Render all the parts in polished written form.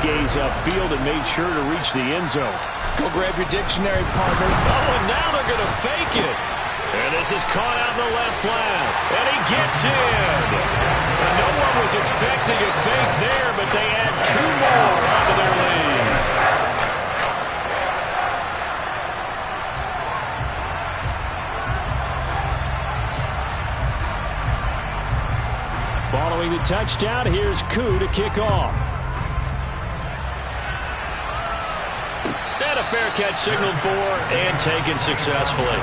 gaze upfield and made sure to reach the end zone. Go grab your dictionary, partner. Oh, and now they're going to fake it. And this is caught out in the left flat. And he gets in. And no one was expecting a fake there, but they add 2 more onto their lead. Following the touchdown, here's Koo to kick off. And a fair catch signaled for and taken successfully.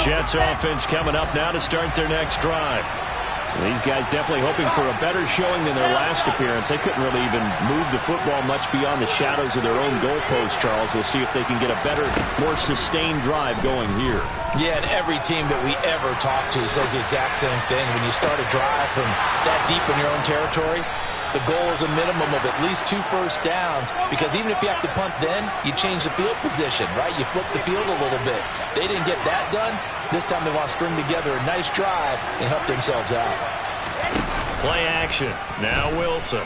Jets offense coming up now to start their next drive. These guys definitely hoping for a better showing than their last appearance. They couldn't really even move the football much beyond the shadows of their own goalpost, Charles. We'll see if they can get a better, more sustained drive going here. Yeah, and every team that we ever talk to says the exact same thing. When you start a drive from that deep in your own territory, the goal is a minimum of at least 2 first downs, because even if you have to punt then, you change the field position, right? You flip the field a little bit. They didn't get that done. This time they want to string together a nice drive and help themselves out. Play action. Now Wilson.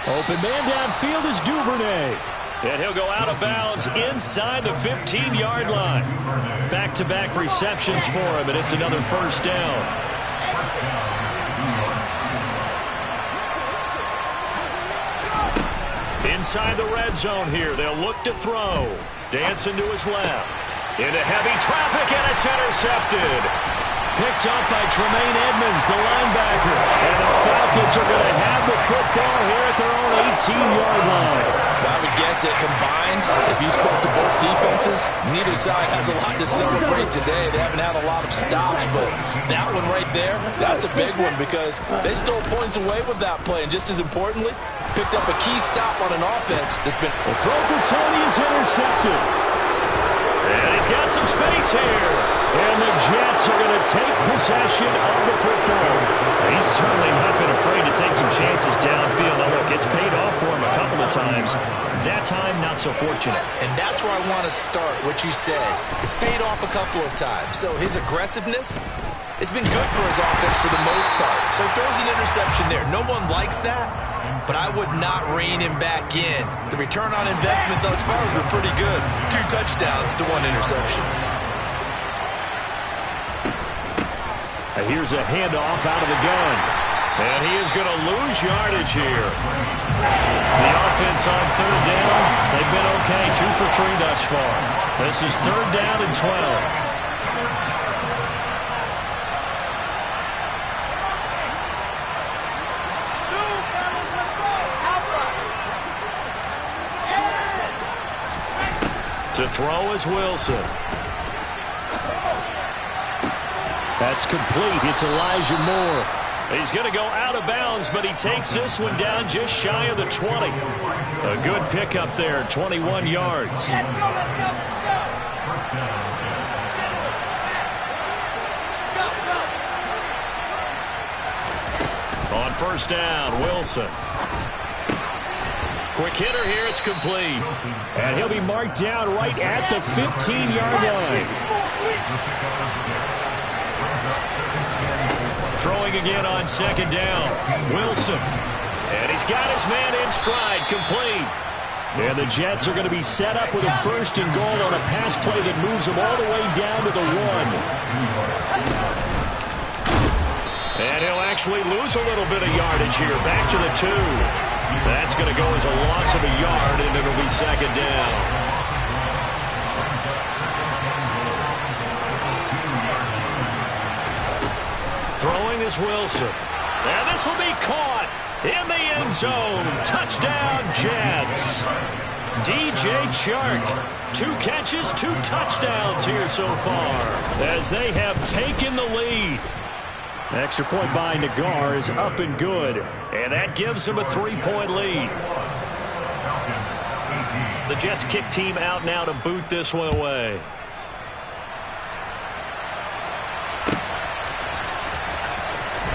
Open man downfield is Duvernay. And he'll go out of bounds inside the 15-yard line. Back-to-back receptions for him, and it's another first down. Inside the red zone here. They'll look to throw. Dancing to his left. Into heavy traffic, and it's intercepted. Picked up by Tremaine Edmonds, the linebacker. And the Falcons are going to have the football here at their own 18-yard line. I would guess that combined, if you spoke to both defenses, neither side has a lot to celebrate today. They haven't had a lot of stops, but that one right there, that's a big one, because they stole points away with that play. And just as importantly, picked up a key stop on an offense that's been... The throw for Tony is intercepted. And he's got some space here. And the Jets are going to take possession of the football. He's certainly not been afraid to take some chances downfield. Now look, it's paid off for him a couple of times. That time, not so fortunate. And that's where I want to start, what you said. It's paid off a couple of times. So his aggressiveness, it's been good for his offense for the most part. So he throws an interception there. No one likes that, but I would not rein him back in. The return on investment thus far has been pretty good. 2 touchdowns to 1 interception. And here's a handoff out of the gun. And he is going to lose yardage here. The offense on 3rd down, they've been okay. 2 for 3 thus far. This is 3rd down and 12. To throw is Wilson. That's complete. It's Elijah Moore. He's going to go out of bounds, but he takes this one down just shy of the 20. A good pickup there, 21 yards. Let's go, let's go, let's go. On 1st down, Wilson. Quick hitter here, it's complete. And he'll be marked down right at the 15-yard line. Throwing again on 2nd down. Wilson. And he's got his man in stride, complete. And the Jets are going to be set up with a 1st and goal on a pass play that moves them all the way down to the 1. And he'll actually lose a little bit of yardage here. Back to the 2. That's going to go as a loss of a yard, and it'll be 2nd down. Throwing is Wilson. And this will be caught in the end zone. Touchdown, Jets. DJ Chark. 2 catches, 2 touchdowns here so far as they have taken the lead. Extra point by Nagar is up and good. And that gives him a 3-point lead. The Jets kick team out now to boot this one away.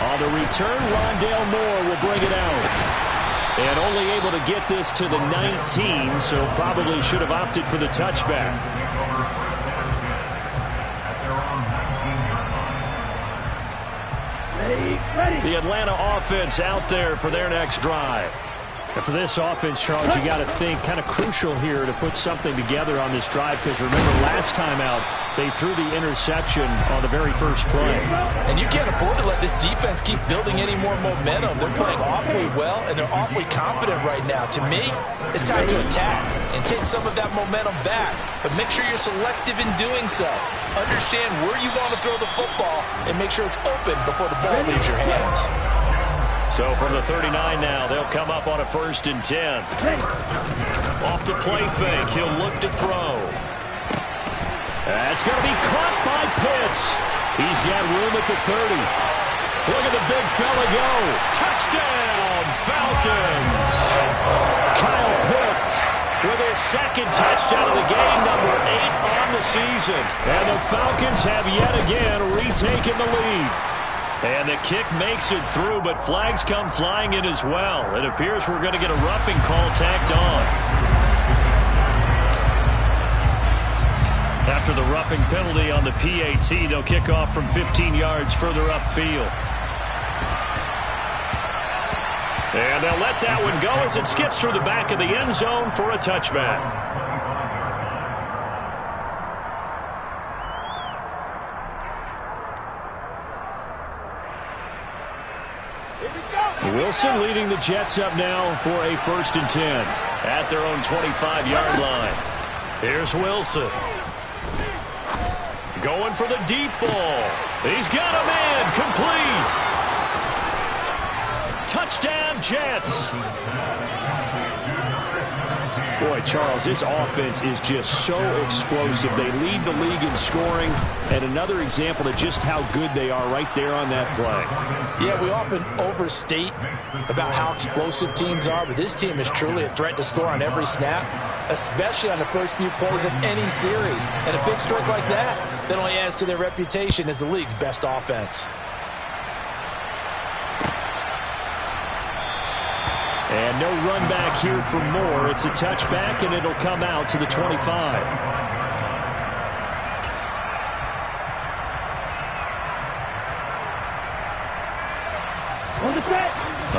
On the return, Rondale Moore will bring it out. And only able to get this to the 19, so probably should have opted for the touchback. The Atlanta offense out there for their next drive. And for this offense, Charles, you got to think kind of crucial here to put something together on this drive, because remember last time out they threw the interception on the very first play. And you can't afford to let this defense keep building any more momentum. They're playing awfully well, and they're awfully confident right now. To me, it's time to attack and take some of that momentum back. But make sure you're selective in doing so. Understand where you want to throw the football and make sure it's open before the ball leaves your hands. So from the 39 now, they'll come up on a 1st and 10. Off the play fake, he'll look to throw. That's going to be caught by Pitts. He's got room at the 30. Look at the big fella go. Touchdown, Falcons. Kyle Pitts with his 2nd touchdown of the game, number 8 on the season. And the Falcons have yet again retaken the lead. And the kick makes it through, but flags come flying in as well. It appears we're going to get a roughing call tacked on. After the roughing penalty on the PAT, they'll kick off from 15 yards further upfield. And they'll let that one go as it skips through the back of the end zone for a touchback. Wilson leading the Jets up now for a 1st and 10 at their own 25-yard line. Here's Wilson. Going for the deep ball. He's got a man complete. Touchdown, Jets. Boy, Charles, this offense is just so explosive. They lead the league in scoring, and another example of just how good they are right there on that play. Yeah, we often overstate about how explosive teams are, but this team is truly a threat to score on every snap, especially on the first few plays of any series. And a big streak like that only adds to their reputation as the league's best offense. And no run back here for Moore. It's a touchback, and it'll come out to the 25.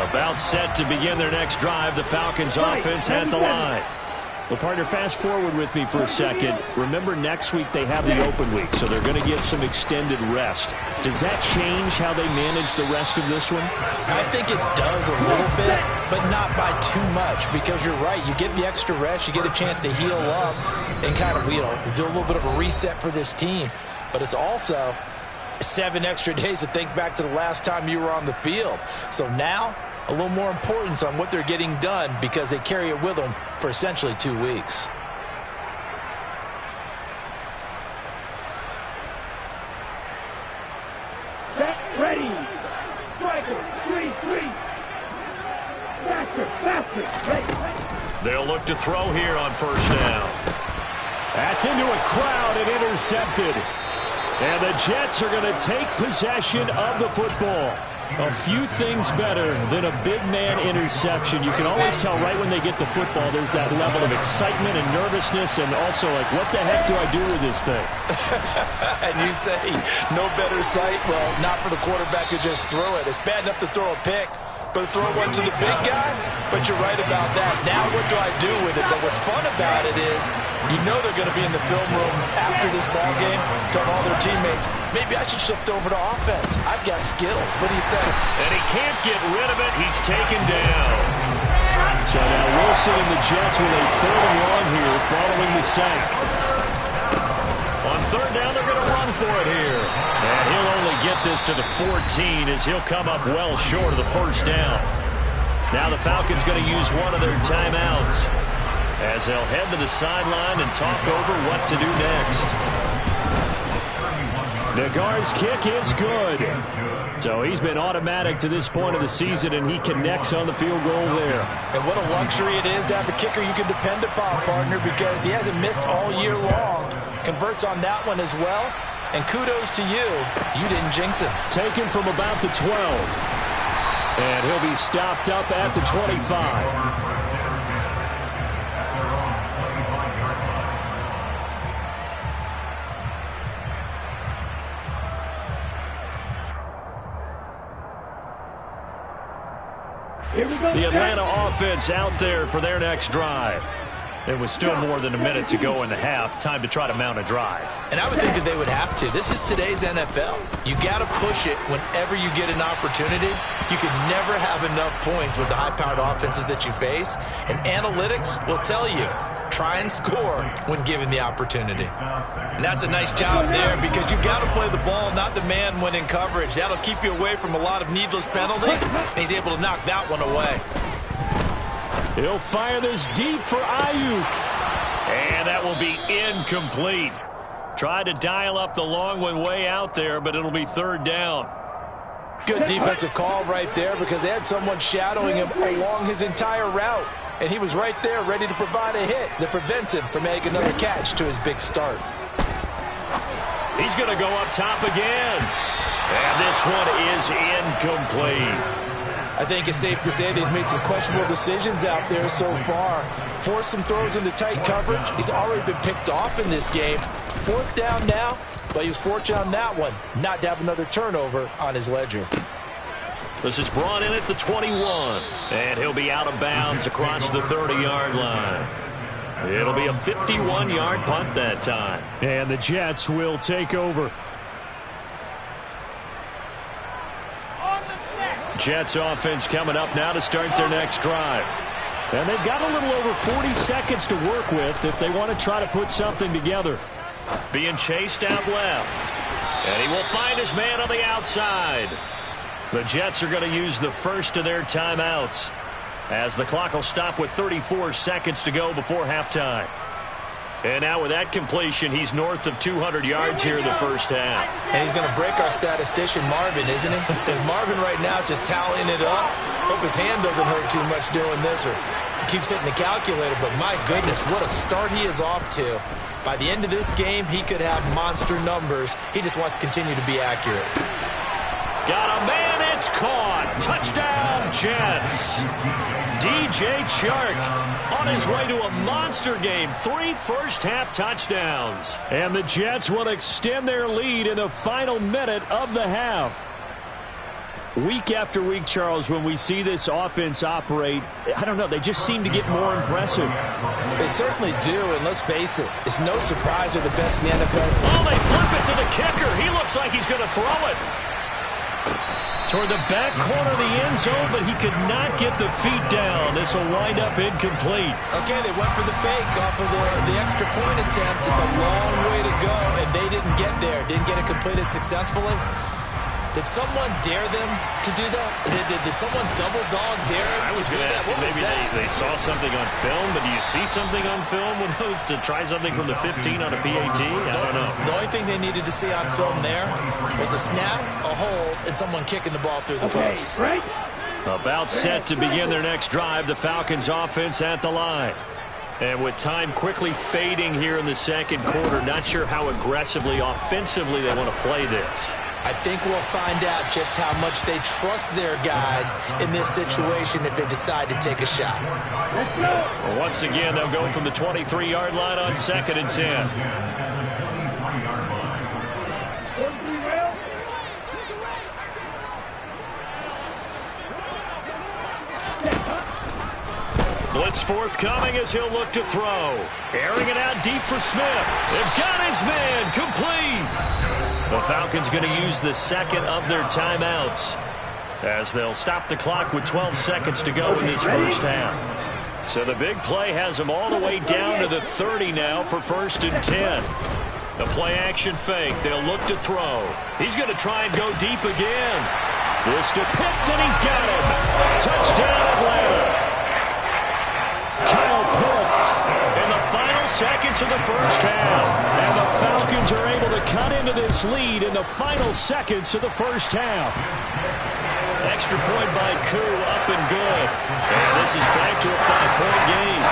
About set to begin their next drive. The Falcons offense at the line. Well, partner, fast forward with me for a second. Remember, next week they have the open week, so they're going to get some extended rest. Does that change how they manage the rest of this one? I think it does a little bit, but not by too much, because you're right. You get the extra rest, you get a chance to heal up and kind of, do a little bit of a reset for this team. But it's also 7 extra days to think back to the last time you were on the field. So now, a little more importance on what they're getting done, because they carry it with them for essentially 2 weeks. Ready. Striker. 3-3. Faster. They'll look to throw here on 1st down. That's into a crowd and intercepted. And the Jets are going to take possession of the football. A few things better than a big man interception. You can always tell right when they get the football, there's that level of excitement and nervousness, and also like, what the heck do I do with this thing? And you say, no better sight? Well, not for the quarterback who just threw it. It's bad enough to throw a pick, but throw one to the big guy? But you're right about that. Now what do I do with it? But what's fun about it is, you know they're going to be in the film room after this ball game, telling all their teammates, maybe I should shift over to offense. I've got skills. What do you think? And he can't get rid of it. He's taken down. So now Wilson and the Jets with a 3rd and long here following the sack. On 3rd down, they're going to run for it here. And he'll only get this to the 14 as he'll come up well short of the 1st down. Now the Falcons going to use one of their timeouts as they'll head to the sideline and talk over what to do next. Nagar's kick is good. So he's been automatic to this point of the season, and he connects on the field goal there. And what a luxury it is to have a kicker you can depend upon, partner, because he hasn't missed all year long. Converts on that one as well. And kudos to you. You didn't jinx him. Taken from about the 12. And he'll be stopped up at the 25. The Atlanta offense out there for their next drive. It was still more than a minute to go in the half. Time to try to mount a drive. And I would think that they would have to. This is today's NFL. You got to push it whenever you get an opportunity. You can never have enough points with the high-powered offenses that you face. And analytics will tell you, try and score when given the opportunity. And that's a nice job there because you got to play the ball, not the man when in coverage. That'll keep you away from a lot of needless penalties. And he's able to knock that one away. He'll fire this deep for Ayuk. And that will be incomplete. Tried to dial up the long one way out there, but it'll be third down. Good defensive call right there because they had someone shadowing him along his entire route. And he was right there ready to provide a hit that prevents him from making another catch to his big start. He's going to go up top again. And this one is incomplete. I think it's safe to say that he's made some questionable decisions out there so far. Forced some throws into tight coverage. He's already been picked off in this game. Fourth down now, but he was fortunate on that one not to have another turnover on his ledger. This is brought in at the 21, and he'll be out of bounds across the 30-yard line. It'll be a 51-yard punt that time. And the Jets will take over. Jets offense coming up now to start their next drive. And they've got a little over 40 seconds to work with if they want to try to put something together. Being chased out left. And he will find his man on the outside. The Jets are going to use the first of their timeouts as the clock will stop with 34 seconds to go before halftime. And now with that completion, he's north of 200 yards here in the first half. And he's going to break our statistician, Marvin, isn't he? Because Marvin right now is just tallying it up. Hope his hand doesn't hurt too much doing this or keeps hitting the calculator. But my goodness, what a start he is off to. By the end of this game, he could have monster numbers. He just wants to continue to be accurate. Got a man, it's caught. Touchdown, Jets. DJ Chark on his way to a monster game. 3 first-half touchdowns. And the Jets will extend their lead in the final minute of the half. Week after week, Charles, when we see this offense operate, I don't know, they just seem to get more impressive. They certainly do, and let's face it, it's no surprise they're the best in the NFL. Oh, they flip it to the kicker. He looks like he's going to throw it toward the back corner of the end zone, but he could not get the feet down. This will wind up incomplete. Okay, they went for the fake off of the extra point attempt. It's a long way to go, and they didn't get there. Didn't get it completed successfully. Did someone dare them to do that? Did someone double dog dare them to do that? What maybe they saw something on film, but do you see something on film with those to try something from the 15 on a PAT? I don't know. The only thing they needed to see on film there was a snap, a hold, and someone kicking the ball through the post. Right. About set to begin their next drive, the Falcons offense at the line. And with time quickly fading here in the second quarter, not sure how aggressively, offensively they want to play this. I think we'll find out just how much they trust their guys in this situation if they decide to take a shot. Well, once again, they'll go from the 23-yard line on 2nd and 10. Blitz forthcoming as he'll look to throw. Airing it out deep for Smith. They've got his man complete. The Falcons going to use the second of their timeouts as they'll stop the clock with 12 seconds to go in this first half. So the big play has them all the way down to the 30 now for 1st and 10. The play action fake. They'll look to throw. He's going to try and go deep again. This to Pitts, and he's got it. Touchdown, Atlanta. Kyle Pitts in the final seconds of the first half. And the Falcons are able to cut into this lead in the final seconds of the first half. Extra point by Koo, up and good. And this is back to a 5-point game.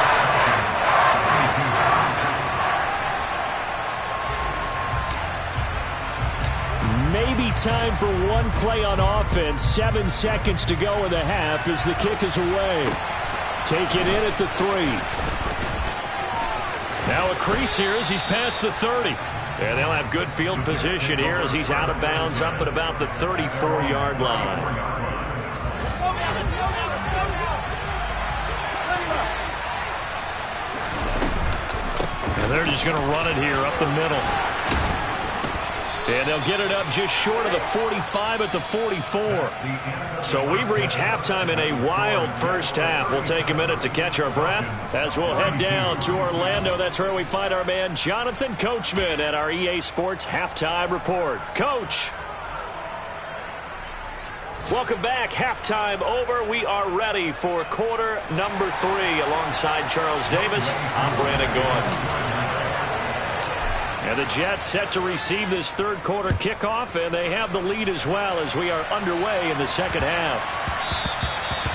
Maybe time for one play on offense. 7 seconds to go in the half as the kick is away. Take it in at the 3. Now a crease here as he's past the 30. And they'll have good field position here as he's out of bounds up at about the 34-yard line. Let's go now. And they're just going to run it here up the middle. And they'll get it up just short of the 45 at the 44. So we've reached halftime in a wild first half. We'll take a minute to catch our breath as we'll head down to Orlando. That's where we find our man Jonathan Coachman at our EA Sports Halftime Report. Coach. Welcome back. Halftime over. We are ready for quarter number 3 alongside Charles Davis. I'm Brandon Gaudin. And the Jets set to receive this third quarter kickoff, and they have the lead as well as we are underway in the second half.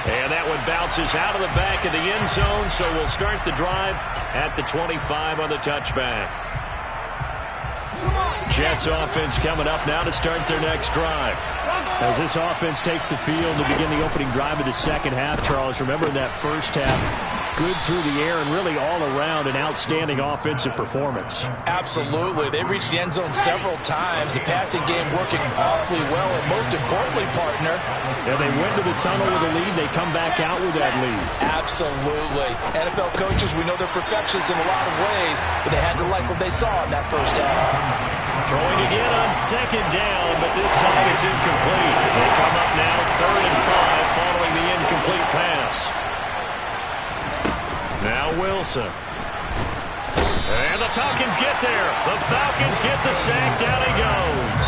And that one bounces out of the back of the end zone, so we'll start the drive at the 25 on the touchback. Jets offense coming up now to start their next drive. As this offense takes the field to begin the opening drive of the second half, Charles, remember in that first half, good through the air and really all around an outstanding offensive performance. Absolutely. They reached the end zone several times. The passing game working awfully well, and most importantly, partner. Yeah, they went to the tunnel with a lead. They come back out with that lead. Absolutely. NFL coaches, we know they're perfectionists in a lot of ways, but they had to like what they saw in that first half. Throwing again on second down, but this time it's incomplete. They come up now 3rd and 5 following the incomplete pass. Now Wilson. And the Falcons get there. The Falcons get the sack. Down he goes.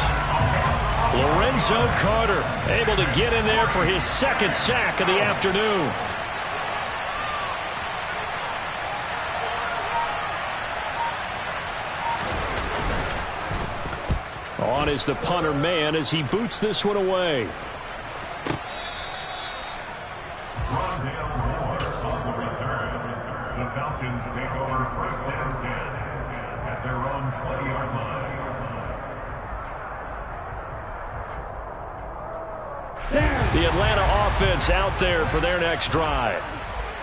Lorenzo Carter able to get in there for his second sack of the afternoon. On is the punter man as he boots this one away. The Falcons take over 1st and 10 at their own 20-yard line. The Atlanta offense out there for their next drive.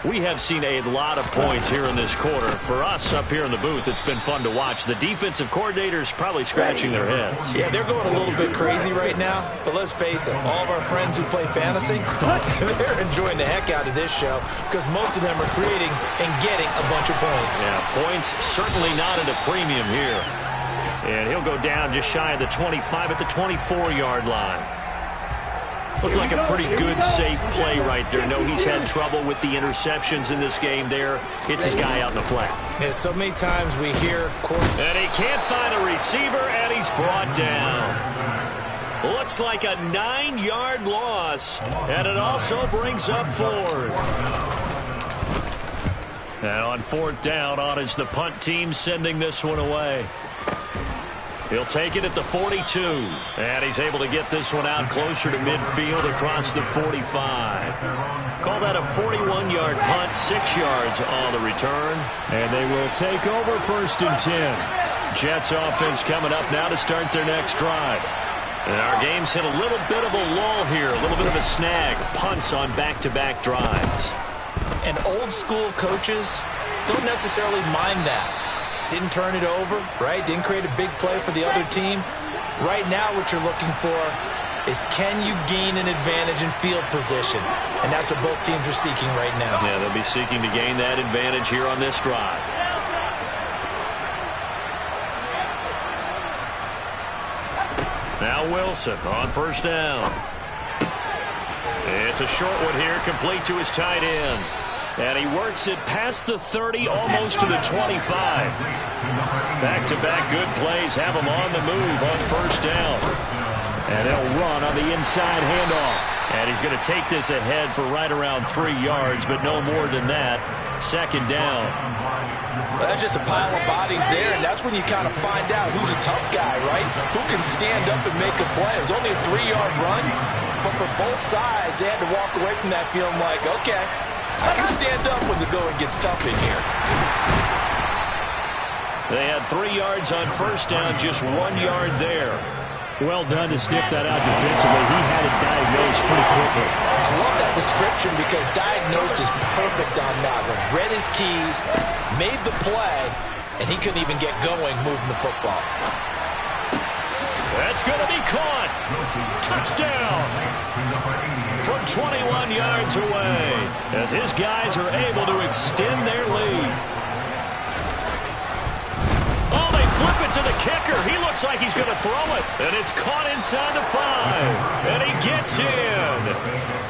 We have seen a lot of points here in this quarter. For us up here in the booth, it's been fun to watch. The defensive coordinators probably scratching their heads. Yeah, they're going a little bit crazy right now, but let's face it, all of our friends who play fantasy, they're enjoying the heck out of this show because most of them are creating and getting a bunch of points. Yeah, points certainly not at a premium here. And he'll go down just shy of the 25 at the 24-yard line. Looked like a pretty good, safe play right there. No, he's had trouble with the interceptions in this game there. Hits his guy out in the flat. Yeah, so many times we hear... And he can't find a receiver, and he's brought down. Looks like a 9-yard loss, and it also brings up 4th. And on 4th down, on is the punt team sending this one away. He'll take it at the 42, and he's able to get this one out closer to midfield across the 45. Call that a 41-yard punt, 6 yards on the return, and they will take over 1st and 10. Jets offense coming up now to start their next drive. And our game's hit a little bit of a lull here, a little bit of a snag, punts on back-to-back drives. And old-school coaches don't necessarily mind that. Didn't turn it over, right? Didn't create a big play for the other team. Right now what you're looking for is can you gain an advantage in field position? And that's what both teams are seeking right now. Yeah, they'll be seeking to gain that advantage here on this drive. Now Wilson on 1st down. It's a short one here, complete to his tight end. And he works it past the 30, almost to the 25. Back-to-back good plays have him on the move on 1st down. And they'll run on the inside handoff. And he's going to take this ahead for right around 3 yards, but no more than that. 2nd down. Well, that's just a pile of bodies there, and that's when you kind of find out who's a tough guy, right? Who can stand up and make a play. It was only a 3-yard run, but for both sides, they had to walk away from that feeling like, okay, I can stand up when the going gets tough in here. They had 3 yards on 1st down, just 1 yard there. Well done to sniff that out defensively. He had it diagnosed pretty quickly. I love that description because diagnosed is perfect on that one. Read his keys, made the play, and he couldn't even get going moving the football. That's going to be caught. Touchdown. From 21 yards away as his guys are able to extend their lead. Oh, they flip it to the kicker. He looks like he's going to throw it. And it's caught inside the 5. And he gets in.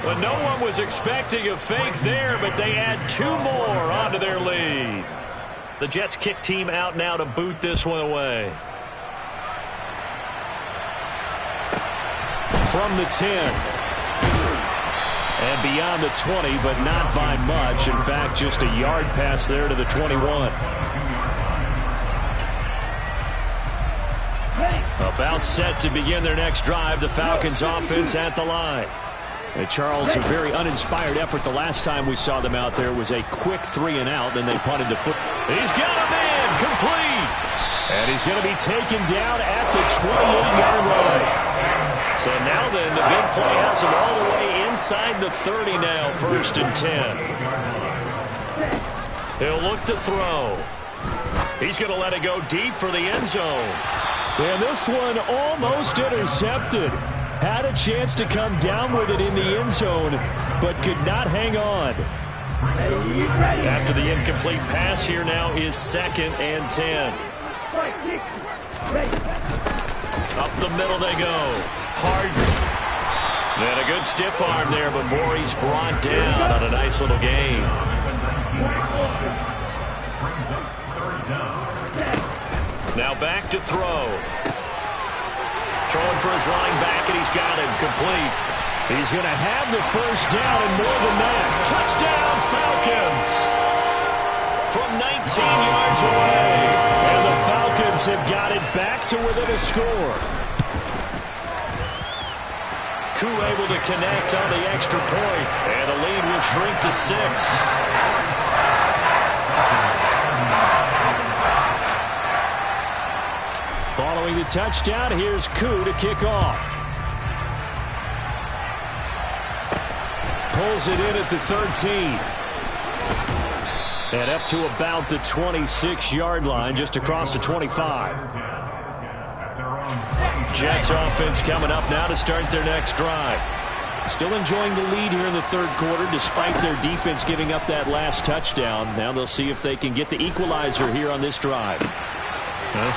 But no one was expecting a fake there, but they add 2 more onto their lead. The Jets kick team out now to boot this one away. From the 10. And beyond the 20, but not by much. In fact, just a yard pass there to the 21. About set to begin their next drive. The Falcons offense at the line. And Charles, a very uninspired effort the last time we saw them out there was a quick 3-and-out. Then they punted the foot. He's got a man complete. And he's going to be taken down at the 28-yard line. So now then, the big play has him all the way inside the 30 now, 1st and 10. He'll look to throw. He's going to let it go deep for the end zone. And this one almost intercepted. Had a chance to come down with it in the end zone, but could not hang on. After the incomplete pass, here now is 2nd and 10. Up the middle they go. Harden. And a good stiff arm there before he's brought down on a nice little gain. Now back to throw. Throwing for his running back, and he's got him complete. He's going to have the 1st down and more than that. Touchdown, Falcons! From 19 yards away. And the Falcons have got it back to within a score. Koo able to connect on the extra point, and the lead will shrink to 6. Following the touchdown, here's Koo to kick off. Pulls it in at the 13. And up to about the 26-yard line, just across the 25. Jets offense coming up now to start their next drive. Still enjoying the lead here in the 3rd quarter despite their defense giving up that last touchdown. Now they'll see if they can get the equalizer here on this drive.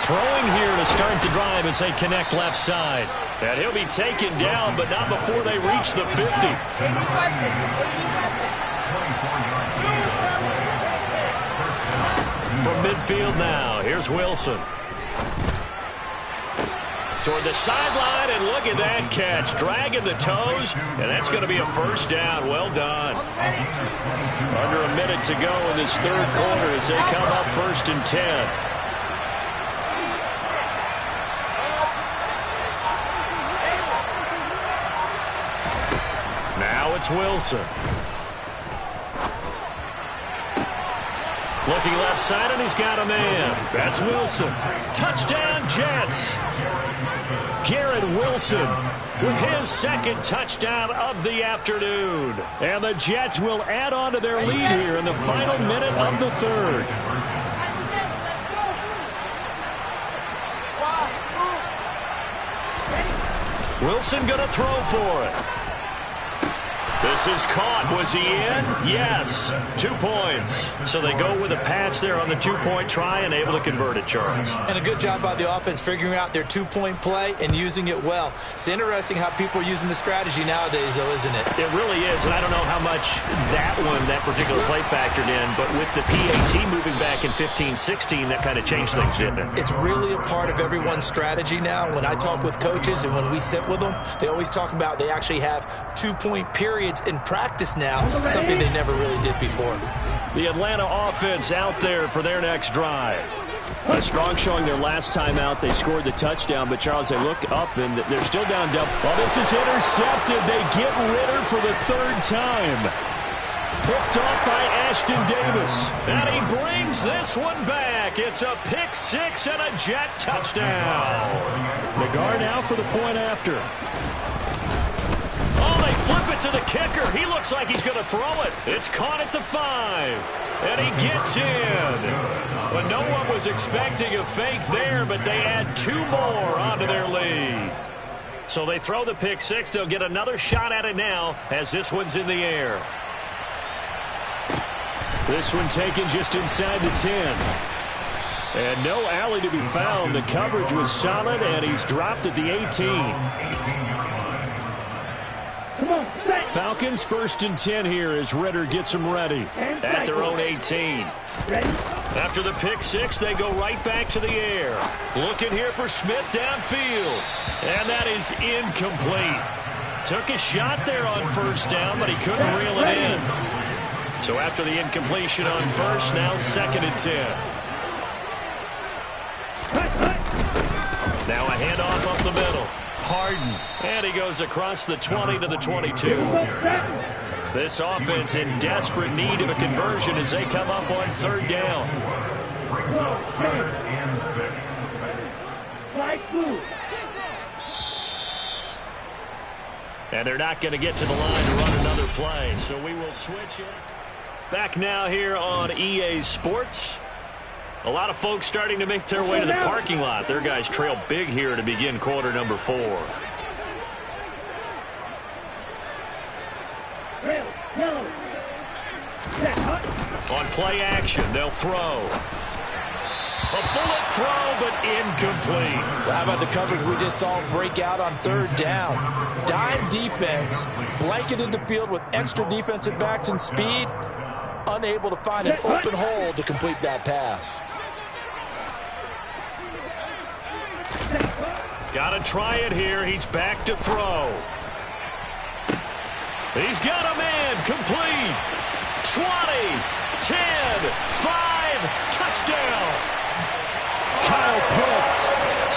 Throwing here to start the drive as they connect left side. And he'll be taken down, but not before they reach the 50. From midfield now, here's Wilson. Toward the sideline, and look at that catch. Dragging the toes, and that's going to be a 1st down. Well done. Under a minute to go in this 3rd quarter as they come up 1st and 10. Now it's Wilson. Looking left side, and he's got a man. That's Wilson. Touchdown, Jets. Garrett Wilson with his 2nd touchdown of the afternoon. And the Jets will add on to their lead here in the final minute of the 3rd. Wilson going to throw for it. This is caught. Was he in? Yes. 2 points. So they go with a pass there on the 2-point try and able to convert it, Charles. And a good job by the offense figuring out their 2-point play and using it well. It's interesting how people are using the strategy nowadays, though, isn't it? It really is, and I don't know how much that particular play factored in, but with the PAT moving back in 15-16, that kind of changed things, didn't it? It's really a part of everyone's strategy now. When I talk with coaches and when we sit with them, they always talk about they actually have 2-point periods in practice now, something they never really did before. The Atlanta offense out there for their next drive. A strong showing their last time out. They scored the touchdown, but Charles, they look up and they're still down double. Well, this is intercepted. They get Ritter for the 3rd time. picked off by Ashton Davis. And he brings this one back. It's a pick six and a Jet touchdown. Nagar now for the point after. Oh, they flip it to the kicker. He looks like he's going to throw it. It's caught at the 5. And he gets in. But no one was expecting a fake there, but they add 2 more onto their lead. So they throw the pick six. They'll get another shot at it now as this one's in the air. This one taken just inside the 10. And no alley to be found. The coverage was solid, and he's dropped at the 18. Falcons 1st and 10 here as Ridder gets them ready at their own 18. After the pick six, they go right back to the air. Looking here for Smith downfield. And that is incomplete. Took a shot there on first down, but he couldn't reel it in. So after the incompletion on first, now 2nd and 10. Now a handoff up the middle. Harden. And he goes across the 20 to the 22. This offense in desperate need of a conversion as they come up on 3rd down. And they're not going to get to the line to run another play, so we will switch it. Back now here on EA Sports. A lot of folks starting to make their way to the parking lot. Their guys trail big here to begin quarter number 4. On play action, they'll throw. A bullet throw, but incomplete. Well, how about the coverage we just saw break out on 3rd down? Dime defense, blanketed the field with extra defensive backs and speed, unable to find an open hole to complete that pass. Got to try it here. He's back to throw. He's got a man. Complete. 20, 10, 5, touchdown. Kyle Pitts,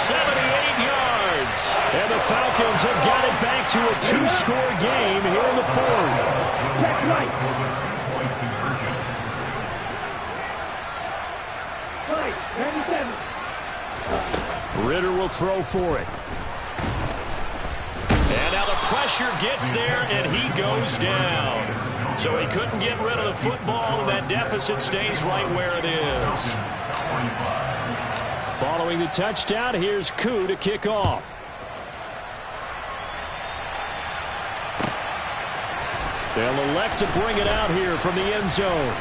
78 yards. And the Falcons have got it back to a 2-score game here in the 4th. That's right. Right, 97. Ridder will throw for it. And now the pressure gets there, and he goes down. So he couldn't get rid of the football, and that deficit stays right where it is. Following the touchdown, here's Koo to kick off. They'll elect to bring it out here from the end zone.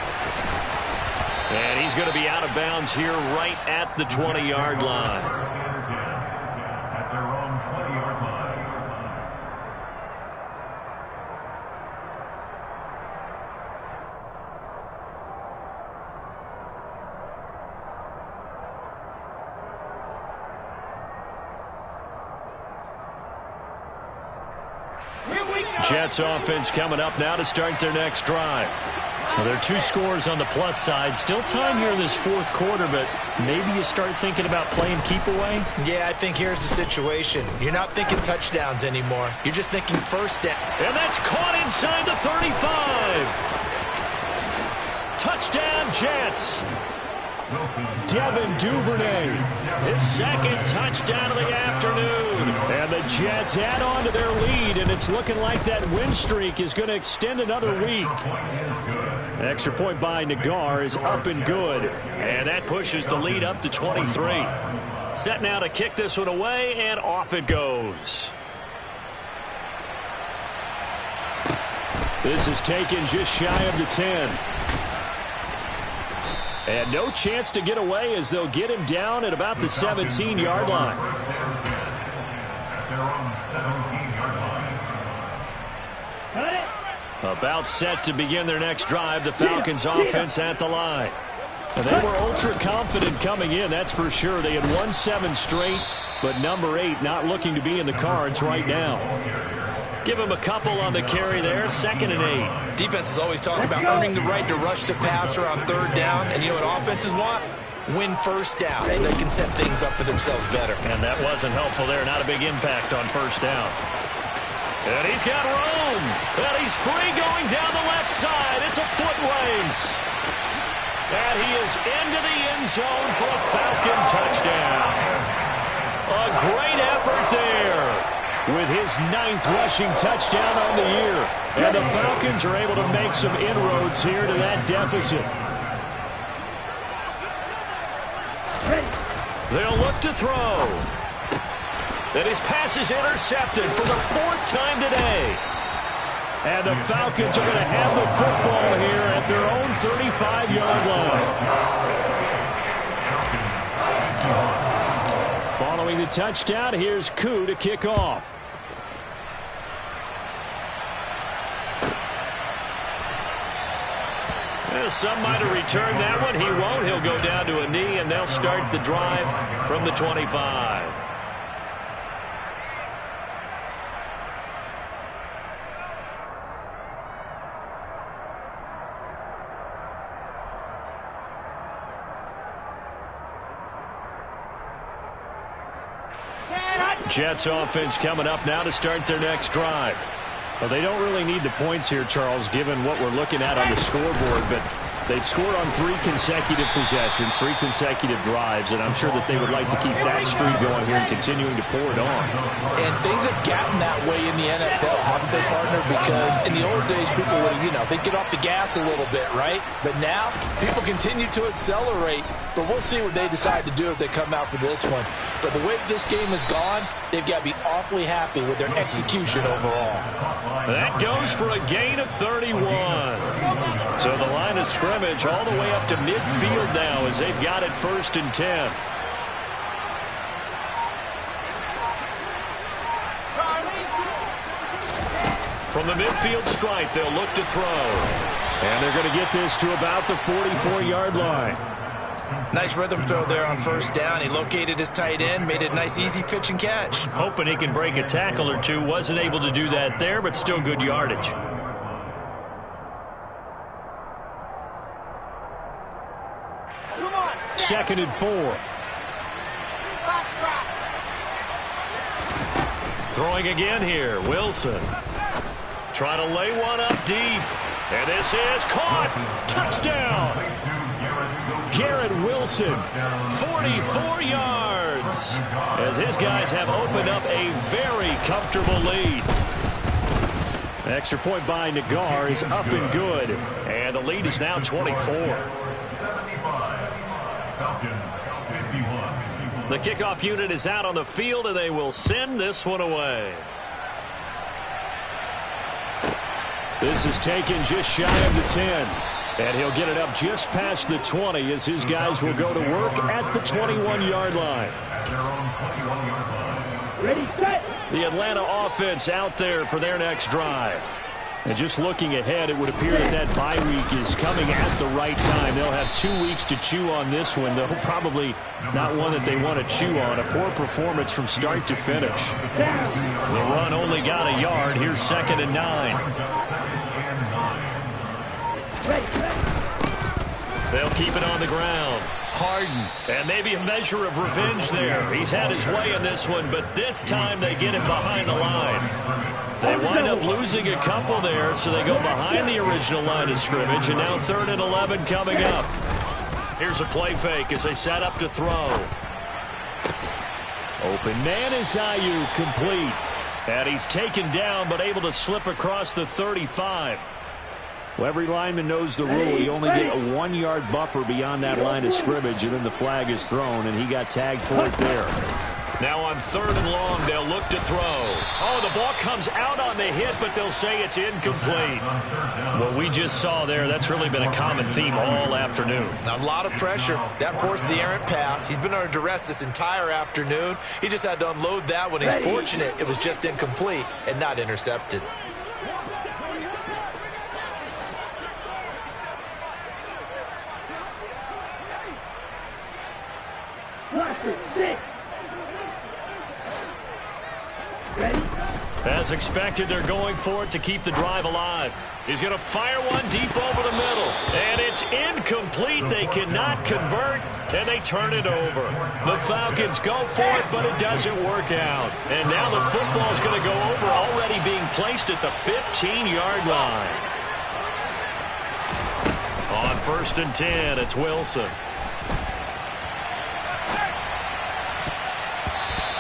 And he's going to be out of bounds here right at the 20-yard line. At their own 20-yard line. Jets offense coming up now to start their next drive. Well, there are 2 scores on the plus side. Still time here in this 4th quarter, but maybe you start thinking about playing keep away? Yeah, I think here's the situation. You're not thinking touchdowns anymore. You're just thinking first down. And that's caught inside the 35. Touchdown, Jets. Devin Duvernay, his 2nd touchdown of the afternoon. And the Jets add on to their lead, and it's looking like that win streak is going to extend another week. Extra point by Nagar is up and good. And that pushes the lead up to 23. Set now to kick this one away, and off it goes. This is taken just shy of the 10. And no chance to get away as they'll get him down at about the 17-yard line. At their own 17-yard line. About set to begin their next drive. The Falcons offense at the line. And they were ultra confident coming in, that's for sure. They had won 7 straight, but number 8 not looking to be in the cards right now. Give him a couple on the carry there, 2nd and 8. Defense is always talking about earning the right to rush the passer on 3rd down. And you know what offenses want? Win first down so they can set things up for themselves better. And that wasn't helpful there. Not a big impact on first down. And he's got room. And he's free going down the left side. It's a foot race. And he is into the end zone for a Falcon touchdown. A great effort there with his 9th rushing touchdown on the year. And the Falcons are able to make some inroads here to that deficit. They'll look to throw. And his pass is intercepted for the 4th time today. And the Falcons are going to have the football here at their own 35-yard line. Following the touchdown, here's Koo to kick off. Some might have returned that one. He won't. He'll go down to a knee, and they'll start the drive from the 25. Jets offense coming up now to start their next drive. Well, they don't really need the points here, Charles, given what we're looking at on the scoreboard, but they've scored on 3 consecutive possessions, 3 consecutive drives, and I'm sure that they would like to keep that streak going here and continuing to pour it on. And things have gotten that way in the NFL, haven't they, partner? Because in the old days, people would, they'd get off the gas a little bit, right? But now, people continue to accelerate, but we'll see what they decide to do as they come out for this one. But the way this game has gone, they've got to be awfully happy with their execution overall. That goes for a gain of 31. So the line of scrimmage all the way up to midfield now as they've got it 1st and 10. From the midfield stripe, they'll look to throw. And they're going to get this to about the 44-yard line. Nice rhythm throw there on 1st down. He located his tight end, made it a nice easy pitch and catch. Hoping he can break a tackle or two. Wasn't able to do that there, but still good yardage. Come on, 2nd and 4. Throwing again here, Wilson. Trying to lay one up deep. And this is caught. Touchdown. Garrett Wilson, 44 yards. As his guys have opened up a very comfortable lead. Extra point by Nagar is up and good. And the lead is now 24. 75. Falcons 51. The kickoff unit is out on the field, and they will send this one away. This is taken just shy of the 10. And he'll get it up just past the 20 as his guys will go to work at the 21-yard line. At their own 21-yard line. Ready, set. The Atlanta offense out there for their next drive. And just looking ahead, it would appear that bye week is coming at the right time. They'll have 2 weeks to chew on this one, though probably not one that they want to chew on. A poor performance from start to finish. The run only got a yard. Here's 2nd and 9. They'll keep it on the ground. Harden, and maybe a measure of revenge there. He's had his way in this one, but this time they get him behind the line. They wind up losing a couple there, so they go behind the original line of scrimmage, and now 3rd and 11 coming up. Here's a play fake as they set up to throw. Open man is Ayuk, complete. And he's taken down, but able to slip across the 35. Well, every lineman knows the rule. You only get a 1-yard buffer beyond that line of scrimmage, and then the flag is thrown, and he got tagged for it there. Now on 3rd and long, they'll look to throw. Oh, the ball comes out on the hit, but they'll say it's incomplete. What we just saw there, that's really been a common theme all afternoon. A lot of pressure. That forced the errant pass. He's been under duress this entire afternoon. He just had to unload that one. He's fortunate it was just incomplete and not intercepted. As expected, they're going for it to keep the drive alive. He's going to fire one deep over the middle. And it's incomplete. incomplete. They cannot convert, and they turn it over. The Falcons go for it, but it doesn't work out. And now the football is going to go over, already being placed at the 15-yard line. On 1st and 10, it's Wilson.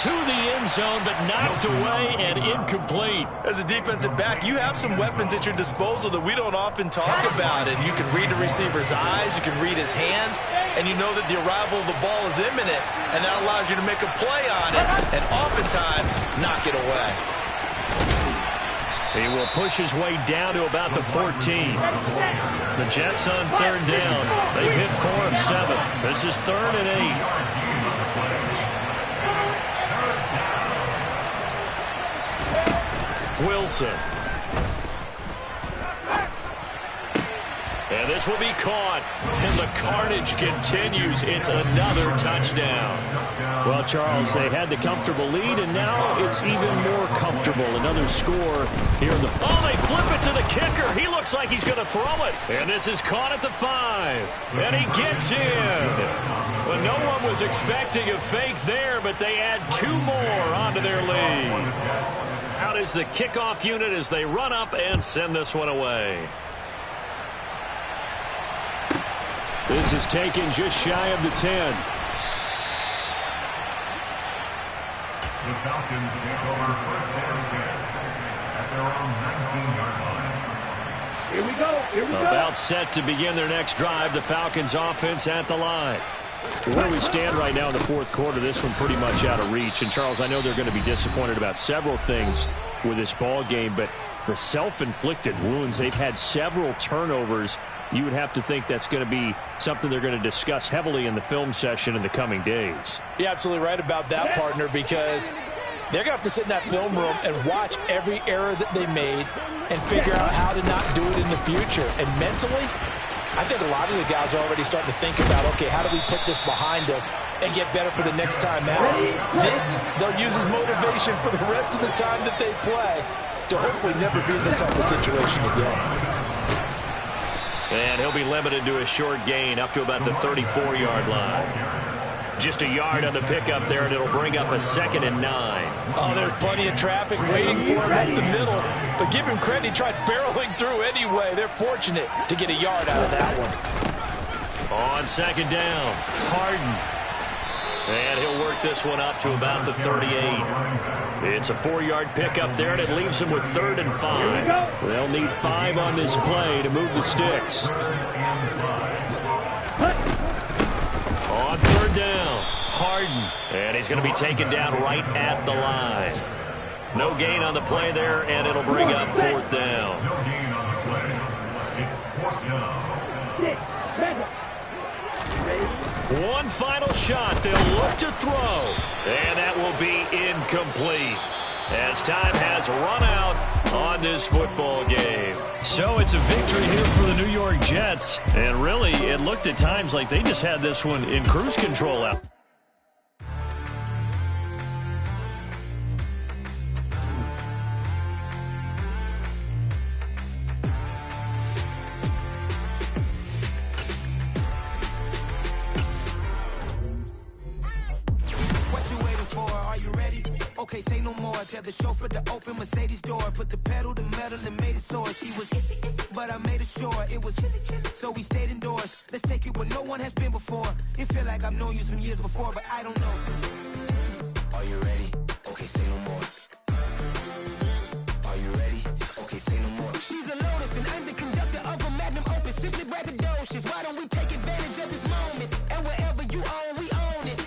To the end zone, but knocked away and incomplete. As a defensive back, you have some weapons at your disposal that we don't often talk about. And you can read the receiver's eyes, you can read his hands, and you know that the arrival of the ball is imminent, and that allows you to make a play on it and oftentimes knock it away. He will push his way down to about the 14. The Jets on 3rd down. They've hit 4 of 7. This is 3rd and 8. Wilson. And this will be caught. And the carnage continues. It's another touchdown. Well, Charles, they had the comfortable lead, and now it's even more comfortable. Another score here. Oh, they flip it to the kicker. He looks like he's going to throw it. And this is caught at the 5. And he gets in. Well, no one was expecting a fake there, but they add 2 more onto their lead. Out is the kickoff unit as they run up and send this one away. This is taken just shy of the 10. The Falcons take over 1st and 10 at their own 19-yard line. Here we go. Here we go. About set to begin their next drive. The Falcons offense at the line. Where we stand right now in the 4th quarter, this one pretty much out of reach. And, Charles, I know they're going to be disappointed about several things with this ball game, but the self-inflicted wounds, they've had several turnovers. You would have to think that's going to be something they're going to discuss heavily in the film session in the coming days. You're absolutely right about that, partner, because they're going to have to sit in that film room and watch every error that they made and figure out how to not do it in the future. And mentally, I think a lot of the guys are already starting to think about, okay, how do we put this behind us and get better for the next time out? This, they'll use as motivation for the rest of the time that they play to hopefully never be in this type of situation again. And he'll be limited to a short gain up to about the 34-yard line. Just a yard on the pickup there, and it'll bring up a 2nd and 9. Oh, there's plenty of traffic waiting for him up the middle. But give him credit, he tried barreling through anyway. They're fortunate to get a yard out of that one. On 2nd down, Harden. And he'll work this one up to about the 38. It's a 4-yard pickup there, and it leaves him with 3rd and 5. They'll need 5 on this play to move the sticks. On 3rd down, Harden. And he's going to be taken down right at the line. No gain on the play there, and it'll bring up 4th down. No gain on the play. It's 4th down. 6, 7. One final shot. They'll look to throw. And that will be incomplete, as time has run out on this football game. So it's a victory here for the New York Jets. And really, it looked at times like they just had this one in cruise control out. Okay, say no more. Tell the chauffeur to open Mercedes door. Put the pedal to metal and made it soar. She was, but I made it sure it was. So we stayed indoors. Let's take it where no one has been before. It feel like I've known you some years before, but I don't know. Are you ready? Okay, say no more. Are you ready? Okay, say no more. She's a Lotus and I'm the conductor of a magnum opus. Simply braggadocious. Why don't we take advantage of this moment? And wherever you own, we own it.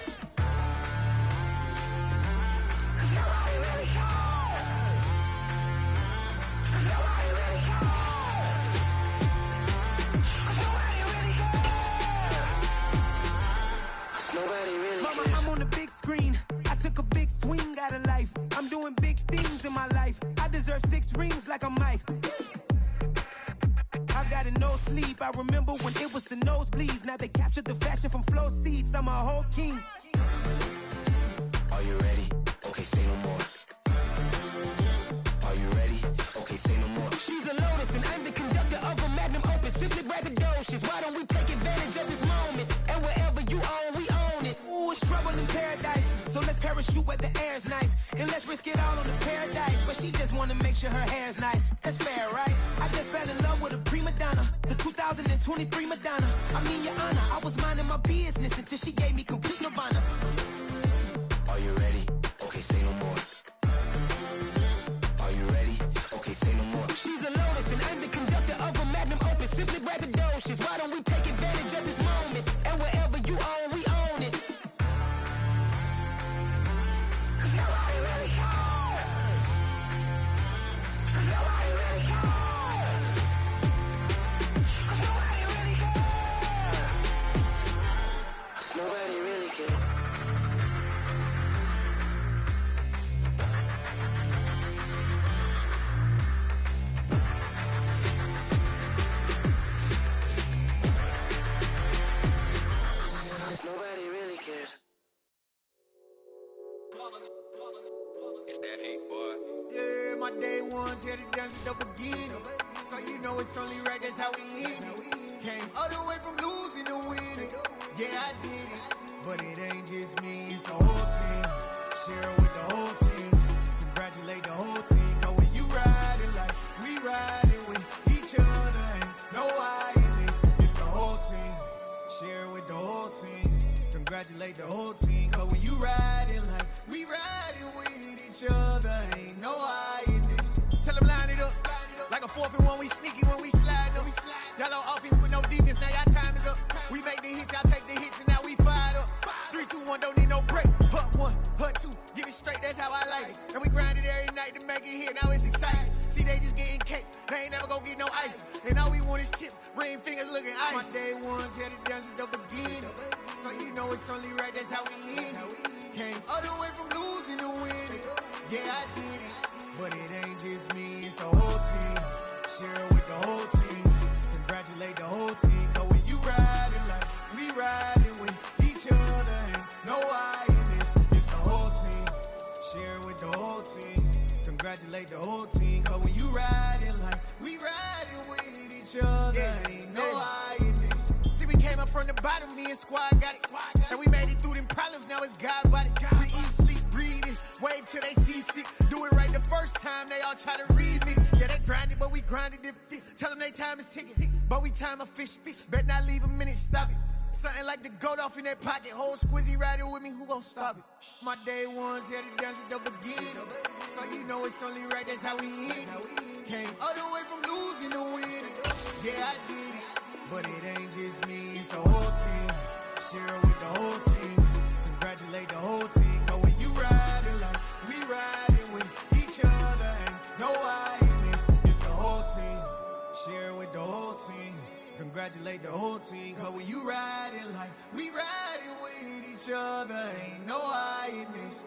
Mama, I'm on the big screen. I took a big swing out of life. I'm doing big things in my life. I deserve 6 rings like I'm Mike. I've got no sleep. I remember when it was the nosebleeds. Now they captured the fashion from flow seats. I'm a whole king. Are you ready? Okay, say no more. Are you ready? Okay, say no more. She's a Lotus and I'm the conductor of a magnum opus. Simply braggadocious. Why don't we take advantage? Parachute where the air's nice. And let's risk it all on the paradise. But she just wanna make sure her hair's nice. That's fair, right? I just fell in love with a prima donna. The 2023 Madonna. I mean, Your Honor, I was minding my business until she gave me complete nirvana. Are you ready? Okay, say no more. Are you ready? Okay, say no more. She's a lotus and I'm the conductor of a magnum opus. Simply braggadocious. Why don't we take advantage of this moment? And wherever you own, we own it. Nobody really cares. Nobody really cares. Nobody really cares. Nobody really cares. Nobody really cares. It's that hate, boy. Yeah, my day ones here to dance at the beginning. So you know it's only right, that's how we end it. Came all the way from losing to winning. Yeah, I did it. But it ain't just me, it's the whole team. Share it with the whole team. Congratulate the whole team. Cause when you riding like we riding with each other, ain't no I in this. It's the whole team. Share it with the whole team. Congratulate the whole team. Cause when you riding like we riding with each other, ain't no I in this. Tell them line it up. Like a 4th and 1, we sneaky when we slide them. Y'all on offense with no defense, now y'all time is up. We make the hits, y'all take the hits, and now we fired up. 3, 2, 1, don't need no break. Hut 1, hut 2, give it straight, that's how I like it. And we grind it every night to make it hit, now it's exciting. See, they just getting cake, they ain't never gonna get no ice. And all we want is chips, ring fingers looking ice. My day ones here to dance at the beginning. So you know it's only right, that's how we end it. Came all the way from losing to winning. Yeah, I did it. But it ain't just me, it's the whole team. Share it with the whole team. Congratulate the whole team. Cause when you riding like we riding with each other, ain't no I in this. It's the whole team. Share it with the whole team. Congratulate the whole team. Cause when you riding like we riding with each other, ain't no I in this. See, we came up from the bottom, me and squad got it. And we made it through them problems, now it's God body. We eat, sleep, breathe this, wave till they see sick. Do it right the first time, they all try to remix. Yeah, they grinded, but we grinded different. Tell them they time is ticking, but we time a fish. Bet not leave a minute, stop it. Something like the goat off in their pocket. Whole squizzy riding with me, who gon' stop it? My day ones here to dance at the beginning. So you know it's only right, that's how we end it. Came all the way from losing to winning. Yeah, I did it. But it ain't just me, it's the whole team. Share it with the whole team. Congratulate the whole team. Cause when you riding like we riding with each other, ain't no I in this. It's the whole team. Share it with the whole team. Congratulate the whole team. Cause when you riding like we riding with each other, ain't no I in this.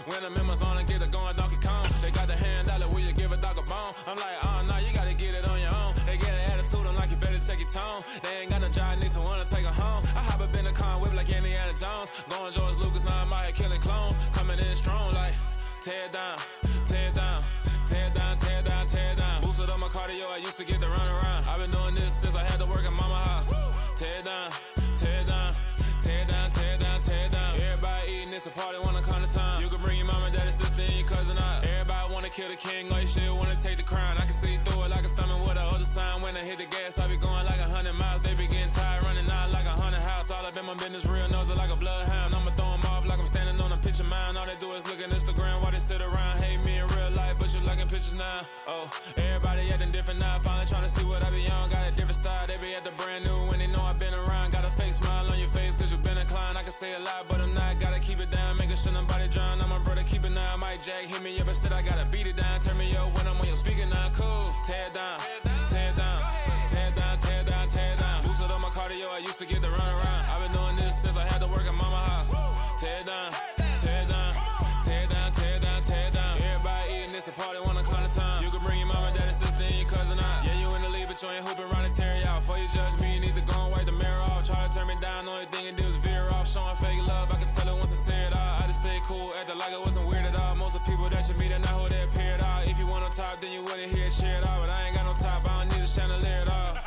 When I'm in my zone and get it going Donkey Kong. They got the hand dollar, will you give a dog a bone? I'm like, oh, no, you gotta get it on your own. They get an attitude, I'm like, you better check your tone. They ain't got no job, need someone to take her home. I hop up in the car, whip like Indiana Jones. Going George Lucas, now I'm out here killing clones. Coming in strong like, tear down, tear down, tear down, tear down, tear down. Boosted up my cardio, I used to get to run around. I've been doing this since I had to work at mama house. Tear down, tear down, tear down, tear down, tear down. Everybody eating, it's a party, wanna come to time. You can bring your mama, daddy, sister, and your cousin out. Everybody wanna kill the king, or you still wanna take the crown. I can see through it like a stomach with a other sign. When I hit the gas, I be going like 100 miles. They be getting tired, running out like 100 house. All up in my business, real nose like a bloodhound. I'ma throw them off like I'm standing on a picture mound. All they do is look at Instagram while they sit around. Hate me in real life, but you liking pictures now. Oh, everybody acting different now. Finally trying to see what I be on. Got a different style, they be at the brand new when they know I've been around. Got a fake smile on your face, cause you been inclined. I can say a lot, but I'm not. Gotta keep it down, make a should nobody drown. I'm a brother, keep it now. Mike Jack hit me up and said I gotta beat it down. Turn me up when I'm on your speaker now. Cool. Tear it down. Tear it down. Tear it down. Tear it down. Tear it down. Boosted up my cardio. I used to get to run around. I've been doing this since I had to work at mama house. Tear it down. Tear it down. Tear it down. Tear it down. Tear it down. Everybody eating this a party one o'clock of time. You can bring your mama, daddy, sister, and your cousin out. Yeah, you in the league, but you ain't hooping around and tear out. Before you judge me, you need to go and wipe the mirror off. Try to turn me down, the only thing it did was veer off. Showing fake love, I can tell it once I say it all. I just stay cool, acting like it wasn't weird at all. Most of the people that you meet are not who they appear at all. If you want on top, then you wouldn't hear it cheer at all. But I ain't got no top, I don't need a chandelier at all.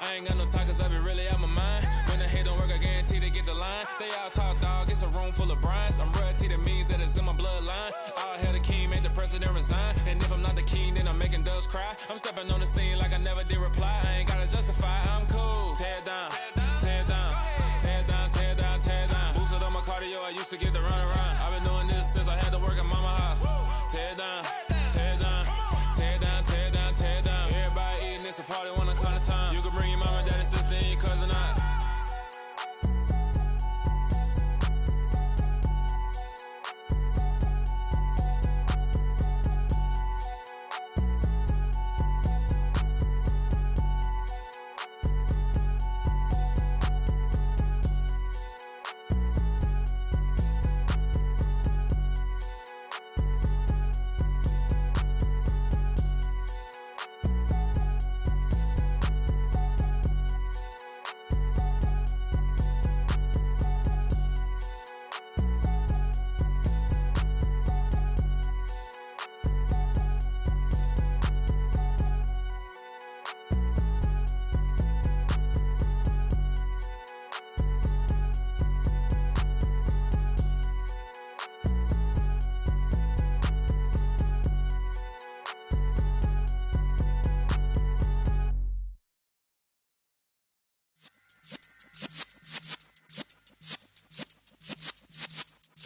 I ain't got no talk, cause I be really out my mind. When the hate don't work, I guarantee they get the line. They all talk, dog, it's a room full of brinds. I'm royalty, that means that it's in my bloodline. All hell the king, made the president resign. And if I'm not the king, then I'm making doves cry. I'm stepping on the scene like I never did reply. I ain't gotta justify, I'm cool. Tear it down, tear it down, tear it down, tear it down, tear it down. Boosted up my cardio, I used to get to run around. I've been doing this since I had to work at mama house. Tear it down, tear it down, tear it down, tear it down, tear it down. Everybody eating this a party one o'clock of time. You can bring your mama, daddy, sister, and your cousin out.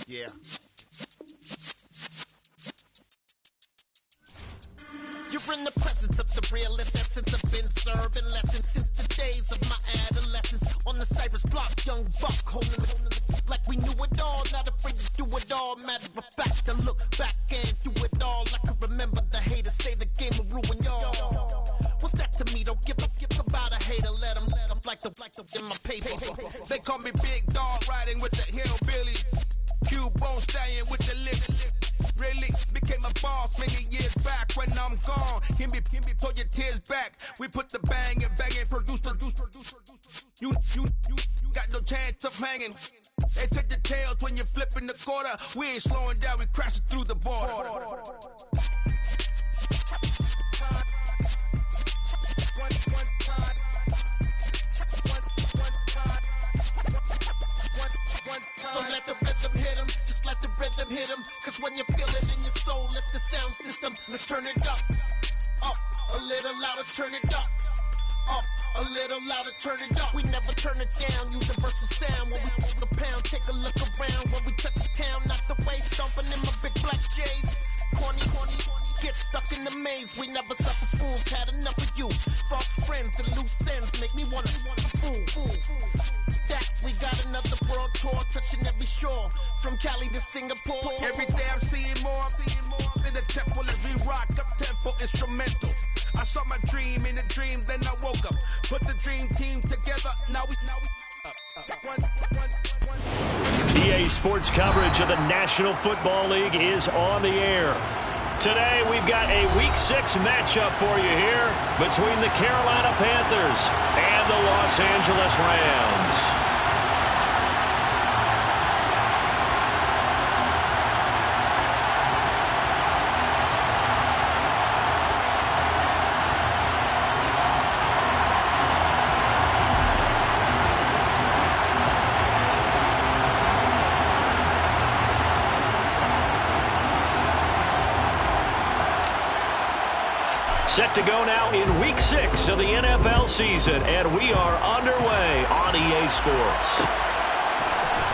Yeah. You're in the presence of the realest essence. I've been serving lessons since the days of my adolescence. On the Cypress block, young buck holding it like we knew it all. Not afraid to do it all. Matter of fact, to look back and do it all. I can remember the haters say the game will ruin y'all. What's that to me? Don't give about a hater. Let them like the in my paper. They call me Big Dog, riding with the hillbilly. Q-Bone stallion with the lip. Really became a boss many years back. When I'm gone, can be pull your tears back. We put the bang and produce. You got no chance of hanging. They take the tails when you're flipping the quarter. We ain't slowing down, we crashing through the border. So let the rhythm hit him, just let the rhythm hit him. Cause when you feel it in your soul, lift the sound system. Let's turn it up, a little louder, turn it up, a little louder, turn it up. We never turn it down, universal sound. When we hold the pound, take a look around. When we touch the town, knock the way, stomping in my big black J's. Corny, get stuck in the maze. We never suffer fools, had enough of you. False friends and loose ends make me wanna fool. That we got another world tour, touching every shore, from Cali to Singapore. Every day I'm seeing more in the temple as we rock up tempo instrumentals. I saw my dream in a dream, then I woke up. Put the dream team together, now we EA Sports coverage of the National Football League is on the air. Today we've got a Week 6 matchup for you here between the Carolina Panthers and the Los Angeles Rams. Set to go now in Week 6 of the NFL season, and we are underway on EA Sports.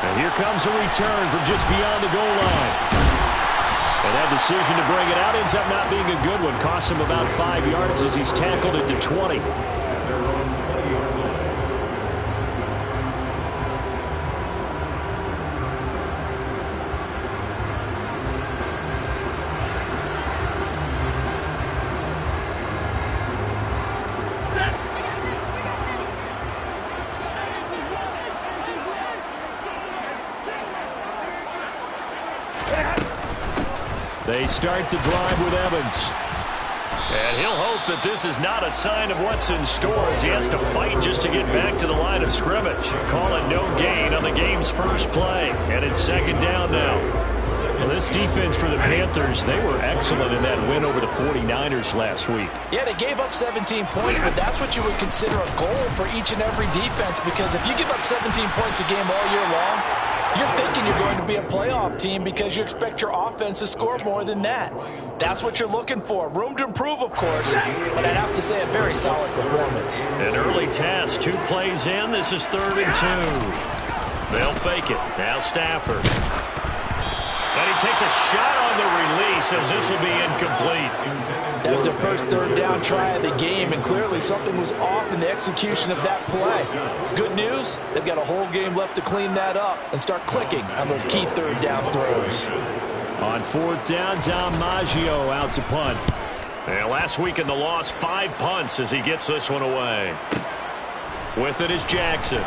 And here comes a return from just beyond the goal line. And that decision to bring it out ends up not being a good one. Cost him about 5 yards as he's tackled it to 20. They start the drive with Evans. And he'll hope that this is not a sign of what's in store as he has to fight just to get back to the line of scrimmage. Call it no gain on the game's first play. And it's second down now. Well, this defense for the Panthers, they were excellent in that win over the 49ers last week. Yeah, they gave up 17 points, but that's what you would consider a goal for each and every defense, because if you give up 17 points a game all year long, you're thinking you're going to be a playoff team because you expect your offense to score more than that. That's what you're looking for. Room to improve, of course, but I'd have to say a very solid performance. An early test, 2 plays in. This is 3rd and 2. They'll fake it. Now Stafford. And he takes a shot on the release as this will be incomplete. That was their first 3rd down try of the game, and clearly something was off in the execution of that play. Good news, they've got a whole game left to clean that up and start clicking on those key 3rd down throws. On 4th down, Dom Maggio out to punt. And last week in the loss, 5 punts as he gets this one away. With it is Jackson.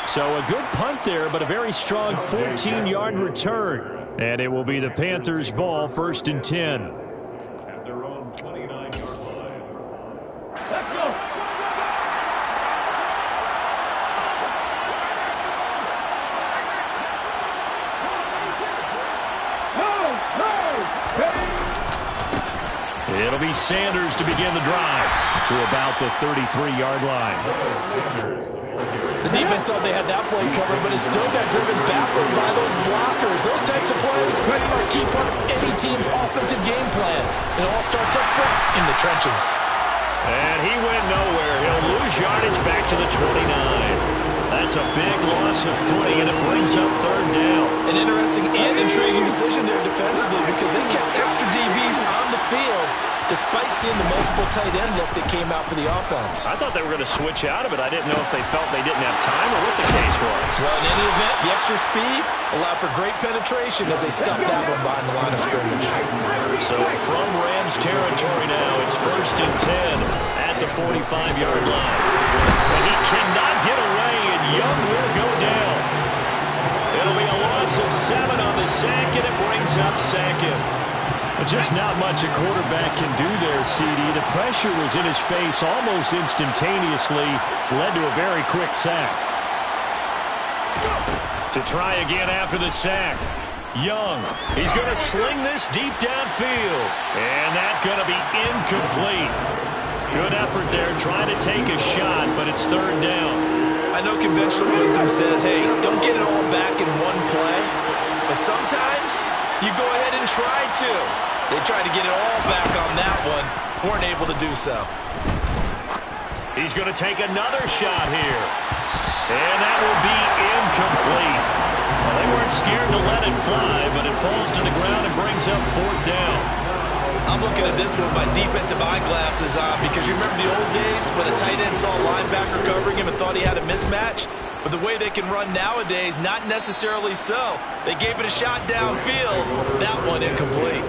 So a good punt there, but a very strong 14-yard return. And it will be the Panthers' ball, 1st and 10. At their own 29-yard line. Let's go. It'll be Sanders to begin the drive to about the 33-yard line. The defense thought they had that play covered, but it still got driven backward by those blockers. Those types of plays are a key part of any team's offensive game plan. It all starts up front in the trenches. And he went nowhere. He'll lose yardage back to the 29. That's a big loss of footing, and it brings up 3rd down. An interesting and intriguing decision there defensively because they kept extra DBs on the field despite seeing the multiple tight end look that came out for the offense. I thought they were going to switch out of it. I didn't know if they felt they didn't have time or what the case was. Well, in any event, the extra speed allowed for great penetration as they stuffed that one behind the line of scrimmage. So from Rams territory now, it's 1st and 10 at the 45-yard line. And he cannot get away, and Young will go down. It'll be a loss of 7 on the sack, and it brings up 2nd. Just not much a quarterback can do there, CD. The pressure was in his face almost instantaneously, led to a very quick sack. To try again after the sack. Young, he's going to sling this deep downfield, and that's going to be incomplete. Good effort there, trying to take a shot, but it's 3rd down. I know conventional wisdom says, hey, don't get it all back in one play, but sometimes you go ahead and try to. They tried to get it all back on that one. Weren't able to do so. He's going to take another shot here. And that will be incomplete. Well, they weren't scared to let it fly, but it falls to the ground and brings up 4th down. I'm looking at this one with my defensive eyeglasses on because you remember the old days when a tight end saw a linebacker covering him and thought he had a mismatch? But the way they can run nowadays, not necessarily so. They gave it a shot downfield. That one incomplete.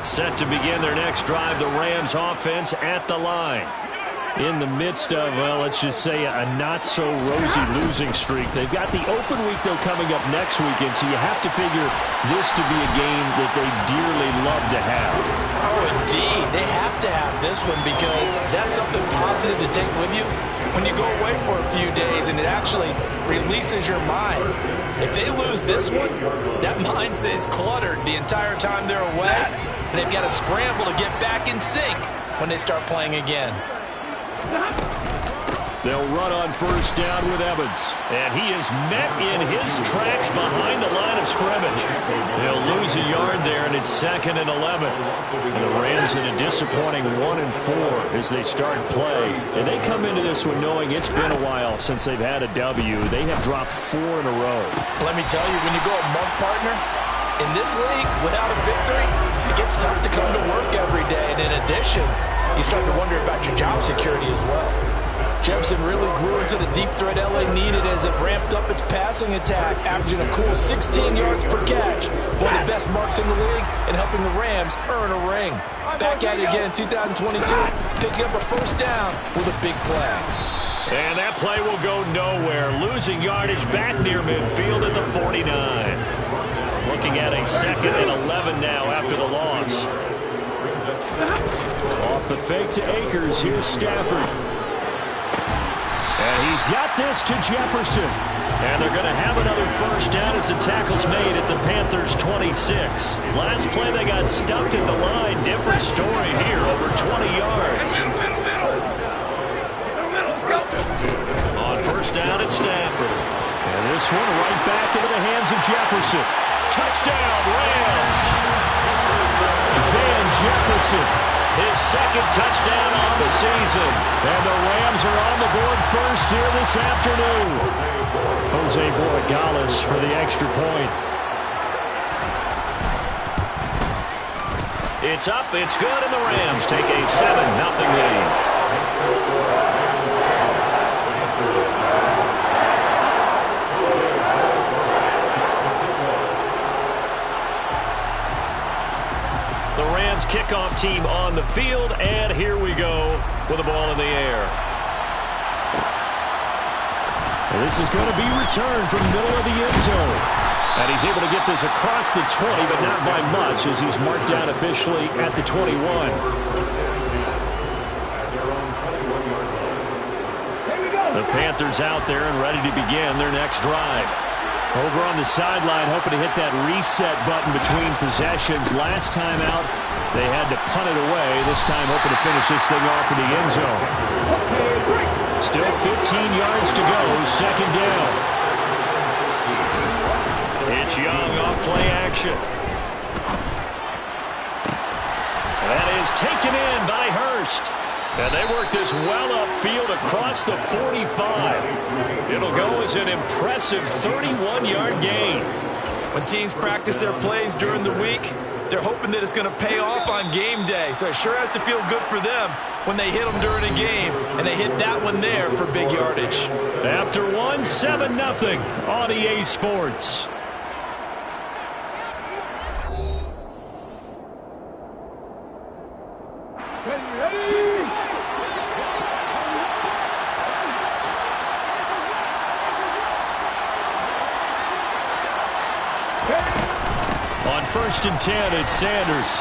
Set to begin their next drive, the Rams offense at the line. In the midst of, well, let's just say a not-so-rosy losing streak. They've got the open week, though, coming up next weekend, so you have to figure this to be a game that they dearly love to have. Oh, indeed. They have to have this one because that's something positive to take with you when you go away for a few days, and it actually releases your mind. If they lose this one, that mind stays cluttered the entire time they're away, and they've got to scramble to get back in sync when they start playing again. They'll run on 1st down with Evans. And he is met in his tracks behind the line of scrimmage. They'll lose a yard there, and it's 2nd and 11. And the Rams in a disappointing 1-4 as they start play. And they come into this one knowing it's been a while since they've had a W. They have dropped 4 in a row. Let me tell you, when you go a month partner, in this league, without a victory, it gets tough to come to work every day. And in addition, you start to wonder about your job security as well. Jefferson really grew into the deep threat LA needed as it ramped up its passing attack, averaging a cool 16 yards per catch. One of the best marks in the league and helping the Rams earn a ring. Back at it again in 2022, picking up a first down with a big play. And that play will go nowhere, losing yardage back near midfield at the 49. Looking at a 2nd and 11 now after the loss. Off the fake to Akers, here's Stafford. And he's got this to Jefferson. And they're going to have another first down as the tackle's made at the Panthers' 26. Last play they got stuffed at the line. Different story here, over 20 yards. On first down, it's Stafford. And this one right back into the hands of Jefferson. Touchdown, Rams! Van Jefferson, his 2nd touchdown on the season. And the Rams are on the board first here this afternoon. Jose Borregales for the extra point. It's up, it's good, and the Rams take a 7-0 lead. The Rams kickoff team on the field, and here we go with the ball in the air. And this is going to be returned from the middle of the end zone. And he's able to get this across the 20, but not by much as he's marked down officially at the 21. The Panthers out there and ready to begin their next drive. Over on the sideline, hoping to hit that reset button between possessions. Last time out, they had to punt it away. This time, hoping to finish this thing off in the end zone. Still 15 yards to go, 2nd down. It's Young off play action. That is taken in by Hurst. And they work this well upfield across the 45. It'll go as an impressive 31-yard gain. When teams practice their plays during the week, they're hoping that it's going to pay off on game day. So it sure has to feel good for them when they hit them during a game. And they hit that one there for big yardage. After one, 7-0 on EA Sports. On 1st and 10, it's Sanders.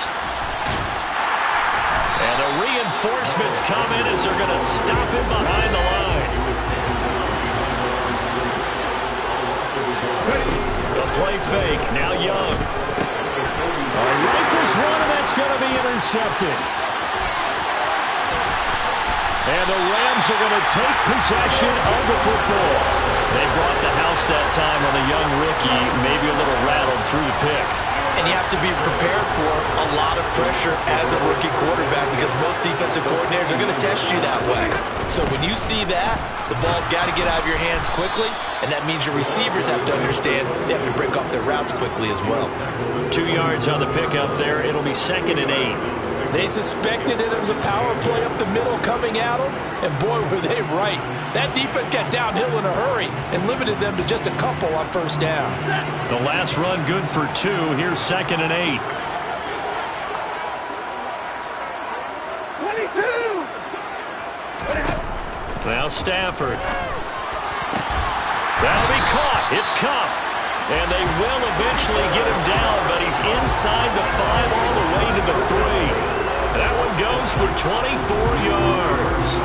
And the reinforcements come in as they're going to stop him behind the line. The play fake, now Young. Rifles one, and that's going to be intercepted. And the Rams are going to take possession of the football. They brought the house that time on the young rookie, maybe a little rattled through the pick. And you have to be prepared for a lot of pressure as a rookie quarterback because most defensive coordinators are going to test you that way. So when you see that, the ball's got to get out of your hands quickly, and that means your receivers have to understand they have to break off their routes quickly as well. 2 yards on the pickup there. It'll be 2nd and 8. They suspected it was a power play up the middle coming at them, and boy, were they right. That defense got downhill in a hurry and limited them to just a couple on first down. The last run good for 2. Here's 2nd and 8. 22. Now Stafford. That'll be caught. It's Kupp. And they will eventually get him down, but he's inside the 5 all the way to the 3. That one goes for 24 yards.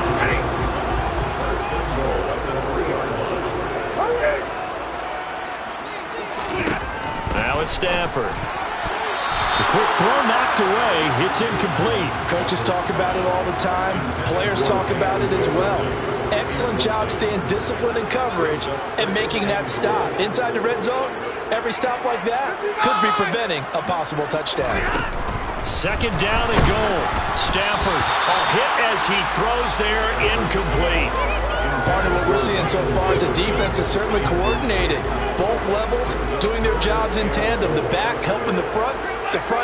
Now it's Stafford. The quick throw knocked away. It's incomplete. Coaches talk about it all the time. Players talk about it as well. Excellent job staying disciplined in coverage and making that stop. Inside the red zone, every stop like that could be preventing a possible touchdown. 2nd down and goal. Stafford, a hit as he throws there, incomplete. Part of what we're seeing so far is the defense is certainly coordinated. Both levels doing their jobs in tandem. The back helping the front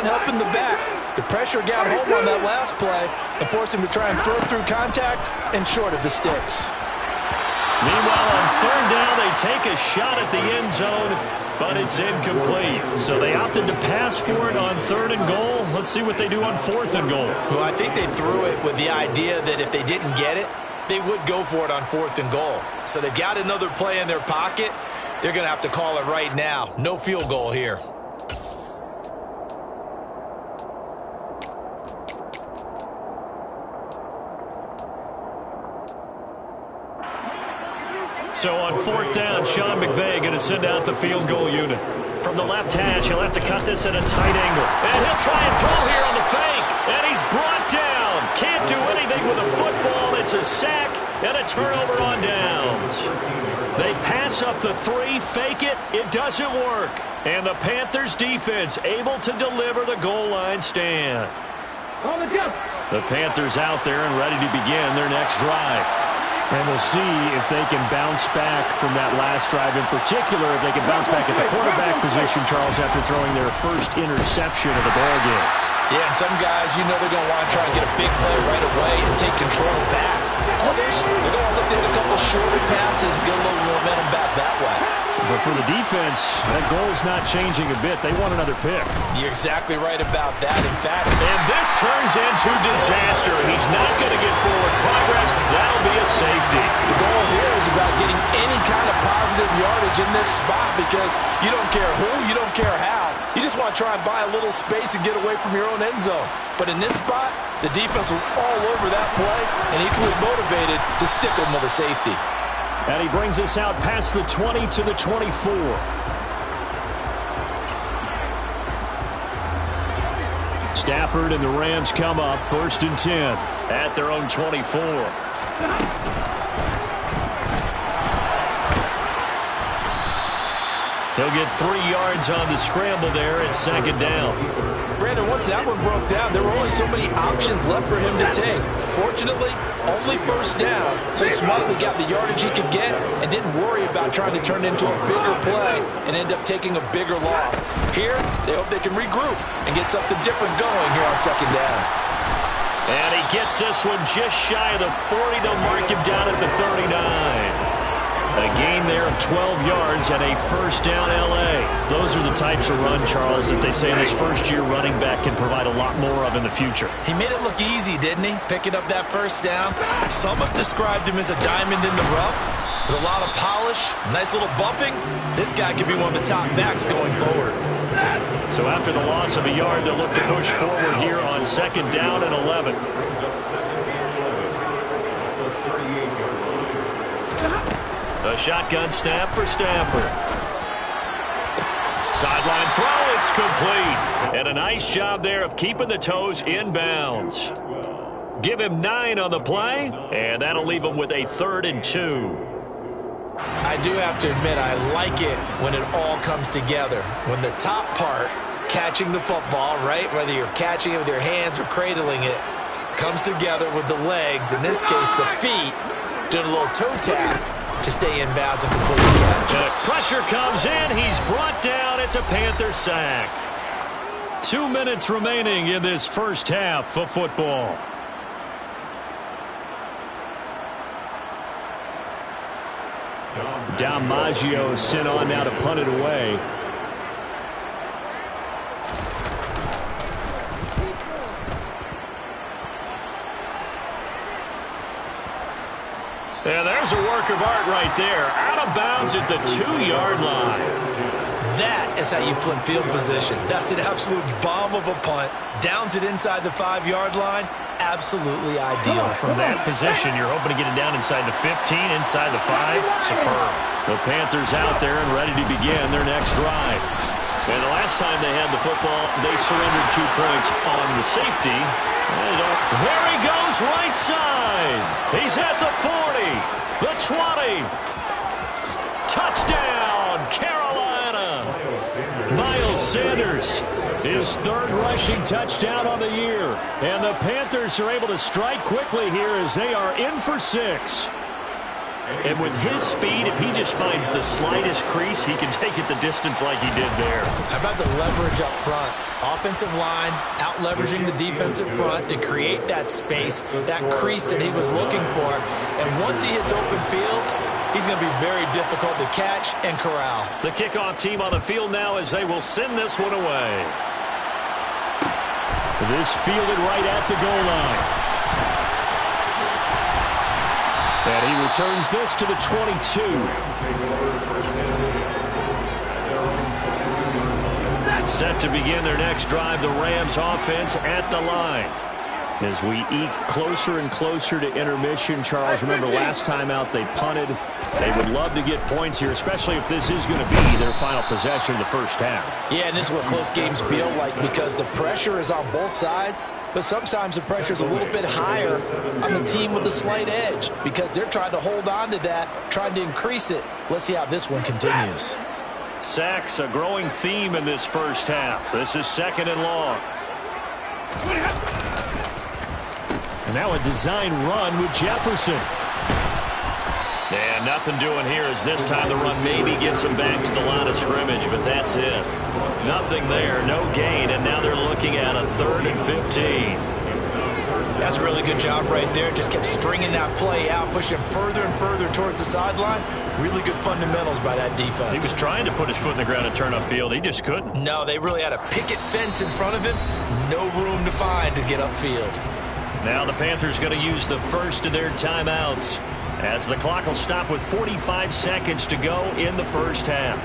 helping the back. The pressure got home on that last play and forced him to try and throw through contact and short of the sticks. Meanwhile, on third down, they take a shot at the end zone, but it's incomplete. So they opted to pass for it on third and goal. Let's see what they do on fourth and goal. Well, I think they threw it with the idea that if they didn't get it, they would go for it on fourth and goal. So they've got another play in their pocket. They're going to have to call it right now. No field goal here. So on fourth down, Sean McVay going to send out the field goal unit. From the left hash, he'll have to cut this at a tight angle. And he'll try and throw here on the fake. And he's brought down. Can't do anything with a football. It's a sack and a turnover on downs. They pass up the 3, fake it. It doesn't work. And the Panthers defense able to deliver the goal line stand. The Panthers out there and ready to begin their next drive. And we'll see if they can bounce back from that last drive. In particular, if they can bounce back at the quarterback position, Charles, after throwing their first interception of the ballgame. Yeah, and some guys, you know they're going to want to try and get a big play right away and take control back. Others, they're going to look at a couple shorter passes, get a little momentum back that way. But for the defense, that goal's not changing a bit. They want another pick. You're exactly right about that. In fact, and this turns into disaster. He's not going to get forward progress. That'll be a safety. The goal here is about getting any kind of positive yardage in this spot because you don't care who, you don't care how. You just want to try and buy a little space and get away from your own end zone. But in this spot, the defense was all over that play and equally motivated to stick them with a safety. And he brings us out past the 20 to the 24. Stafford and the Rams come up 1st and 10 at their own 24. He'll get 3 yards on the scramble there at 2nd down. Brandon, once that one broke down, there were only so many options left for him to take. Fortunately, only 1st down, so he smartly got the yardage he could get and didn't worry about trying to turn it into a bigger play and end up taking a bigger loss. Here, they hope they can regroup and get something different going here on 2nd down. And he gets this one just shy of the 40. They'll mark him down at the 39. A gain there of 12 yards and a 1st down L.A. Those are the types of run, Charles, that they say this first-year running back can provide a lot more of in the future. He made it look easy, didn't he? Picking up that 1st down. Some have described him as a diamond in the rough with a lot of polish, nice little bumping. This guy could be one of the top backs going forward. So after the loss of a yard, they'll look to push forward here on 2nd down and 11. A shotgun snap for Stafford. Sideline throw, it's complete. And a nice job there of keeping the toes inbounds. Give him 9 on the play, and that'll leave him with a 3rd and 2. I do have to admit, I like it when it all comes together. When the top part, catching the football, right, whether you're catching it with your hands or cradling it, comes together with the legs, in this case the feet, doing a little toe tap to stay in bounds and complete the catch. And pressure comes in. He's brought down. It's a Panther sack. 2 minutes remaining in this first half of football. Dom Maggio sent on now to punt it away. Yeah, there's a work of art right there. Out of bounds at the 2-yard line. That is how you flip field position. That's an absolute bomb of a punt. Downs it inside the 5-yard line. Absolutely ideal. From that position, you're hoping to get it down inside the 15, inside the 5. Superb. The Panthers out there and ready to begin their next drive. And the last time they had the football, they surrendered 2 points on the safety. There he goes, right side. He's at the 40, the 20. Touchdown, Carolina. Miles Sanders, his 3rd rushing touchdown on the year. And the Panthers are able to strike quickly here as they are in for 6. And with his speed, if he just finds the slightest crease, he can take it the distance like he did there. How about the leverage up front? Offensive line out-leveraging the defensive front to create that space, that crease that he was looking for. And once he hits open field, he's going to be very difficult to catch and corral. The kickoff team on the field now as they will send this one away. This fielded right at the goal line. And he returns this to the 22. Set to begin their next drive, the Rams offense at the line. As we eke closer and closer to intermission, Charles, remember last time out they punted. They would love to get points here, especially if this is going to be their final possession of the first half. Yeah, and this is what close games feel like because the pressure is on both sides, but sometimes the pressure is a little bit higher on the team with the slight edge because they're trying to hold on to that, trying to increase it. Let's see how this one continues. Sacks, a growing theme in this first half. This is 2nd and long. And now a design run with Jefferson. And nothing doing here as this time the run maybe gets him back to the line of scrimmage, but that's it. Nothing there, no gain, and now they're looking at a 3rd and 15. That's a really good job right there. Just kept stringing that play out, pushing him further and further towards the sideline. Really good fundamentals by that defense. He was trying to put his foot in the ground and turn upfield. He just couldn't. No, they really had a picket fence in front of him. No room to find to get upfield. Now the Panthers going to use the first of their timeouts as the clock will stop with 45 seconds to go in the first half.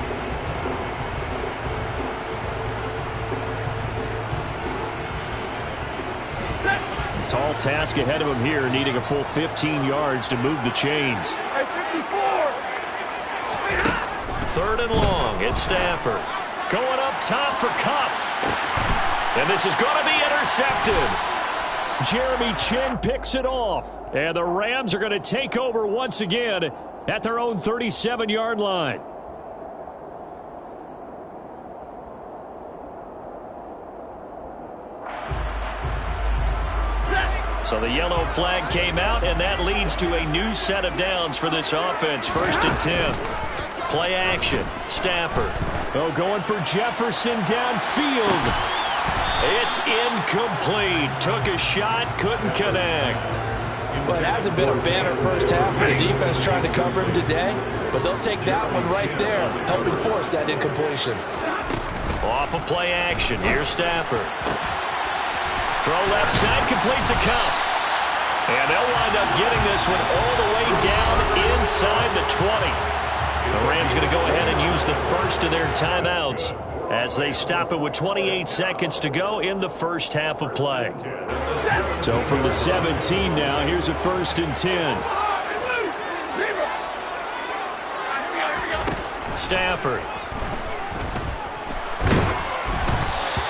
Tall task ahead of him here, needing a full 15 yards to move the chains. 3rd and long. It's Stafford. Going up top for Kupp. And this is going to be intercepted. Jeremy Chinn picks it off. And the Rams are going to take over once again at their own 37-yard line. So the yellow flag came out, and that leads to a new set of downs for this offense. 1st and 10. Play action. Stafford. Oh, going for Jefferson downfield. It's incomplete. Took a shot, couldn't connect. Well, it hasn't been a banner first half with the defense trying to cover him today, but they'll take that one right there, helping force that incompletion. Off of play action. Here's Stafford. Throw left side, complete to Kupp. And they'll wind up getting this one all the way down inside the 20. The Rams going to go ahead and use the first of their timeouts as they stop it with 28 seconds to go in the first half of play. So from the 17 now, here's a 1st and 10. Stafford.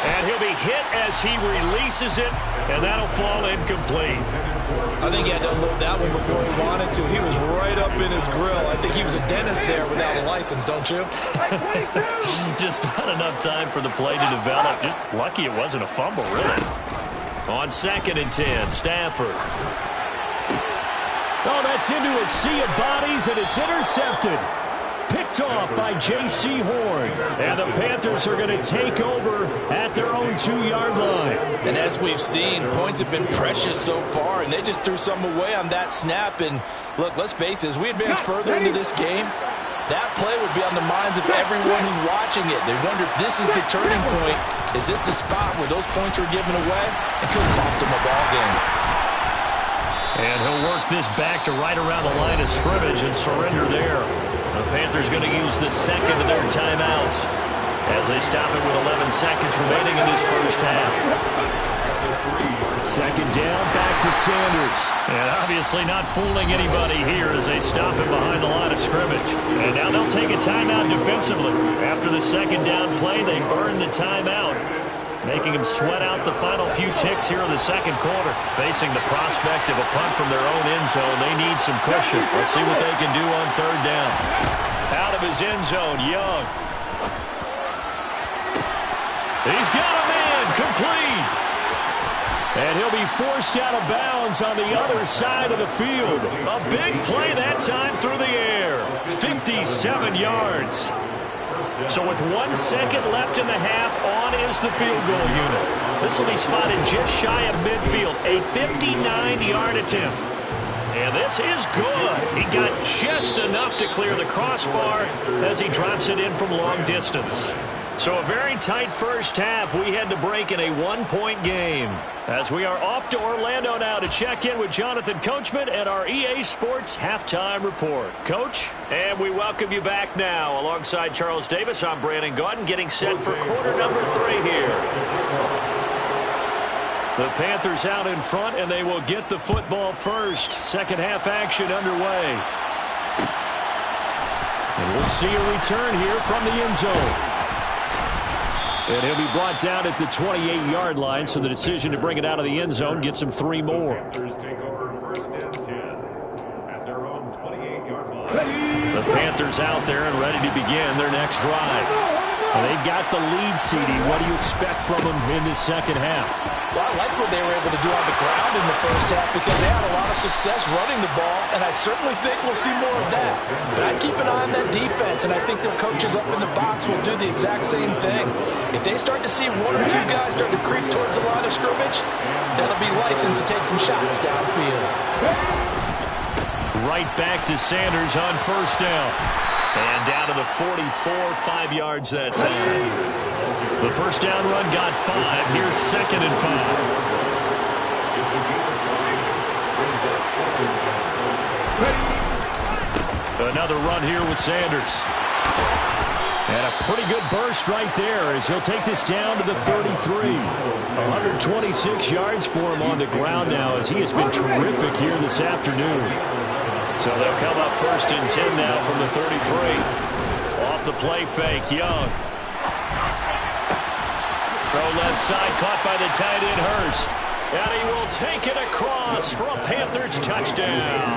And he'll be hit as he releases it, and that'll fall incomplete. I think he had to unload that one before he wanted to. He was right up in his grill. I think he was a dentist there without a license, don't you? Just not enough time for the play to develop. Just lucky it wasn't a fumble, really. On 2nd and 10, Stafford. Oh, that's into a sea of bodies, and it's intercepted. Picked off by J.C. Horn. And the Panthers are going to take over at their own 2-yard line. And as we've seen, points have been precious so far, and they just threw some away on that snap. And look, let's face it, as we advance further into this game, that play would be on the minds of everyone who's watching it. They wonder if this is the turning point. Is this the spot where those points were given away? It could cost them a ball game. And he'll work this back to right around the line of scrimmage and surrender there. The Panthers going to use the second of their timeouts as they stop it with 11 seconds remaining in this first half. 2nd down, back to Sanders. And obviously not fooling anybody here as they stop it behind the line of scrimmage. And now they'll take a timeout defensively. After the 2nd down play, they burn the timeout, making them sweat out the final few ticks here in the 2nd quarter. Facing the prospect of a punt from their own end zone, they need some cushion. Let's see what they can do on 3rd down. Out of his end zone, Young. He's got a man, complete. And he'll be forced out of bounds on the other side of the field. A big play that time through the air. 57 yards. So with 1 second left in the half, on is the field goal unit. This will be spotted just shy of midfield. A 59-yard attempt. And this is good. He got just enough to clear the crossbar as he drops it in from long distance. So a very tight first half. We had to break in a 1-point game. As we are off to Orlando now to check in with Jonathan Coachman and our EA Sports Halftime Report. Coach, and we welcome you back now. Alongside Charles Davis, I'm Brandon Gaudin, getting set for quarter number 3 here. The Panthers out in front, and they will get the football first. Second half action underway. And we'll see a return here from the end zone. And he'll be brought down at the 28-yard line, so the decision to bring it out of the end zone gets him 3 more. Panthers take over 1st and 10 at their own 28-yard line. The Panthers out there and ready to begin their next drive. And they've got the lead seeding. What do you expect from them in the second half? Well, I like what they were able to do on the ground in the first half because they had a lot of success running the ball, and I certainly think we'll see more of that. But I'd keep an eye on that defense, and I think their coaches up in the box will do the exact same thing. If they start to see 1 or 2 guys start to creep towards the line of scrimmage, that'll be licensed to take some shots downfield. Right back to Sanders on first down. And down to the 44, 5 yards that time. The first down run got 5. Here's 2nd and 5. Another run here with Sanders. And a pretty good burst right there as he'll take this down to the 33. 126 yards for him on the ground now as he has been terrific here this afternoon. So they'll come up 1st and 10 now from the 33. Off the play fake, Young. Throw left side, caught by the tight end, Hurst. And he will take it across for a Panthers touchdown.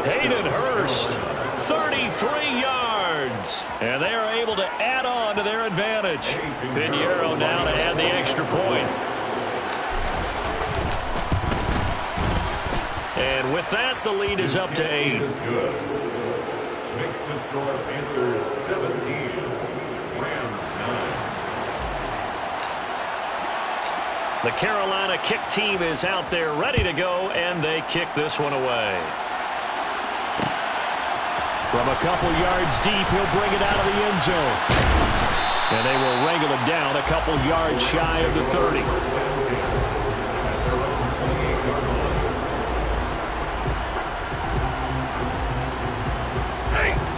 Hayden Hurst, 33 yards. And they are able to add on to their advantage. Pinheiro now to add the extra point. And with that, the lead is up to 8. Makes the score Panthers 17, Rams 9. The Carolina kick team is out there ready to go, and they kick this one away. From a couple yards deep, he'll bring it out of the end zone. And they will wrangle him down a couple yards shy of the 30.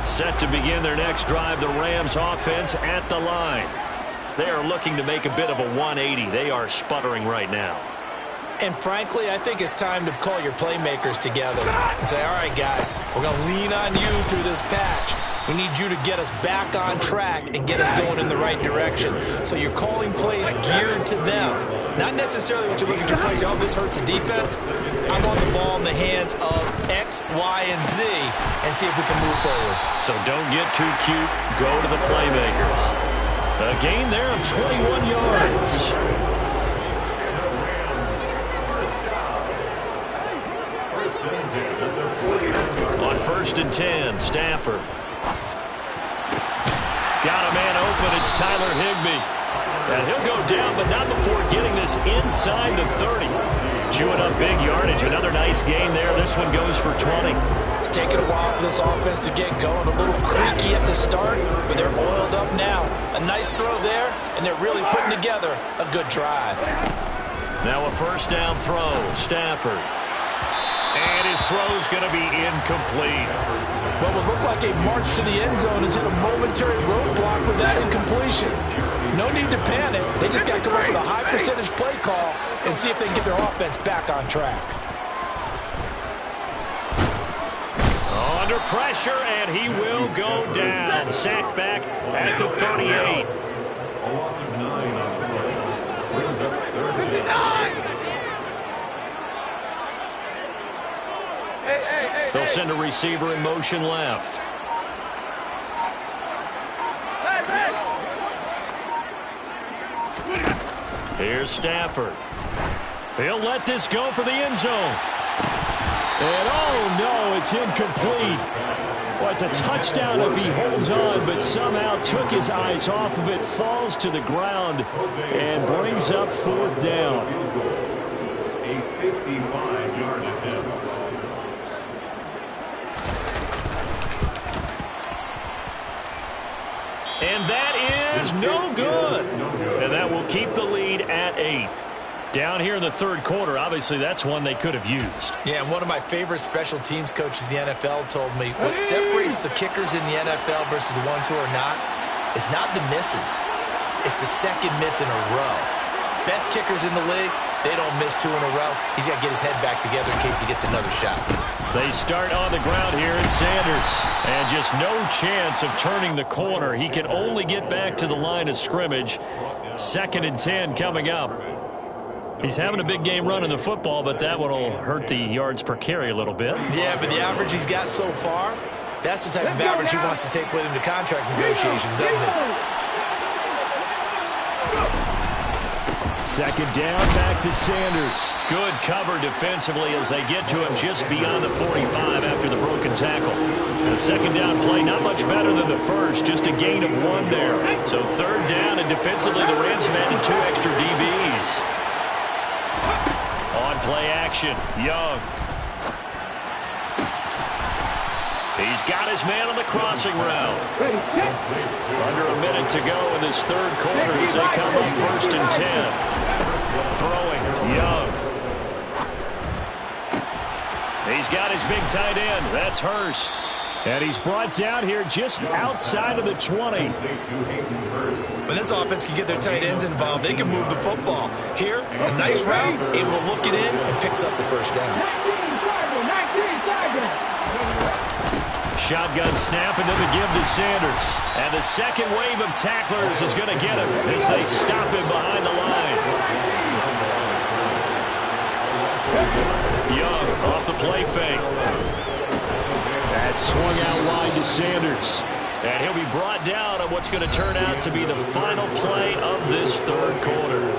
Set to begin their next drive, the Rams offense at the line. They are looking to make a bit of a 180. They are sputtering right now. And frankly, I think it's time to call your playmakers together and say, all right, guys, we're going to lean on you through this patch. We need you to get us back on track and get us going in the right direction. So you're calling plays geared to them. Not necessarily what you look at your plays, oh, this hurts the defense. I want the ball in the hands of X, Y, and Z and see if we can move forward. So don't get too cute. Go to the playmakers. A gain there of 21 yards. On 1st and 10, Stafford. Got a man open. It's Tyler Higbee. And he'll go down, but not before getting this inside the 30. Chewing up big yardage. Another nice gain there. This one goes for 20. It's taken a while for this offense to get going. A little creaky at the start, but they're oiled up now. A nice throw there, and they're really putting together a good drive. Now a first down throw. Stafford. And his throw's going to be incomplete. What would look like a march to the end zone has hit a momentary roadblock with that incompletion. No need to panic. They just got to come up with a high percentage play call and see if they can get their offense back on track. Under pressure, and he will go down. Sacked back at the 38. A loss of 9 on the play. Brings up 39. They'll send a receiver in motion left. Here's Stafford. He'll let this go for the end zone. And oh no, it's incomplete. Well, it's a touchdown if he holds on, but somehow took his eyes off of it, falls to the ground, and brings up 4th down. A 55-yard attempt. And that is no good. And that will keep the lead at 8. Down here in the 3rd quarter, obviously that's one they could have used. Yeah, and one of my favorite special teams coaches in the NFL told me what separates the kickers in the NFL versus the ones who are not is not the misses. It's the second miss in a row. Best kickers in the league, they don't miss 2 in a row. He's got to get his head back together in case he gets another shot. They start on the ground here in Sanders. And just no chance of turning the corner. He can only get back to the line of scrimmage. 2nd and 10 coming up. He's having a big game running the football, but that one will hurt the yards per carry a little bit. Yeah, but the average he's got so far, that's the type of average he wants to take with him to contract negotiations, doesn't it? 2nd down, back to Sanders. Good cover defensively as they get to him just beyond the 45 after the broken tackle. The 2nd down play, not much better than the first, just a gain of 1 there. So 3rd down, and defensively the Rams have added 2 extra DBs. On play action, Young. He's got his man on the crossing route. Under a minute to go in this 3rd quarter as they come up 1st and 10. Throwing, Young. He's got his big tight end. That's Hurst. And he's brought down here just outside of the 20. When this offense can get their tight ends involved, they can move the football. Here, a nice route, able to look it in, and picks up the 1st down. Shotgun snap into the give to Sanders. And the 2nd wave of tacklers is going to get him as they stop him behind the line. Young off the play fake. That swung out wide to Sanders. And he'll be brought down on what's going to turn out to be the final play of this 3rd quarter.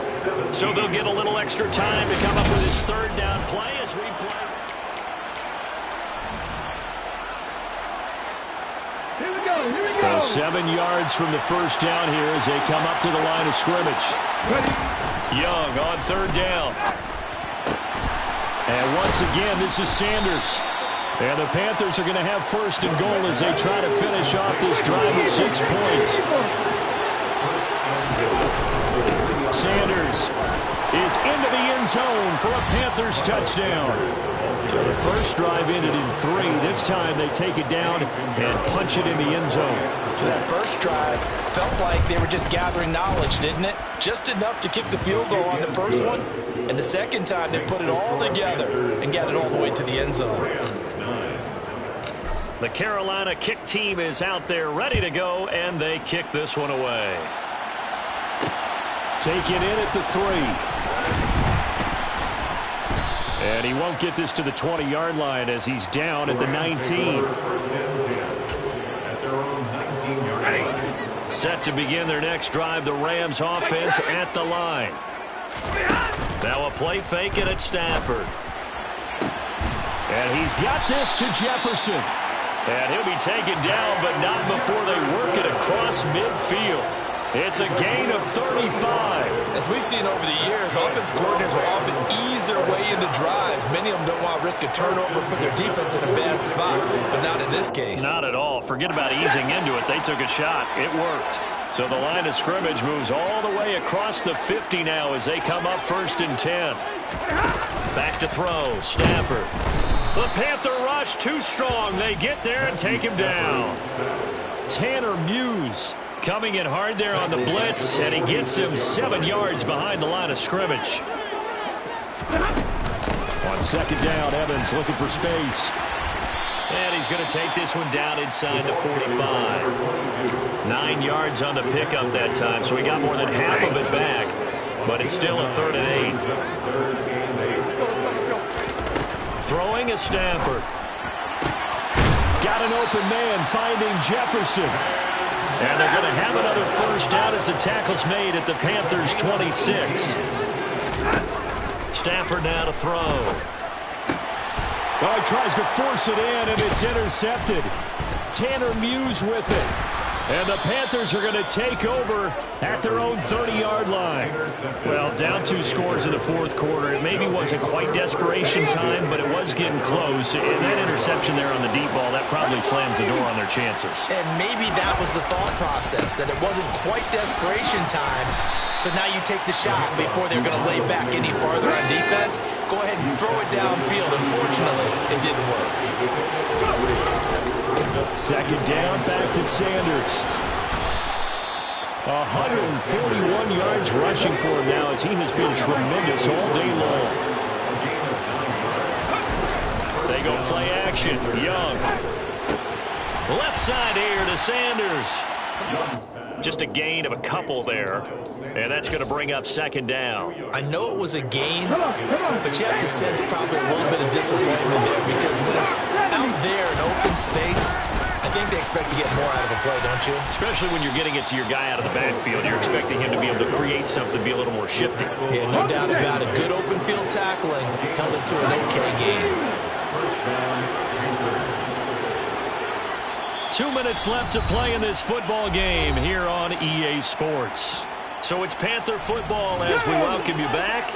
So they'll get a little extra time to come up with his 3rd down play as we play. So 7 yards from the 1st down here as they come up to the line of scrimmage. Young on 3rd down. And once again, this is Sanders. And the Panthers are going to have 1st and goal as they try to finish off this drive with 6 points. Sanders is into the end zone for a Panthers touchdown. So the first drive ended in 3. This time they take it down and punch it in the end zone. So that first drive felt like they were just gathering knowledge, didn't it? Just enough to kick the field goal on the first one. And the 2nd time they put it all together and got it all the way to the end zone. The Carolina kick team is out there ready to go, and they kick this one away. Take it in at the 3. And he won't get this to the 20-yard line as he's down at the 19. Set to begin their next drive, the Rams offense at the line. Now a play fake and it's Stafford. And he's got this to Jefferson. And he'll be taken down, but not before they work it across midfield. It's a gain of 35. As we've seen over the years, offense coordinators will often ease their way into drives. Many of them don't want to risk a turnover, put their defense in a bad spot, but not in this case. Not at all. Forget about easing into it. They took a shot. It worked. So the line of scrimmage moves all the way across the 50 now as they come up 1st and 10. Back to throw. Stafford. The Panther rush too strong. They get there and take him down. Tanner Muse coming in hard there on the blitz, and he gets him 7 yards behind the line of scrimmage. On 2nd down, Evans looking for space. And he's going to take this one down inside the 45. 9 yards on the pickup that time, so he got more than half of it back. But it's still a 3rd and 8. Throwing is Stafford. Got an open man finding Jefferson. And they're going to have another 1st down as the tackle's made at the Panthers' 26. Stafford now to throw. Oh, he tries to force it in, and it's intercepted. Tanner Muse with it. And the Panthers are going to take over at their own 30-yard line. Well, down 2 scores in the fourth quarter. It maybe wasn't quite desperation time, but it was getting close. And that interception there on the deep ball, that probably slams the door on their chances. And maybe that was the thought process, that it wasn't quite desperation time. So now you take the shot before they're going to lay back any farther on defense. Go ahead and throw it downfield. Unfortunately, it didn't work. Second down, back to Sanders. 141 yards rushing for him now, as he has been tremendous all day long. They go play action. Young. Left side here to Sanders. Just a gain of a couple there. And that's going to bring up second down. I know it was a gain, but you have to sense probably a little bit of disappointment there, because when it's out there in open space, I think they expect to get more out of a play, don't you? Especially when you're getting it to your guy out of the backfield. You're expecting him to be able to create something, be a little more shifty. Yeah, no doubt about it. Good open field tackling held it to an okay gain. 2 minutes left to play in this football game here on EA Sports. So it's Panther football as we welcome you back.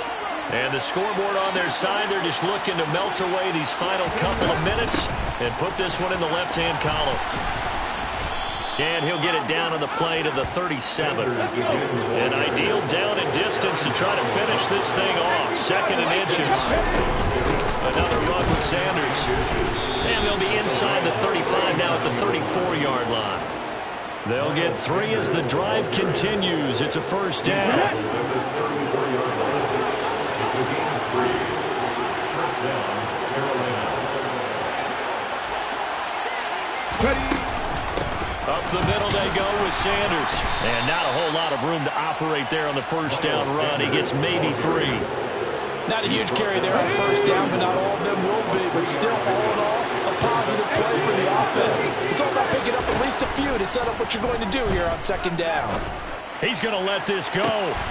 And the scoreboard on their side, they're just looking to melt away these final couple of minutes and put this one in the left-hand column. And he'll get it down on the play to the 37. An ideal down and distance to try to finish this thing off. 2nd and inches. Another run with Sanders. And they'll be inside the 35 now at the 34-yard line. They'll get 3 as the drive continues. It's a first down. Up the middle they go with Sanders. And not a whole lot of room to operate there on the first down run. He gets maybe 3. Not a huge carry there on first down, but not all of them will be. But still, all in all, a positive play for the offense. It's all about picking up at least a few to set up what you're going to do here on second down. He's going to let this go.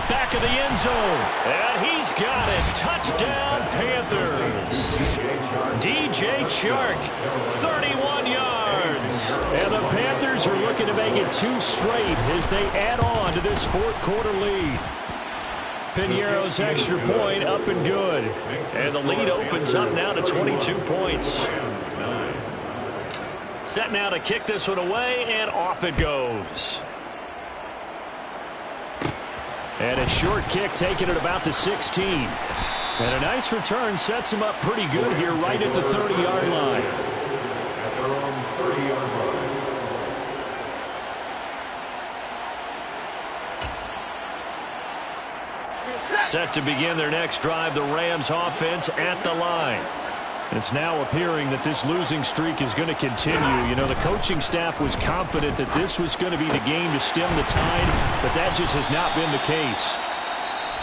Back of the end zone. And he's got it. Touchdown, Panthers. DJ Chark, 31 yards. And the Panthers are looking to make it 2 straight as they add on to this fourth quarter lead. Piñeiro's extra point up and good. And the lead opens up now to 22 points. Set now to kick this one away, and off it goes. And a short kick taken at about the 16. And a nice return sets him up pretty good here right at the 30-yard line. At their own 30-yard line. Set to begin their next drive, the Rams offense at the line. It's now appearing that this losing streak is going to continue. You know, the coaching staff was confident that this was going to be the game to stem the tide, but that just has not been the case.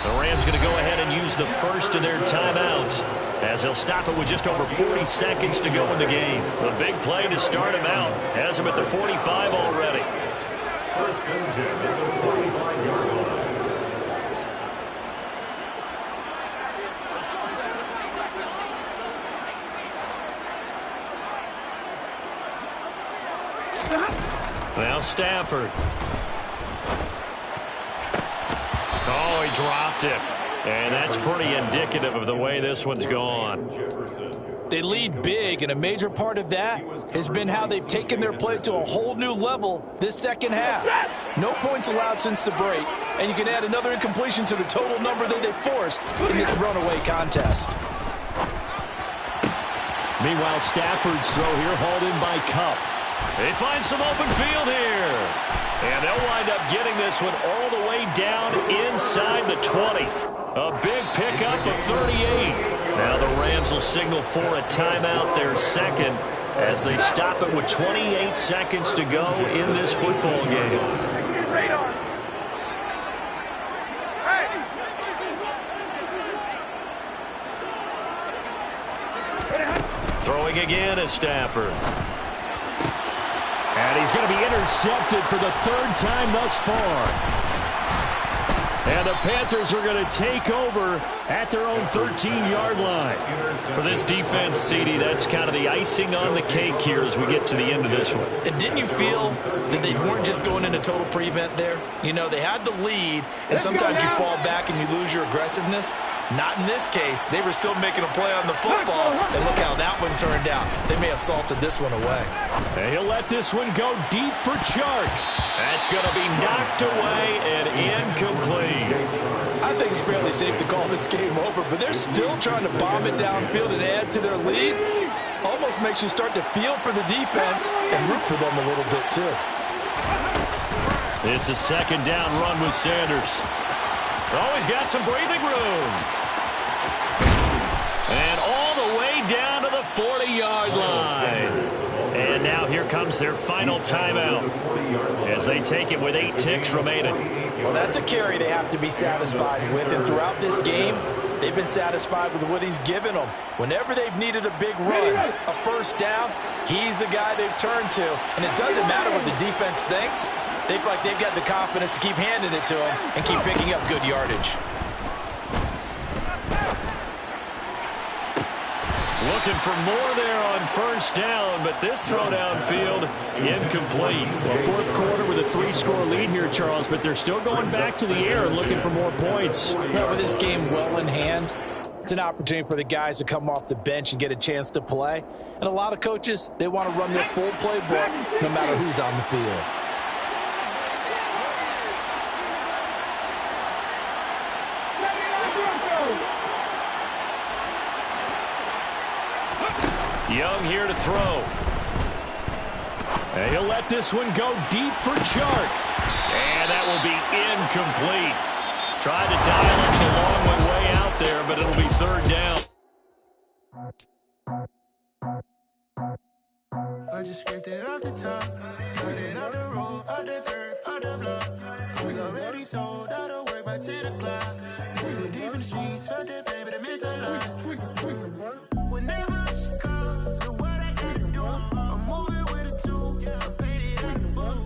The Rams going to go ahead and use the first of their timeouts as they'll stop it with just over 40 seconds to go in the game. A big play to start him out. Has him at the 45 already. First and 10 at the 45-yard line. Now Stafford. Oh, he dropped it. And that's pretty indicative of the way this one's gone. They lead big, and a major part of that has been how they've taken their play to a whole new level this second half. No points allowed since the break, and you can add another incompletion to the total number that they forced in this runaway contest. Meanwhile, Stafford's throw here hauled in by Kupp. They find some open field here. And they'll wind up getting this one all the way down inside the 20. A big pickup of 38. Now the Rams will signal for a timeout, their second, as they stop it with 28 seconds to go in this football game. Throwing again is Stafford. And he's going to be intercepted for the 3rd time thus far. And the Panthers are going to take over at their own 13-yard line. For this defense, CD, that's kind of the icing on the cake here as we get to the end of this one. And didn't you feel that they weren't just going into total prevent there? You know, they had the lead, and sometimes you fall back and you lose your aggressiveness. Not in this case. They were still making a play on the football, and look how that one turned out. They may have salted this one away. And he'll let this one go deep for Chark. That's going to be knocked away and incomplete. I think it's fairly safe to call this game over, but they're still trying to bomb it downfield and add to their lead. Almost makes you start to feel for the defense and root for them a little bit, too. It's a second down run with Sanders. Oh, he's got some breathing room. And all the way down to the 40-yard line. And now here comes their final timeout as they take it with 8 ticks remaining. Well, that's a carry they have to be satisfied with. And throughout this game, they've been satisfied with what he's given them. Whenever they've needed a big run, a first down, he's the guy they've turned to. And it doesn't matter what the defense thinks. They feel like they've got the confidence to keep handing it to him and keep picking up good yardage. Looking for more there on first down, but this throw downfield incomplete. Well, fourth quarter with a 3-score lead here, Charles, but they're still going back to the air and looking for more points. Well, with this game well in hand, it's an opportunity for the guys to come off the bench and get a chance to play. And a lot of coaches, they want to run their full playbook no matter who's on the field. Young here to throw. And he'll let this one go deep for Chark. And that will be incomplete. Tried to dial it the long way out there, but it'll be third down. I just scraped it off the top, cut it on the road, on the curve, on the block. I was already sold out of work by 10 o'clock. Too deep in the streets, felt that baby, the mental lie. Whenever she calls, the what I gotta do, I'm moving with a 2. I paid it out the full.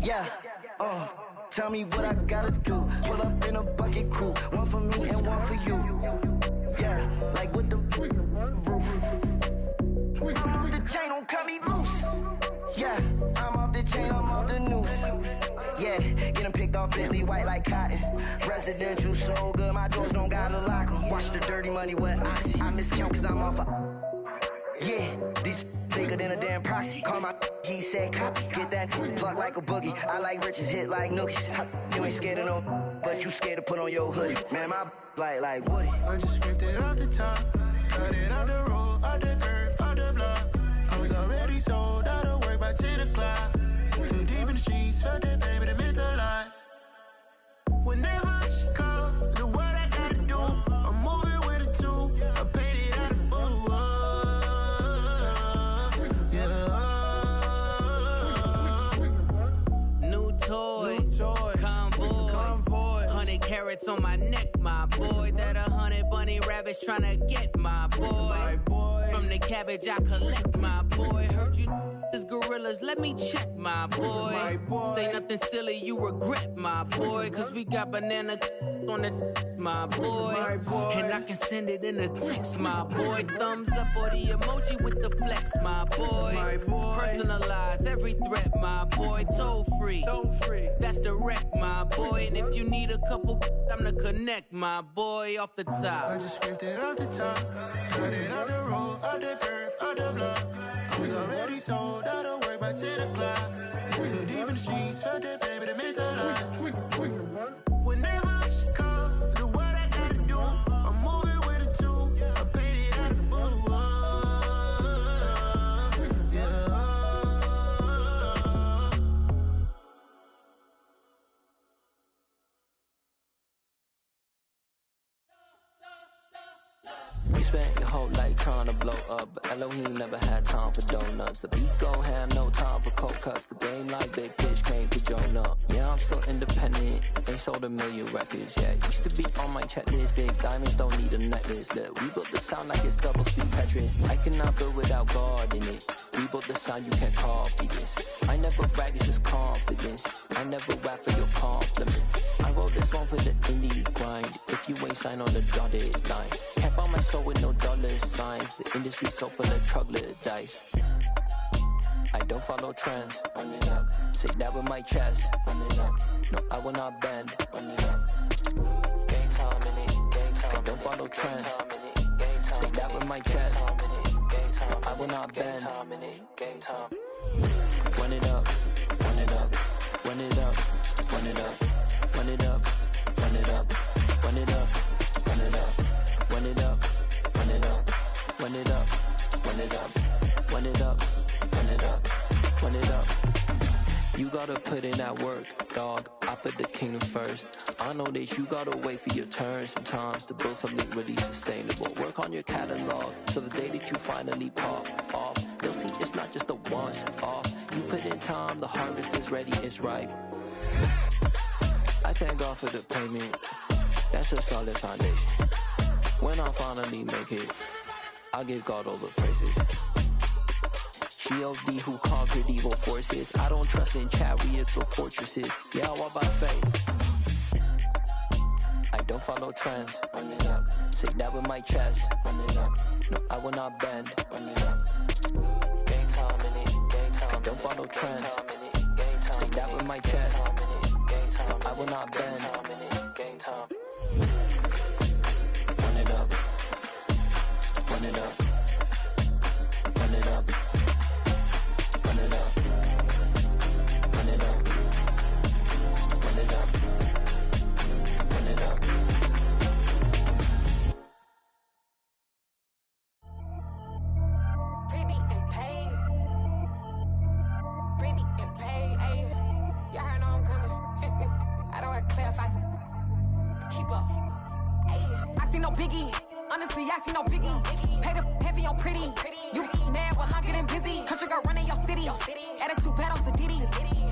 Yeah, tell me what I gotta do. Pull up in a bucket crew, one for me and one for you. Yeah, like with the roof. I'm off the chain, don't cut me loose. Yeah, I'm off the chain, I'm off the noose. Yeah, get them picked off Bentley, white like cotton. Residential, so good, my doors don't gotta lock them. Watch the dirty money with Oxy. I miscount cause I'm off a... Yeah, these bigger than a damn proxy. Call my he said copy. Get that plug like a boogie. I like riches, hit like nookies. You ain't scared of no, but you scared to put on your hoodie. Man, my like Woody. I just scraped it off the top, cut it on the road, on the curve, on the block. I was already sold out of work by 10 o'clock. Too deep in the streets, felt that baby, the mental lie. Whenever she calls, the what I gotta do, I'm moving with a 2. I paid it out of full. New toys, convoys, 100 carats on my neck, my boy. That 100 bunny rabbits tryna get my boy. From the cabbage I collect, my boy. Heard you is gorillas, let me check, my boy. Say nothing silly, you regret, my boy. Cause we got banana on the my boy. And I can send it in a text, my boy. Thumbs up or the emoji with the flex, my boy. Personalize every threat, my boy. Toll free, that's direct, my boy. And if you need a couple, I'm the connect, my boy. Off the top, I just scraped it off the top, cut it on the road, on the curve, on the block. I was already sold out of work by 10 o'clock. Too deep in the streets, felt that baby, the mental lie. Whenever she calls, the what I gotta do, I'm moving with a 2. I paid it out of full. You spent your whole life trying to blow up, but Elohim never had time for donuts. The beat go ham, no time for cold cuts. The game like Big Pitch came to Jonah. Yeah, I'm still independent, ain't sold a million records yet. Used to be on my checklist, big diamonds don't need a necklace. Look, we built the sound like it's double speed Tetris. I cannot build without God in it. We built the sound, you can't copy this. I never brag, it's just confidence. I never rap for your compliments. I wrote this one for the indie grind. If you ain't signed on the dotted line, can't buy my soul with no dollar signs. The industry so full of troglodytes. I don't follow trends. Run it up. Say that with my chest. Run it up. No, I will not bend. Run it up. Gang time in it. Gang time. I don't follow trends. Say that with my chest. I will not bend. Gang time. Run it up. Run it up. Run it up. Run it up. Run it up. Run it up. Run it up. Run it up. Run it up. Run it up. Run it up. Run it up. Run it up. Run it up. Run it up. You gotta put in that work, dog. I put the kingdom first. I know that you gotta wait for your turn sometimes to build something really sustainable. Work on your catalog, so the day that you finally pop off, you'll see it's not just a once off. You put in time, the harvest is ready, it's ripe. I thank God for the payment. That's a solid foundation. When I finally make it, I'll give God all the praises. G.O.D. who conquered evil forces. I don't trust in chariots or fortresses. Yeah, I walk by faith. I don't follow trends. Run it up. Say that with my chest. Run it up. No, I will not bend. Run it up. Gang time in it. Gang time. I don't follow trends. Say that with my chest. No, I will not bend. Gang time. Run it up. Run it up. Run it up. Run it up. Run it up. Run it up. Run it up. Pretty and paid. Pretty and paid. Ayy. Y'all heard I'm coming. I don't want to clarify. Keep up. Ayy. I see no biggie. Honestly, I see no biggie. Pay the heavy on pretty. You mad while I'm getting busy. Country girl running your city. Attitude bad on Diddy.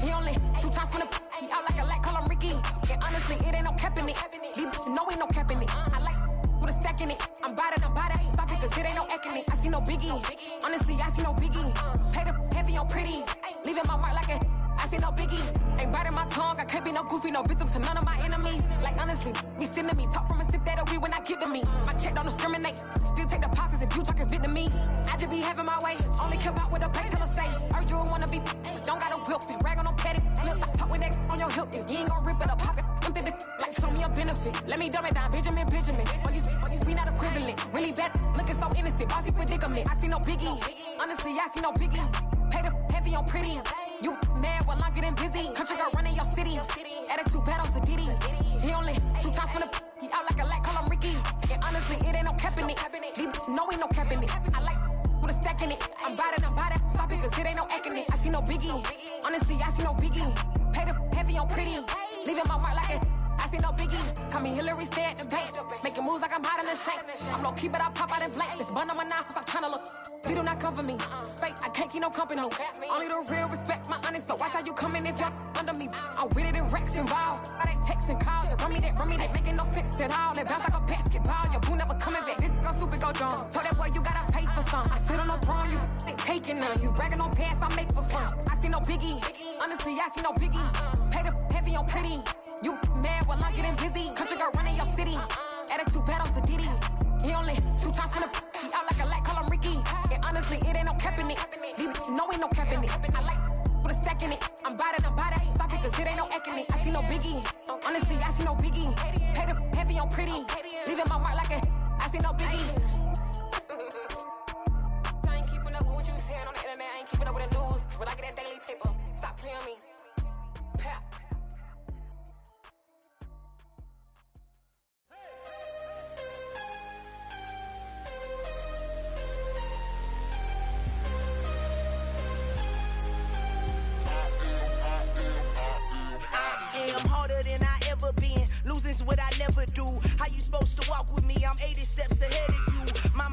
He only 2 times from the he out like a light, call him Ricky. And honestly, it ain't no cap in it. These no ain't no cap in it. I like with a stack in it. I'm bad. Stop it, cause it ain't no acting it. I see no biggie. Honestly, I see no biggie. Pay the heavy on pretty. Leaving my mark like a I see no biggie. Ain't biting my tongue. I can't be no goofy, no victim to none of my enemies. Like honestly, be sending me talk from a stick that we when I get to me. My check don't discriminate. Still take deposits if you talking Vietnamese. I just be having my way. Only care about what the pay till I say. Heard you wanna be. Don't gotta whip it. Rag on no petty. Flips. I talk with that on your hip. If you ain't gon' rip it or pop it, empty the like show me a benefit. Let me dumb it down, Benjamin. We not equivalent. Really bad, looking so innocent. Bossy predicament. I see no biggie. Honestly, I see no biggie. Pay the heavy on pretty. You mad while I'm getting busy. Country girl running your city. Attitude bad on Diddy. He only 2 times from the he out like a light, call him Ricky. And honestly, it ain't no cap in it. These no ain't no cap in it. I like with a stack in it. I'm bad. Stop it, cause it ain't no acting it. I see no biggie. Honestly, I see no biggie. Pay the heavy on pretty. Leaving my mark like a I see no biggie. Call me Hillary, stay at the bank. Making moves like I'm hot in the shank. I'm low key, but I pop out in blank. This bun on my knife, stop trying to look. They do not come for me. Fake, I can't keep no company. Only the real respect my honest. So watch how you coming if y'all under me. I'm with it in Rex involved. I they texting calls. Run me that. Making no sense at all. They bounce like a basketball. Your boo never coming back. This go stupid, go dumb. Told that boy you gotta pay for some. I sit on no throne, you they taking none. You bragging on pants, I make for fun. I see no biggie. Honestly, I see no biggie. Pay the heavy on pretty. You mad while I'm getting busy. Country girl running your city. Attitude bad on Diddy. He only 2 times from the he out like a light, call him Ricky. And honestly, it ain't no cap in it. These no ain't no cap in it. I like with a stack in it. I'm bad. Stop it, cause it ain't no acting it. I see no biggie. Honestly, I see no biggie. Pay the heavy on pretty. Leaving my mark like a I see no biggie. I ain't keeping up with what you saying on the internet. I ain't keeping up with the news. But I get that daily paper. Stop playing me. Pap. I'm harder than I ever been. Losing's what I never do. How you supposed to walk with me? I'm 80 steps ahead of you. My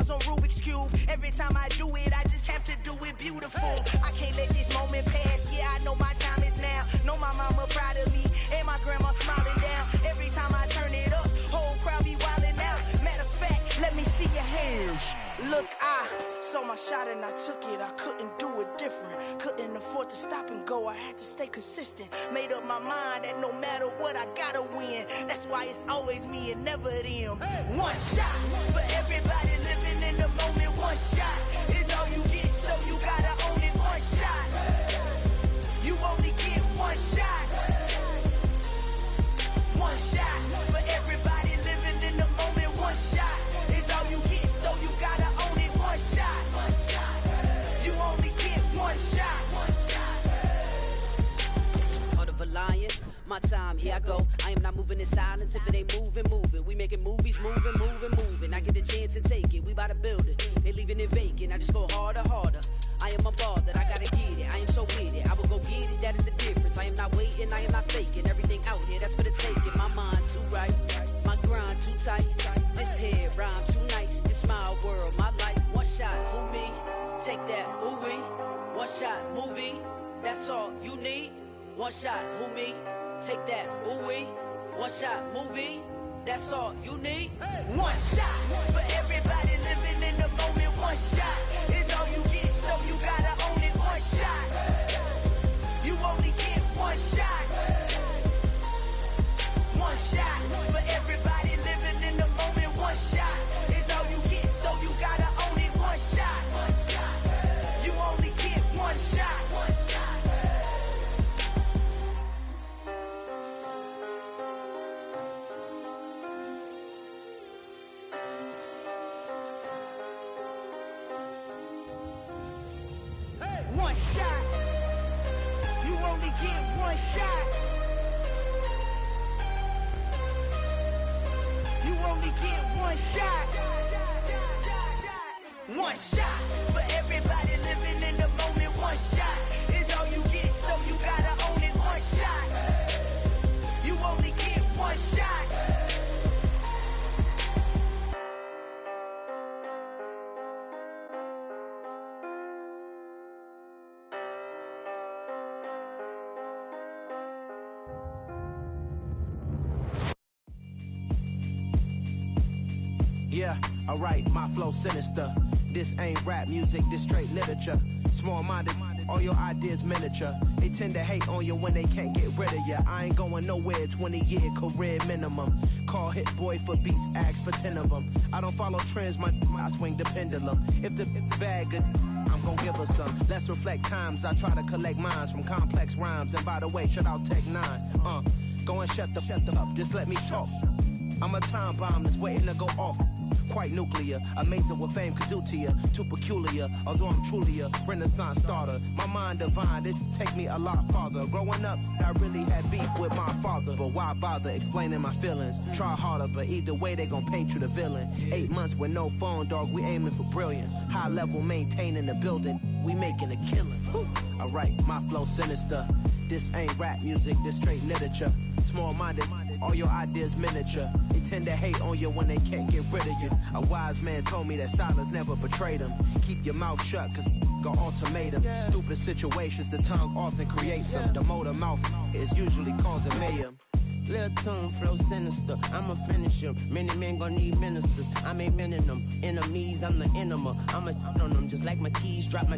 numbers on Rubik's Cube. Every time I do it, I just have to do it beautiful. I can't let this moment pass. Yeah, I know my time is now. Know my mama proud of me, and my grandma smiling down. Every time I turn it up, whole crowd be wildin' out. Matter of fact, let me see your hands. Look, I saw my shot and I took it. I couldn't do it different. Couldn't afford to stop and go. I had to stay consistent. Made up my mind that no matter what, I gotta win. That's why it's always me and never them. One shot for everybody living in the moment. One shot is all you get, so you gotta own it. One shot. You only get one shot. One shot for everybody living in the moment. One shot is all you get, so you gotta own it. One shot. You only get one shot. Heart of a lion, my time, here I go. I am not moving in silence. If it ain't moving, move it. We making movies, moving. I get a chance and take it. We bout to build it. They leaving it vacant. I just go harder. I am a ball that I gotta get it. I am so with it. I will go get it. That is the difference. I am not waiting. I am not faking. Everything out here, that's for the taking. My mind too right. My grind too tight. This head rhyme too nice. This my world, my life. One shot, who me? Take that, who we? One shot, movie. That's all you need. One shot, who me? Take that, who we? One shot, movie. That's all you need. One shot for everybody living in the moment. One shot is all you get, so you gotta own it. One shot. You only get one shot. One shot for everybody living in the moment. One shot is all you get, so you gotta own it. One shot. You only get one shot. One shot. You only get one shot. You only get one shot. One shot for everybody living in the moment. One shot is all you get, so you gotta own it. One shot. You only get one shot. Yeah, alright, my flow sinister. This ain't rap music, this straight literature. Small-minded, all your ideas miniature. They tend to hate on you when they can't get rid of you. I ain't going nowhere, 20-year career minimum. Call Hit Boy for beats, ask for 10 of them. I don't follow trends, I swing the pendulum. If the bag good, I'm gon' give her some. Let's reflect times, I try to collect minds from complex rhymes. And by the way, shout out Tech 9. Go and shut the up, just let me talk. I'm a time bomb that's waiting to go off. Quite nuclear, amazing what fame could do to you. Too peculiar, although I'm truly a renaissance starter. My mind divine, it take me a lot farther. Growing up, I really had beef with my father. But why bother explaining my feelings? Try harder, but either way they gon' paint you the villain. 8 months with no phone, dog, we aiming for brilliance. High level maintaining the building, we making a killing. Alright, my flow sinister. This ain't rap music, this straight literature. Small-minded, all your ideas miniature. They tend to hate on you when they can't get rid of you. A wise man told me that silence never betrayed him. Keep your mouth shut, cause got ultimatums. Stupid situations, the tongue often creates them. The motor mouth is usually causing mayhem. Lil' tune, flow sinister, I'ma finish him. Many men gon' need ministers, I'm aiming them. Enemies, I'm the enema, I'ma on them. Just like my keys, drop my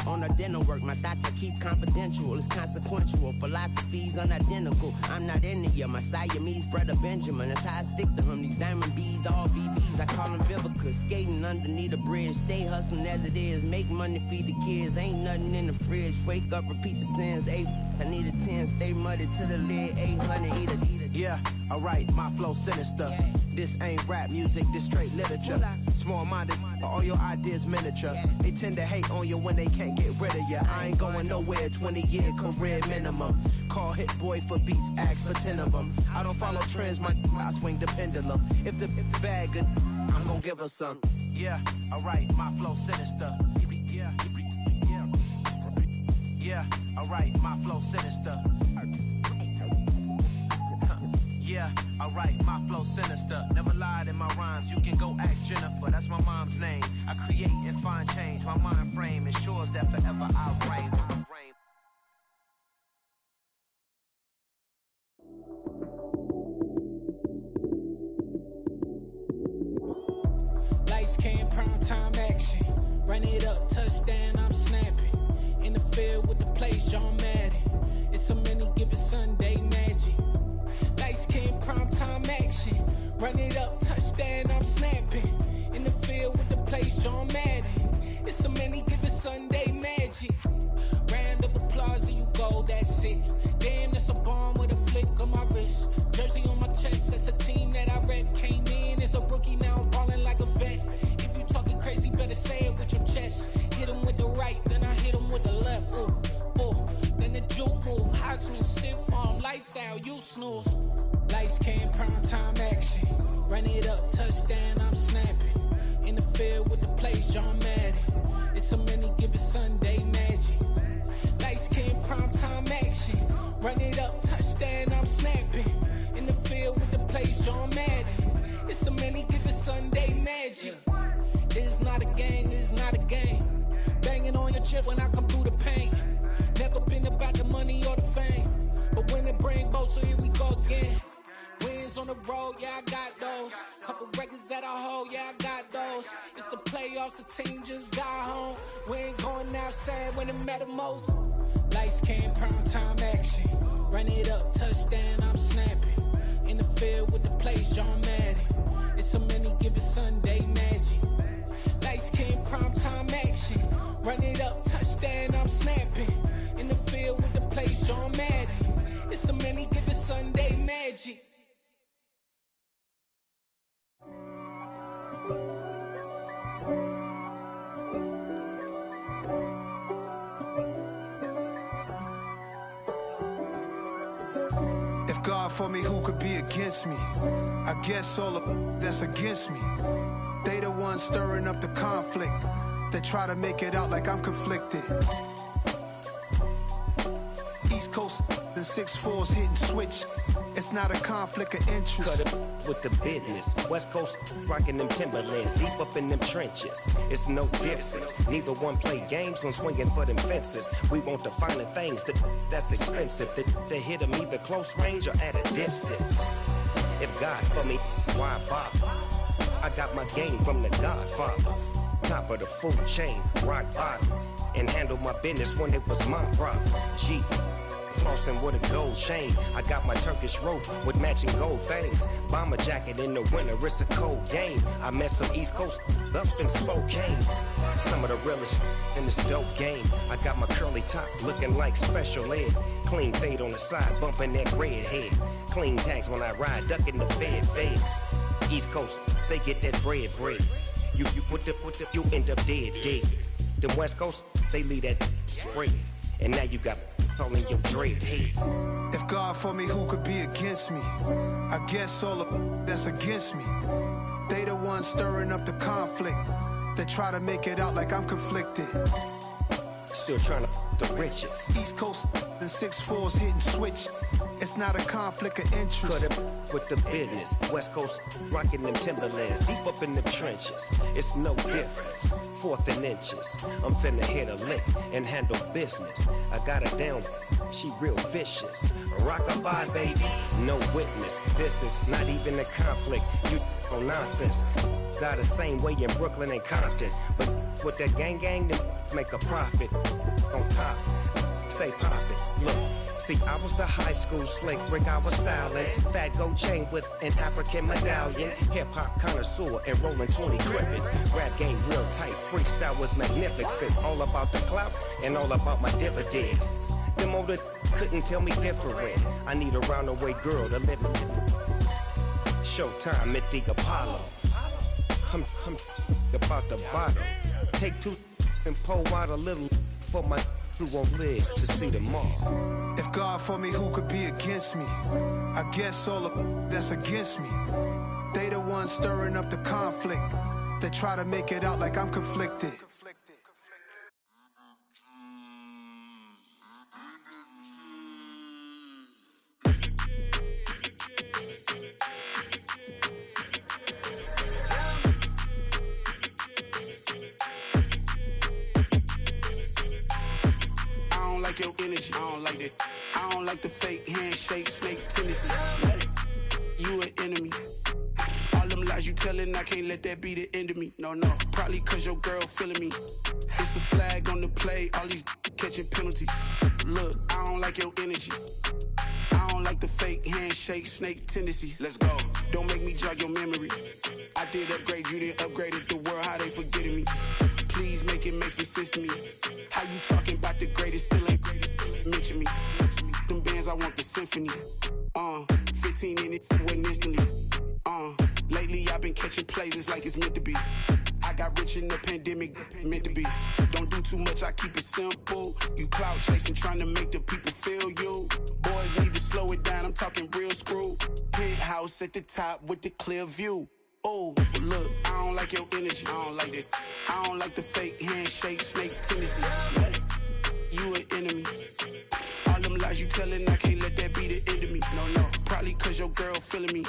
on a dinner work. My thoughts I keep confidential, it's consequential. Philosophies unidentical, I'm not into ya. My Siamese brother Benjamin, that's how I stick to him. These diamond bees, all BBs, I call them Vivica. Skating underneath a bridge, stay hustling as it is. Make money, feed the kids, ain't nothing in the fridge. Wake up, repeat the sins, I need a 10, stay muddy to the lid, 800, eat a. Yeah, alright, my flow sinister. This ain't rap music, this straight literature. Small-minded, all your ideas miniature. They tend to hate on you when they can't get rid of you. I ain't going nowhere, 20-year career minimum. Call Hit Boy for beats, ask for 10 of them. I don't follow trends, I swing the pendulum. If the bag good, I'm gon' give her some. Yeah, alright, my flow sinister. Yeah, alright, my flow sinister. Yeah, alright, my flow sinister. Never lied in my rhymes, you can go ask Jennifer. That's my mom's name. I create and find change. My mind frame ensures that forever I'll reign. Lights, cam, prime time action. Run it up, touchdown, I'm snapping. In the field with the plays, John Madden. It's a many given Sunday magic. Lights, cam, prime time action. Run it up, touchdown, I'm snapping. In the field with the plays, John Madden. It's a many given Sunday magic. Round of applause and you go, that's it. Damn, that's a bomb with a flick on my wrist. Jersey on my chest, that's a team that I rep. Came in as a rookie, now I'm ballin' like a vet. If you talking crazy, better say it with your chest. Hit him with the right, then I hit him with the left. Ooh, ooh, then the juke move. Heisman, stiff arm, lights out, you snooze. Lights, cam, prime time action. Run it up, touchdown, I'm snapping. In the field with the plays, John Madden. It's a many given Sunday magic. Lights, cam, prime time action. Run it up, touchdown, I'm snapping. In the field with the plays, John Madden. It's a many given Sunday magic. It's not a gang, it's not a game. Banging on your chest when I come through the pain. Never been about the money or the fame. But when it bring both, so here we go again. Wins on the road, yeah, I got those. Couple records that I hold, yeah, I got those. It's the playoffs, the team just got home. We ain't going outside when it matter most. Lights, cam, prime time action. Run it up, touchdown, I'm snapping. In the field with the plays, John Madden. It's a many given Sunday magic. Lights, cam, prime time action. Run it up, touchdown, I'm snapping. In the field with the plays, John Madden. It's a many given Sunday magic. If God for me, who could be against me? I guess all of that's against me. They the ones stirring up the conflict. They try to make it out like I'm conflicted. East Coast and 6'4's hitting switch. It's not a conflict of interest. Cut it with the business. West Coast rocking them Timberlands, deep up in them trenches. It's no difference. Neither one play games when swinging for them fences. We want the finer things that's expensive. They hit them either close range or at a distance. If God for me, why bother? I got my game from the Godfather. Top of the food chain, rock bottom. And handle my business when it was my problem. G. Flossing with a gold chain. I got my Turkish rope with matching gold things. Bomber jacket in the winter, it's a cold game. I met some East Coast up in Spokane. Some of the realest in this dope game. I got my curly top looking like special ed. Clean fade on the side, bumping that red head. Clean tags when I ride, ducking the feds. East Coast, they get that bread. You you end up dead. The West Coast, they leave that spread. And now you got all in your dread head. If God for me, who could be against me? I guess all of that's against me. They the ones stirring up the conflict. They try to make it out like I'm conflicted. Still trying to the riches. East Coast and 6'4's hitting switch. It's not a conflict of interest. Cut it with the business. West Coast rocking them Timberlands, deep up in them trenches. It's no difference. 4th and inches. I'm finna hit a lick and handle business. I got her down, she real vicious. Rock-a-bye, baby, no witness. This is not even a conflict. You on nonsense. Got the same way in Brooklyn and Compton. But with that gang, then make a profit. On top, stay poppin'. Look. See, I was the high school slick Rick, I was styling. Fat gold chain with an African medallion. Hip-hop connoisseur and rolling 20 crippin'. Rap game real tight, freestyle was magnificent. All about the clout and all about my dividends. Them older couldn't tell me different. I need a roundaway girl to live in. Showtime at the Apollo. I'm about the bottom. Take 2 and pour out a little for my who won't live to see them all. If God for me, who could be against me? I guess all of that's against me. They the ones stirring up the conflict. They try to make it out like I'm conflicted. your energy. I don't like that. I don't like the fake handshake, snake tendency. You an enemy. All them lies you telling, I can't let that be the end of me. No, probably cause your girl feeling me. It's a flag on the play, all these catching penalties. Look, I don't like your energy. I don't like the fake handshake, snake tendency. Let's go. Don't make me jog your memory. I did upgrade you, then upgraded the world, how they forgetting me. Please make it make some sense to me. How you talking about the greatest, still ain't greatest, mention me. Them bands, I want the symphony. 15 in it, wasn't instantly. Lately I've been catching plays, it's like it's meant to be. I got rich in the pandemic, meant to be. Don't do too much, I keep it simple. You clout chasing, trying to make the people feel you. Boys need to slow it down, I'm talking real screw. Penthouse at the top with the clear view. Oh, look, I don't like your energy. I don't like that. I don't like the fake handshake, snake tendency. You an enemy. All them lies you telling, I can't let that be the end of me. No, probably cause your girl feeling me.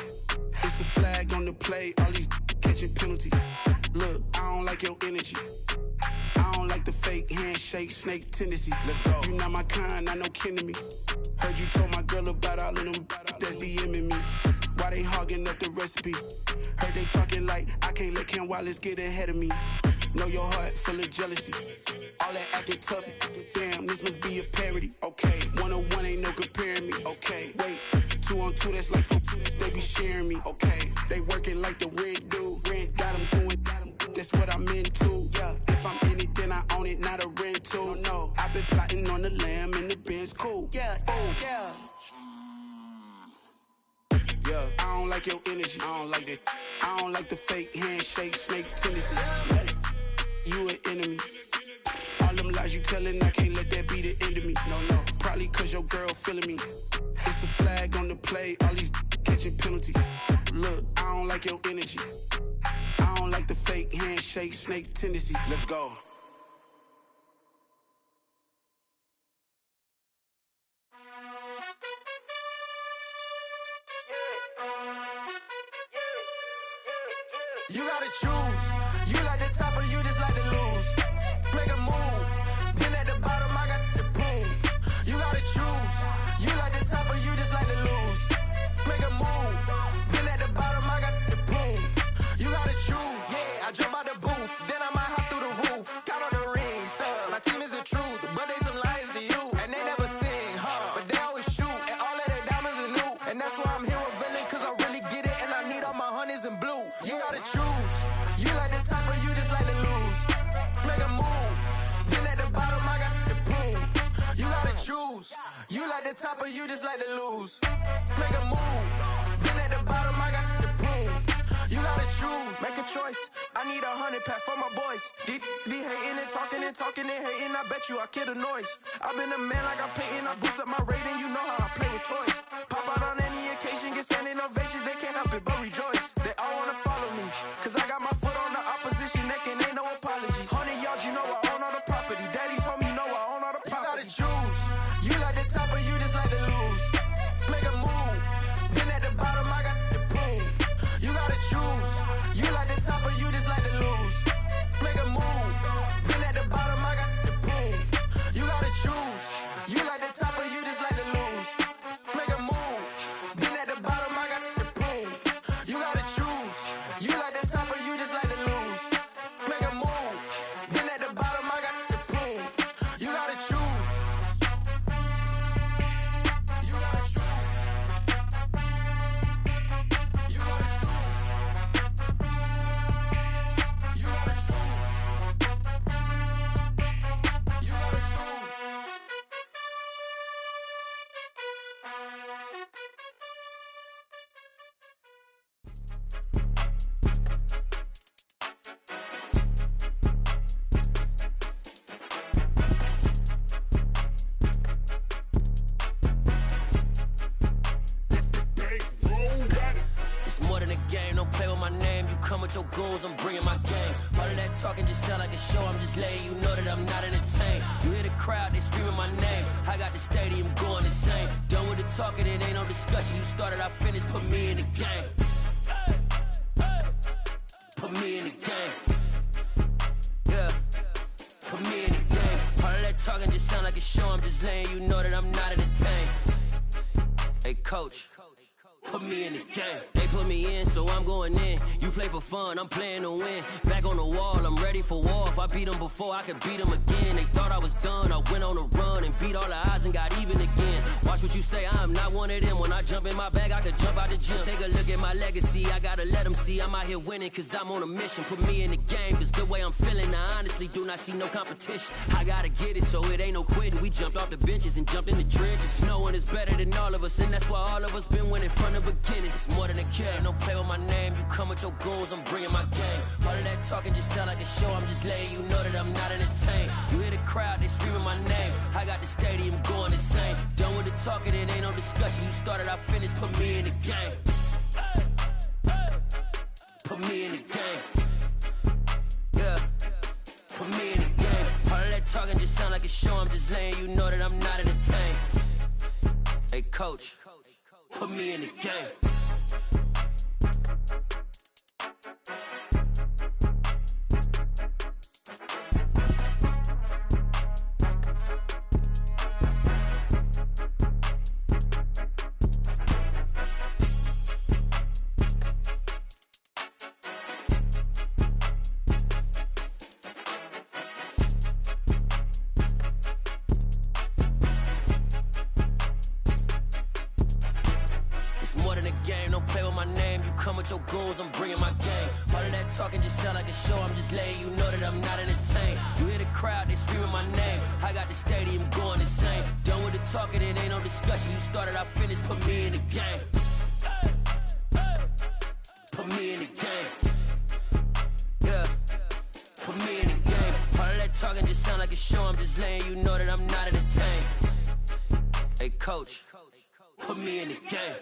It's a flag on the play, all these catching penalties. Look, I don't like your energy. I don't like the fake handshake, snake tendency. Let's go. You not my kind, I know kin to me. Heard you told my girl about all of them that's DMing me. Why they hogging up the recipe? Heard they talking like I can't let Ken Wallace get ahead of me. Know your heart full of jealousy. All that acting tough, damn, this must be a parody. Okay, 1-on-1 ain't no comparing me. Okay, wait, 2-on-2, that's like 4-2, they be sharing me. Okay, they working like the rent do. Rent got them doing, that's what I'm into. Yeah, if I'm in it, then I own it, not a rental. No, I've been plotting on the lamb and the Benz cool. Yeah, oh, yeah. Yeah, I don't like your energy. I don't like that. I don't like the fake handshake, snake tendency. You an enemy. All them lies you telling, I can't let that be the end of me. No, probably cause your girl feeling me. It's a flag on the play, all these catching penalties. Look, I don't like your energy. I don't like the fake handshake, snake tendency. Let's go. You gotta choose. You like the top or you just like to lose. Make a move. Been at the bottom, I got the prove. You gotta choose. You like the top or you just like to lose. Make a move. Been at the bottom, I got the prove. You gotta choose. Yeah, I jump out the booth. Then I might hop through the roof. Got on the ring stuff. My team is the truth, but they some liars to you. And they never sing, but they always shoot. And all of their diamonds are new. And that's why I'm here with Villain, cause I really get it. And I need all my honeys in blue. You gotta choose. You like the top or you just like to lose. Make a move. Been at the bottom, I got the proof. You gotta choose. You like the top or you just like to lose. Make a move. Been at the bottom, I got the proof. You gotta choose. Make a choice. I need 100 pack for my boys. Be hating and talking and hating. I bet you I kill the noise. I've been a man like I'm Peyton. I boost up my rating. You know how I play with toys. Pop out on any occasion, get standing ovations. They can't help it but rejoice. They all wanna follow me, cause I got my foot on the opposition neck and ain't no apologies. 100 yards, you know I own all the property. Daddy's home, you know I own all the property. You gotta choose. You like the top or you just like to lose. Make a move. Been at the bottom, I got the proof. You gotta choose. You like the top or you just like to lose. Make a move. Been at the bottom, I got the proof. You gotta choose. You like the top or you just like to lose. Make a move. Been at the bottom, I got the proof. You gotta choose. You like the top or you just like to lose. Make a move. Been at the bottom, I got the proof. You gotta choose. You gotta choose. You gotta choose. You gotta choose. You gotta choose. It's more than a game, don't play with my name. You come with your goons, I'm bringing my game. All of that talking just sound like a show, I'm just letting you know that I'm not entertained. You hear the crowd, they screaming my name. I got the stadium going insane. Done with the talking, it ain't no discussion. You started, I finished, put me in the game. Put me in the game. Yeah, put me in the game. All of that talking just sound like a show. I'm just letting you know that I'm not entertained. Hey, coach, put me in the game. They put me in, so I'm going in. You play for fun, I'm playing to win. Back on the wall, I'm ready for war. If I beat them before, I could beat them again. They thought I was done, I went on a run and beat all the odds and got even again. Watch what you say, I'm not one of them. When I jump in my bag, I could jump out the gym. Take a look at my legacy, I gotta let them see I'm out here winning, cause I'm on a mission. Put me in the game, cause the way I'm feeling, I honestly do not see no competition. I gotta get it, so it ain't no quitting. We jumped off the benches and jumped in the trenches. No one is better than all of us, and that's why all of us been winning from the beginning. It's more than a game, don't play with my name. You come with your goons, I'm bringing my game. All of that talking just sound like a show. I'm just letting you know that I'm not entertained. You hear the crowd, they screaming my name. I got the stadium going insane. Done with the talking, it ain't no discussion. You started, I finished, put me in the game. Put me in the game. Yeah, put me in the game. All of that talking just sound like a show. I'm just letting you know that I'm not entertained. Hey, coach, put me in the game. Your goals, I'm bringing my game. All of that talking just sound like a show. I'm just letting you know that I'm not entertained. You hear the crowd, they screaming my name. I got the stadium going insane. Done with the talking, it ain't no discussion. You started, I finished, put me in the game. Put me in the game. Yeah, put me in the game. All of that talking just sound like a show. I'm just letting you know that I'm not entertained. Hey, coach, put me in the game.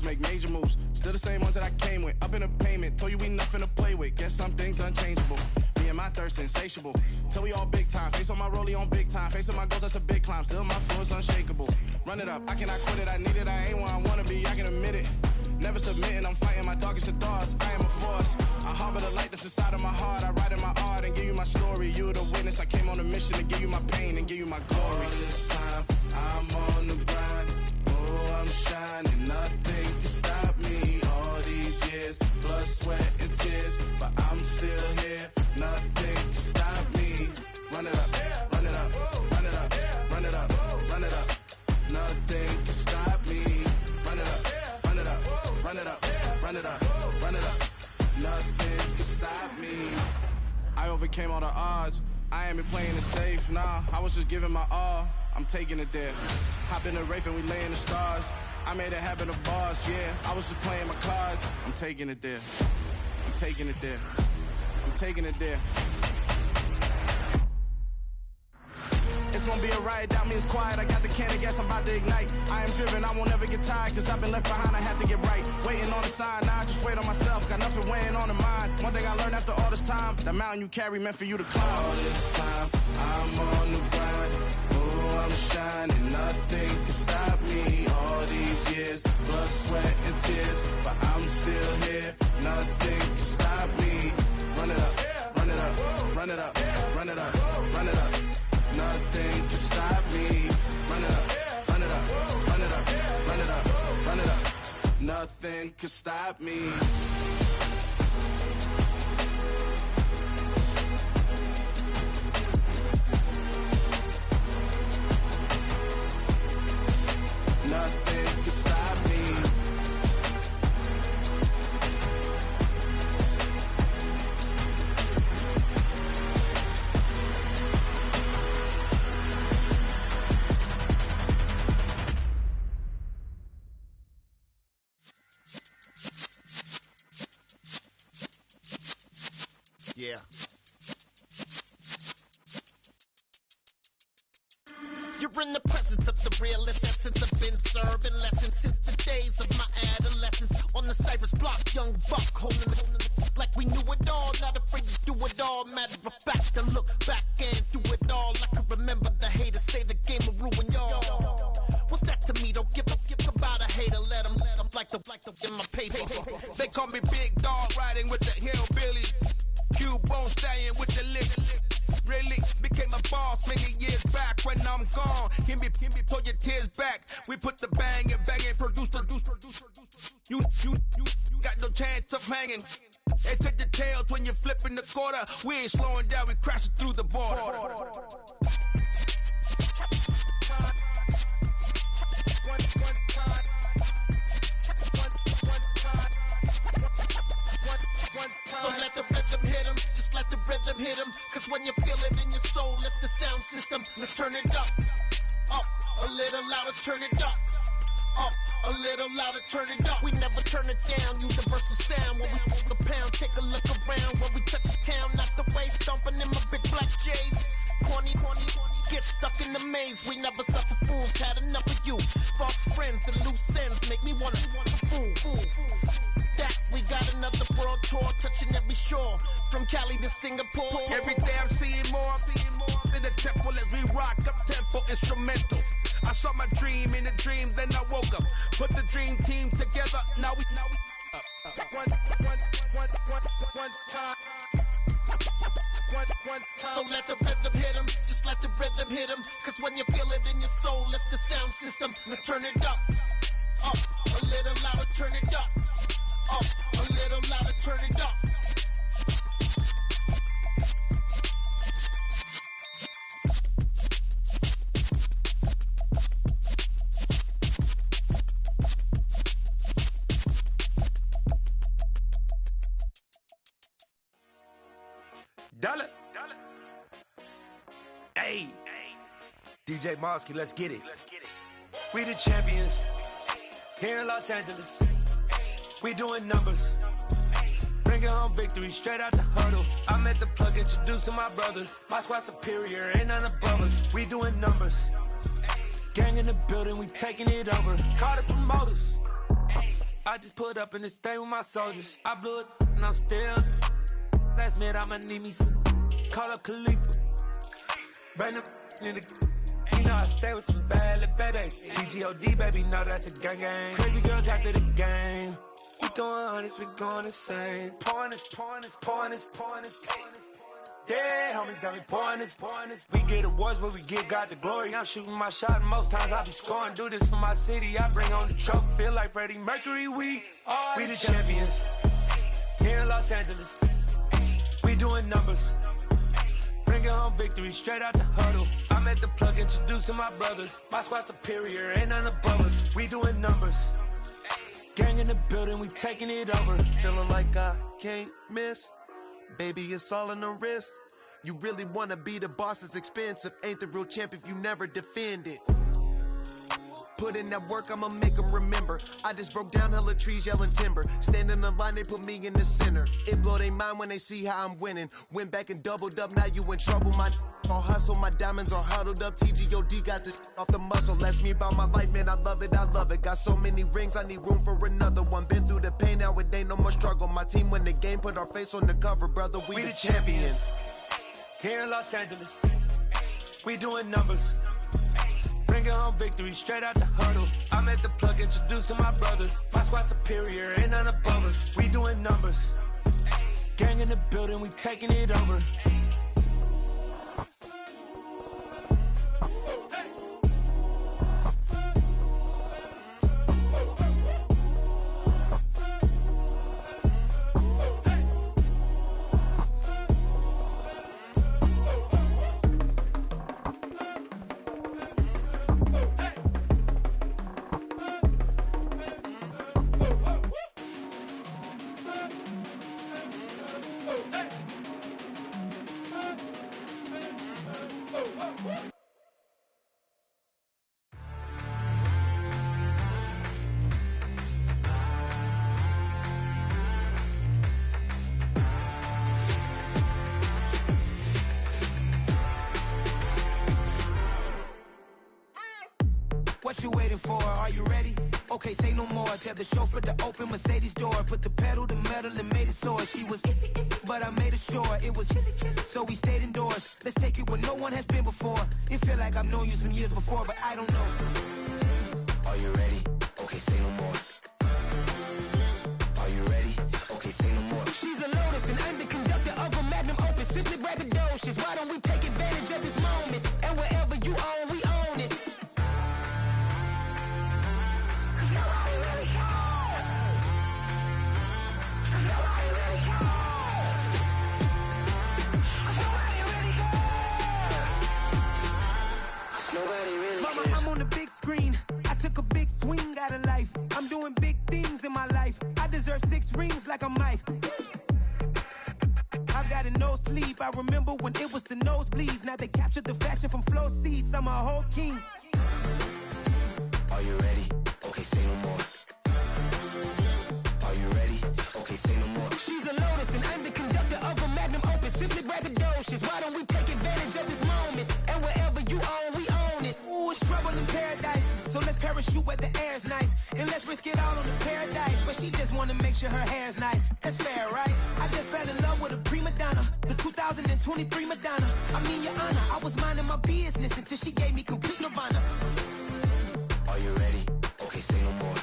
Make major moves, still the same ones that I came with. Up in a payment, told you we nothing to play with. Guess some things unchangeable. Me and my thirst insatiable. Till we all big time. Face on my rollie on big time. Face on my goals, that's a big climb. Still my flow is unshakable. Run it up, I cannot quit it. I need it, I ain't where I wanna be. I can admit it. Never submitting, I'm fighting my darkest of thoughts. I am a force. I harbor the light that's inside of my heart. I write in my art and give you my story. You the witness. I came on a mission to give you my pain and give you my glory. All this time, I'm on the grind. Oh, I'm shining. Nothing can stop me. All these years, blood, sweat, and tears. But I'm still here. Nothing can stop me. Run it up, run it up, run it up, run it up, run it up. Nothing can stop me. Run it up, run it up, run it up, run it up, run it up. Nothing can stop me. I overcame all the odds. I ain't been playing it safe, nah. I was just giving my all. I'm taking it there. Hop in the Wraith and we lay in the stars. I made it happen to bars, yeah. I was just playing my cards. I'm taking it there. I'm taking it there. I'm taking it there. It's gonna be a riot, doubt me it's quiet. I got the can of gas, I'm about to ignite. I am driven, I won't ever get tired, cause I've been left behind, I have to get right. Waiting on a sign, now I just wait on myself. Got nothing weighing on the mind. One thing I learned after all this time, that mountain you carry meant for you to climb. All this time, I'm on the grind. Oh, I'm shining, nothing can stop me. All these years, blood, sweat, and tears. But I'm still here, nothing can stop me. Run it up, run it up, run it up, run it up, run it up. Nothing can stop me. Run it up, run it up, run it up, run it up, run it up. Nothing can stop me. Nothing can stop me. Yeah. You in the presence of the realest essence. I've been serving lessons since the days of my adolescence. On the Cypress block, young buck holding it like we knew it all. Not afraid to do it all. Matter of fact, to look back and do it all. I can remember the haters say the game will ruin y'all. What's that to me? Don't give about a hater. Let them like the in my paper. They call me Big Dog, riding with the hillbillies. Cubone staying with the lick. Really became a boss many years back. When I'm gone, can be pull your tears back. We put the bang and produce. You got no chance of hanging. They take the tails when you're flipping the quarter. We ain't slowing down, we crashing through the border. So let the rhythm hit him, just let the rhythm hit him. Cause when you feel it in your soul, lift the sound system. Let's turn it up, a little louder, turn it up, a little louder, turn it up. We never turn it down, universal sound. When we hold the pound, take a look around. When we touch the town, not the way, stomping in my big black J's. Corny, get stuck in the maze. We never suffer fools, had enough of you. False friends and loose ends make me wanna fool. That we got another world tour, touching every shore, from Cali to Singapore. Every day I'm seeing more in the temple as we rock up tempo instrumentals. I saw my dream in a dream, then I woke up. Put the dream team together. Now we one time. So let the rhythm hit him, just let the rhythm hit him. Cause when you feel it in your soul, lift the sound system. Now turn it up, a little louder, turn it up, a little louder, turn it up. Dollar. Hey, DJ Mosky, let's get it. We the champions here in Los Angeles. We doing numbers. Bringing home victory straight out the huddle. I met the plug, introduced to my brothers. My squad superior, ain't none above us. We doing numbers. Gang in the building, we taking it over. Call the promoters. I just put up in this thing with my soldiers. I blew it and I'm still. Last minute I'ma need me some. Call up Khalifa. Bring up in the. You know I stay with some bad little baby. TGOD baby, know that's a gang gang. Crazy girls after the game. We throwing hundreds, we going insane. Pouring this. Yeah, homies got me pouring this. We get awards, but we give God the glory. I'm shooting my shot, and most times I be scoring. Do this for my city, I bring on the trophy. Feel like Freddie Mercury, we the champions here in Los Angeles. We doing numbers. Bringing home victory straight out the huddle. I met the plug, introduced to my brothers. My squad superior, ain't none above us. We doing numbers. Gang in the building, we taking it over. Feeling like I can't miss. Baby, it's all in the wrist. You really wanna be the boss, it's expensive. Ain't the real champ if you never defend it. Put in that work, I'ma make them remember. I just broke down hella trees, yelling timber. Standing in the line, they put me in the center. It blow their mind when they see how I'm winning. Went back and doubled up, now you in trouble. My all hustle, my diamonds are huddled up. TGOD got this off the muscle. That's me about my life, man, I love it. Got so many rings, I need room for another one. Been through the pain, now it ain't no more struggle. My team win the game, put our face on the cover, brother. We the champions. Here in Los Angeles, we doing numbers. Bringing home victory straight out the huddle. I met the plug, introduced to my brothers. My squad superior, ain't none above us. We doing numbers. Gang in the building, we taking it over. you waiting for? Are you ready? Okay, say no more. Tell the chauffeur to open Mercedes door. Put the pedal to metal and made it soar. She was, but I made it sure it was. So we stayed indoors. Let's take it where no one has been before. It feel like I've known you some years before, but I don't know. Are you ready? Okay, say no more. Are you ready? Okay, say no more. She's a Lotus and I'm the conductor of a magnum opus. Simply braggadocious. Why don't we take advantage of this moment? And wherever you own, we own it. Mama, I'm on the big screen. I took a big swing out of life. I'm doing big things in my life. I deserve 6 rings like I'm Mike. I've got no sleep. I remember when it was the nosebleeds. Now they captured the fashion from floor seats. I'm a whole king. Are you ready? Okay, say no more. Are you ready? Okay, say no more. She's a Lotus and I'm the conductor of a magnum opus. Simply braggadocious. Why don't we take advantage of this moment? And wherever you own, we own it. Ooh, it's trouble in paradise. So let's parachute where the air's nice. And let's risk it all on the paradise. But she just wanna make sure her hair's nice. That's fair, right? I just fell in love with a prima donna. The 2023 Madonna. I mean, your honor, I was minding my business until she gave me complete nirvana. Are you ready? Okay, say no more.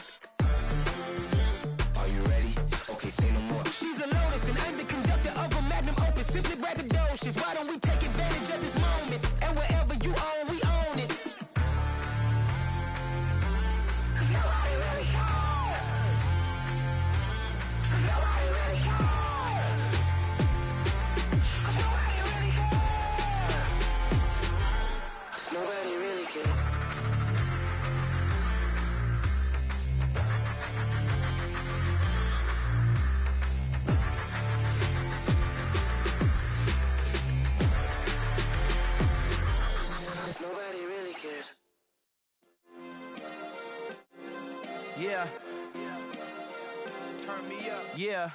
Are you ready? Okay, say no more. She's a Lotus and I'm the conductor of a magnum opus. Simply braggadocious. Why don't we take advantage of this moment? And wherever you own, we own it. Nobody really cares. Nobody really cares. Yeah. Turn me up. Yeah.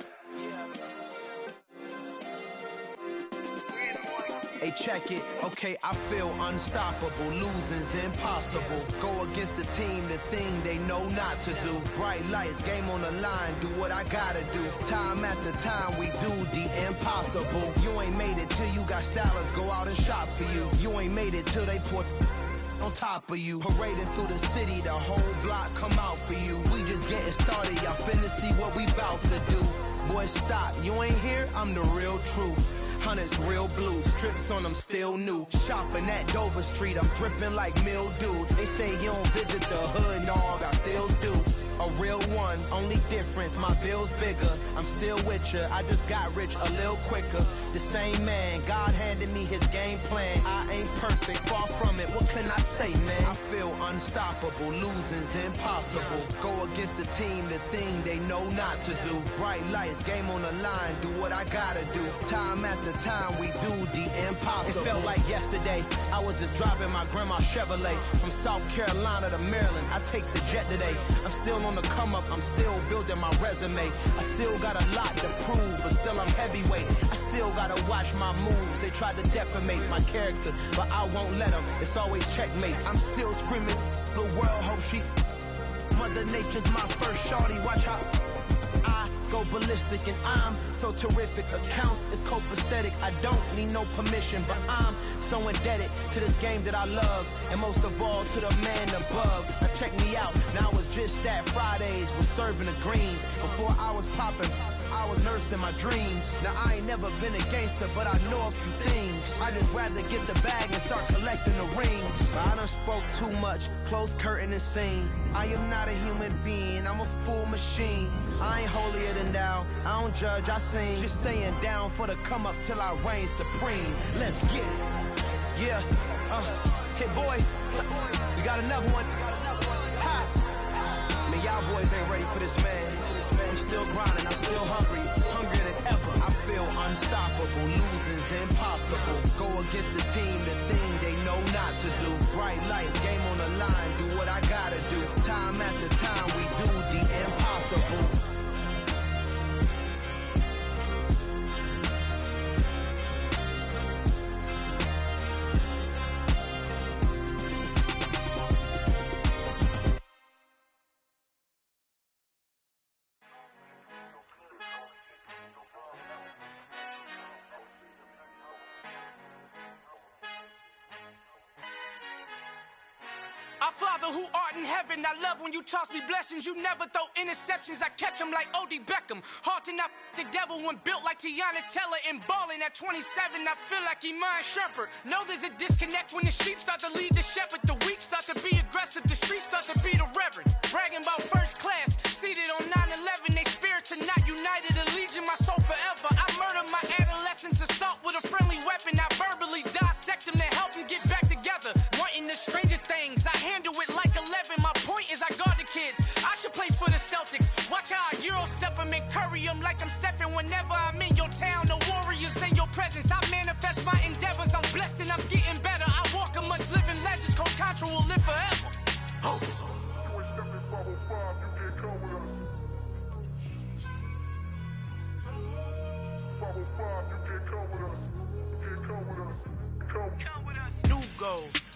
Hey, check it. Okay, I feel unstoppable. Losing's impossible. Go against the team, the thing they know not to do. Bright lights, game on the line, do what I gotta do. Time after time, we do the impossible. You ain't made it till you got stylists go out and shop for you. You ain't made it till they put on top of you. Parading through the city, the whole block come out for you. We just getting started, y'all finna see what we bout to do. Boy, stop, you ain't here, I'm the real truth. Hunters, real blues, strips on them still new. Shopping at Dover Street, I'm dripping like mildew. They say you don't visit the hood, dog, I still do. A real one, only difference, my bill's bigger. I'm still with ya, I just got rich a little quicker. The same man, God handed me his game plan. I ain't perfect, far from it, what can I say, man? I feel unstoppable, losing's impossible. Go against the team, the thing they know not to do. Bright lights, game on the line, do what I gotta do. Time after time, we do the impossible. It felt like yesterday, I was just driving my grandma's Chevrolet. From South Carolina to Maryland, I take the jet today. I'm still on the come up, I'm still building my resume. I still got a lot to prove, but still I'm heavyweight. I still gotta watch my moves. They tried to defamate my character, but I won't let them. It's always checkmate. I'm still screaming, the world hope she. Mother Nature's my first shorty. Watch how I go ballistic, and I'm so terrific. Accounts is copacetic. I don't need no permission, but I'm so indebted to this game that I love, and most of all to the man above. Now check me out. Now it's just that Fridays was serving the greens. Before I was popping, I was nursing my dreams. Now I ain't never been a gangster, but I know a few things. I just rather get the bag and start collecting the rings. But I done spoke too much, close curtain and scene. I am not a human being, I'm a full machine. I ain't holier than thou, I don't judge, I sing. Just staying down for the come up till I reign supreme. Let's get it. Yeah, hit boy, we got another one. Ha! Man, y'all boys ain't ready for this, man. I'm still grinding, I'm still hungry, hungrier than ever. I feel unstoppable, losing's impossible. Go against the team, the thing they know not to do. Bright lights, game on the line, do what I gotta do. Time after time, we do the impossible. Father who art in heaven, I love when you toss me blessings. You never throw interceptions, I catch them like O.D. Beckham. Hard to not the devil when built like Tiana Teller and balling at 27. I feel like Iman Shumpert. Know there's a disconnect when the sheep start to lead the shepherd. The weak start to be aggressive, the streets start to be the reverend. Bragging about first class, seated on 9/11. They spirits are not united, a legion, my soul forever. I murder my adolescence, assault with a friendly weapon. I verbally dissect them to help them get back together. Wanting the stranger things, I handle it like 11. My point is I guard the kids. I should play for the Celtics. Watch how I Euro step them and curry them like I'm Stephen. Whenever I'm in your town, the Warriors in your presence. I manifest my endeavors. I'm blessed and I'm getting better. I walk amongst living legends. Coach Contra will live forever. Oh.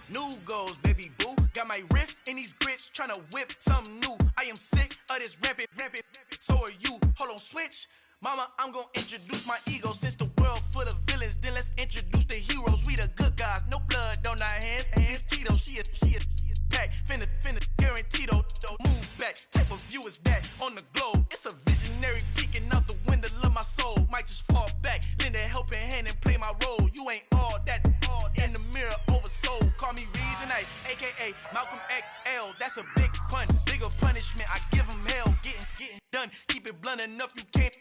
New goals, baby boo. Got my wrist in these grits, tryna whip something new. I am sick of this rampant. So are you. Hold on, switch. Mama, I'm gonna introduce my ego. Since the world full of villains, then let's introduce the heroes. We the good guys, no blood on our hands. It's Tito, she a pack. Finna guarantee though. Move back. Type of view is that on the globe? It's a visionary peeking out the window of my soul. Might just fall back, lend a helping hand and play my role. You ain't all that in the mirror oversold. Call me Reason A, aka Malcolm XL. That's a big pun, bigger punishment. I give him hell, getting done. Keep it blunt enough, you can't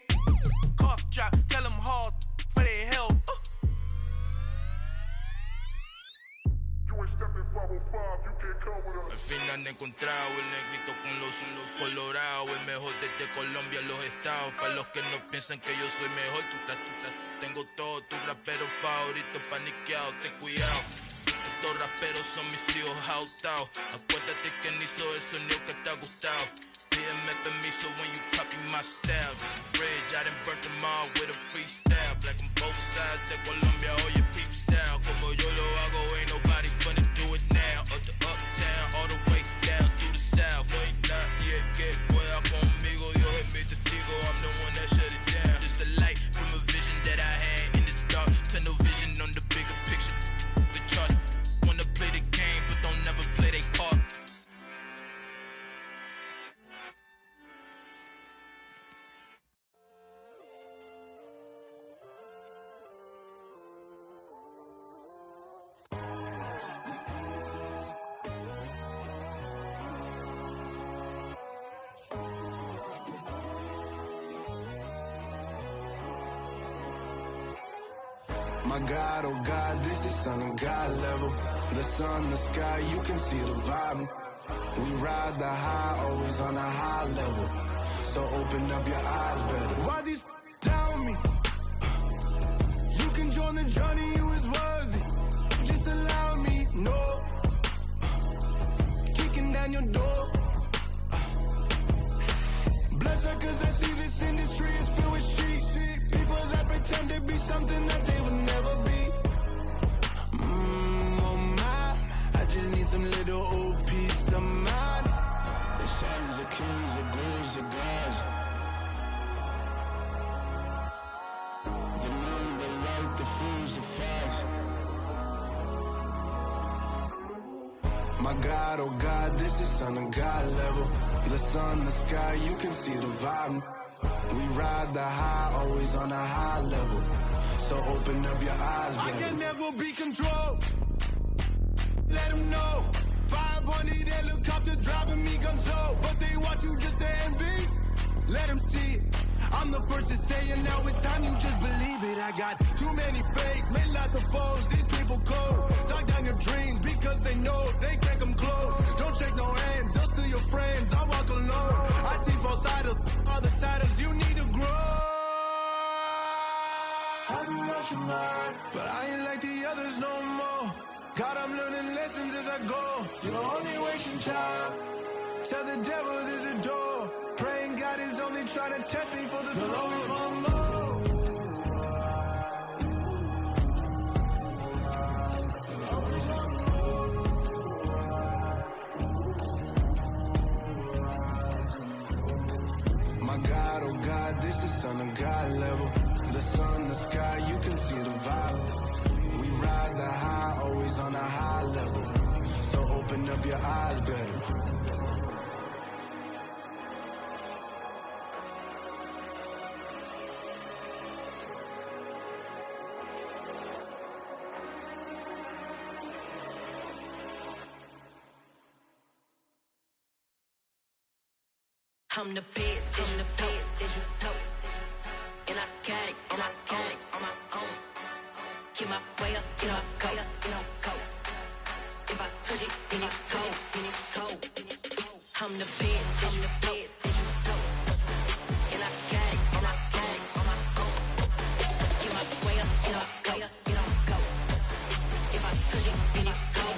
cough drop. Tell them hard for their health. Al fin han encontrado el negrito con los colorados, el mejor desde Colombia, los estados. Para los que no piensan que yo soy mejor, tengo todos tus raperos favoritos paniqueados, ten cuidado. Estos raperos son mis hijos jautados. Acuérdate que ni hizo el sonido que te ha gustado. Pídeme permiso when you copy my style. This bridge, I done burnt them all with a freestyle. Black on both sides de Colombia, oye peep style. Como yo lo hago, ain't nobody finna do it now. Up the uptown, all the way down through the south. No hay nadie que pueda conmigo, Dios es mi testigo. I'm the one that shut it down. Just the light from a vision that I had in the dark. Tunnel vision on the bigger picture. The charts wanna play the game, but don't never play their part. My God, oh God, this is Son of God level. The sun, the sky, you can see the vibe. We ride the high, always on a high level. So open up your eyes better. Why these tell me? You can join the journey, you is worthy. Just allow me, no. Kicking down your door. Bloodsuckers, I see this industry is filled with sheep. People that pretend to be something that they will never be. Oh my, I just need some little old peace of mind. The sons of kings, the ghouls, the gods. The moon, the light, the fools, the facts. My God, oh God, this is Son of God level. The sun, the sky, you can see the vibe. We ride the high, always on a high level. So open up your eyes, baby. I can never be controlled. Let them know. 500 helicopters driving me gonzo. But they want you just to envy. Let them see it. I'm the first to say it, now it's time you just believe it. I got too many fakes, made lots of foes. These people cold. Talk down your dreams because they know they can't come close. Don't shake no hands, just to your friends. I walk alone. I see false idols, other titles. You need to grow. I've been watching mine, but I ain't like the others no more. God, I'm learning lessons as I go. You're only wasting time. Tell the devil there's a door. Praying God is only trying to test me for the throne. My God, oh God, this is Son of God level. The sun, the sky, you can see the vibe. We ride the high, always on a high level. So open up your eyes, baby. I'm the best, I'm the best, as you know. And I got it, on my own. Get my way up, get my go, go. If I touch it, then it's cold. I'm the best, as you know. And I got it, on my own. Get my way up, get my go. If I touch it, then it's cold.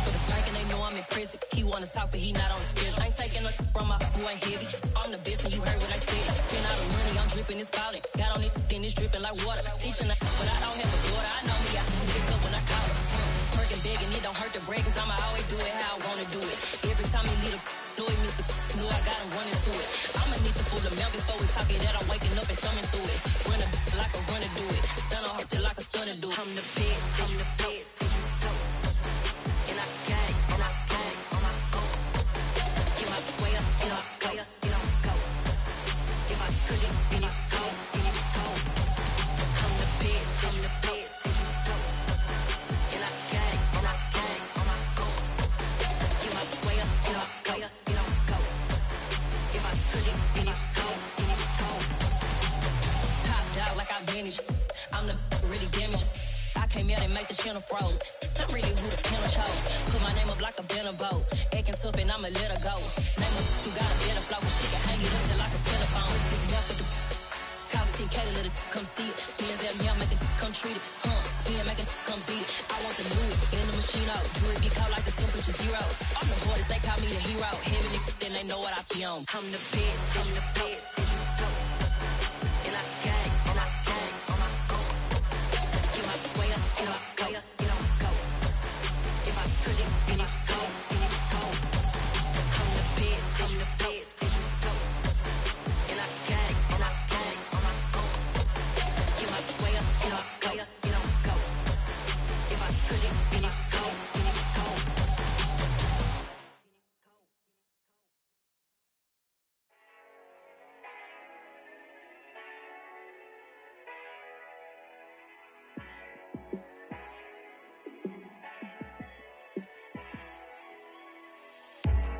For the bank and they know I'm impressive. He wanna talk, but he not on the schedule. I ain't taking a from my boy heavy. I'm the best, and you heard what I said. Spend all the money, I'm dripping, it's falling. Got on it, then it's dripping like water. Teaching her, but I don't have a daughter. I know me, I can pick up when I call her. Working big, and it don't hurt to break, cause I'ma always do it how I wanna do it. Every time he lead a know it, Mr. Knew I got him running to it. I'ma need the full amount before we talk it that I'm waking up and thumbing through it. Run a like a runner do it. Stun on her till I can stun and do it. I'm the best, I'm the best. And I got it, on my own. Get my way up, get my go. If I touch it, then it's cold. I'm the best, I'm the best. And I got it, on my own. Get my way up, get my go. If I touch it, then it's cold. Top dog like I manage. I'm the really damaged. I came out and make the channel froze. I'm really who the panel chose. Put my name up like a banner boat. Acting tough and I'ma let her go. Name up who got a better flow. She can hang it up just like a telephone. Sticking up with the cost 10K to let it come see it. Hands at me, I make it come treat it. Spin, make it come beat it. I want the new in the machine out. Jewelry be cold like the temperature 0. I'm the hardest, they call me the hero. Heavenly, then they know what I be on. I'm the best, I'm the best. And I got it, on my own. Get my way up, get my go. If I touch it, then it's cold. I'm the best, I'm the best. And I got it, on my own. Get my way up, get my go. If I touch it, then it's cold.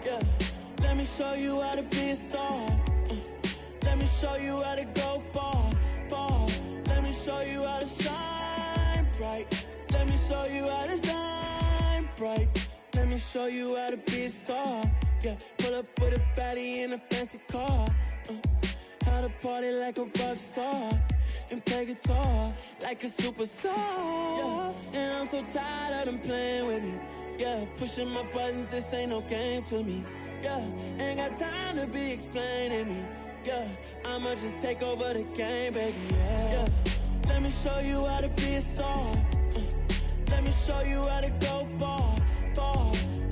Yeah, let me show you how to be a star. Let me show you how to go far. Let me show you how to shine bright. Let me show you how to shine bright. Let me show you how to be a star. Yeah, pull up with a baddie in a fancy car. How to party like a rock star and play guitar like a superstar. Yeah, and I'm so tired of them playing with me. Yeah, pushing my buttons, this ain't no game to me. Yeah, ain't got time to be explaining me. Yeah, I'ma just take over the game, baby. Yeah, let me show you how to be a star. Let me show you how to go far.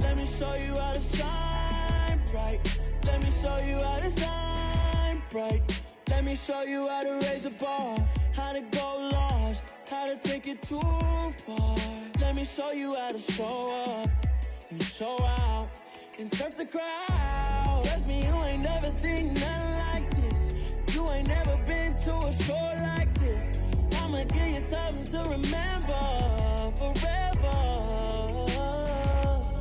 Let me show you how to shine bright. Let me show you how to shine bright. Let me show you how to raise the bar, how to go large, how to take it too far. Let me show you how to show up and show out and surf the crowd. Trust me, you ain't never seen nothing like this. You ain't never been to a show like this. I'ma give you something to remember forever.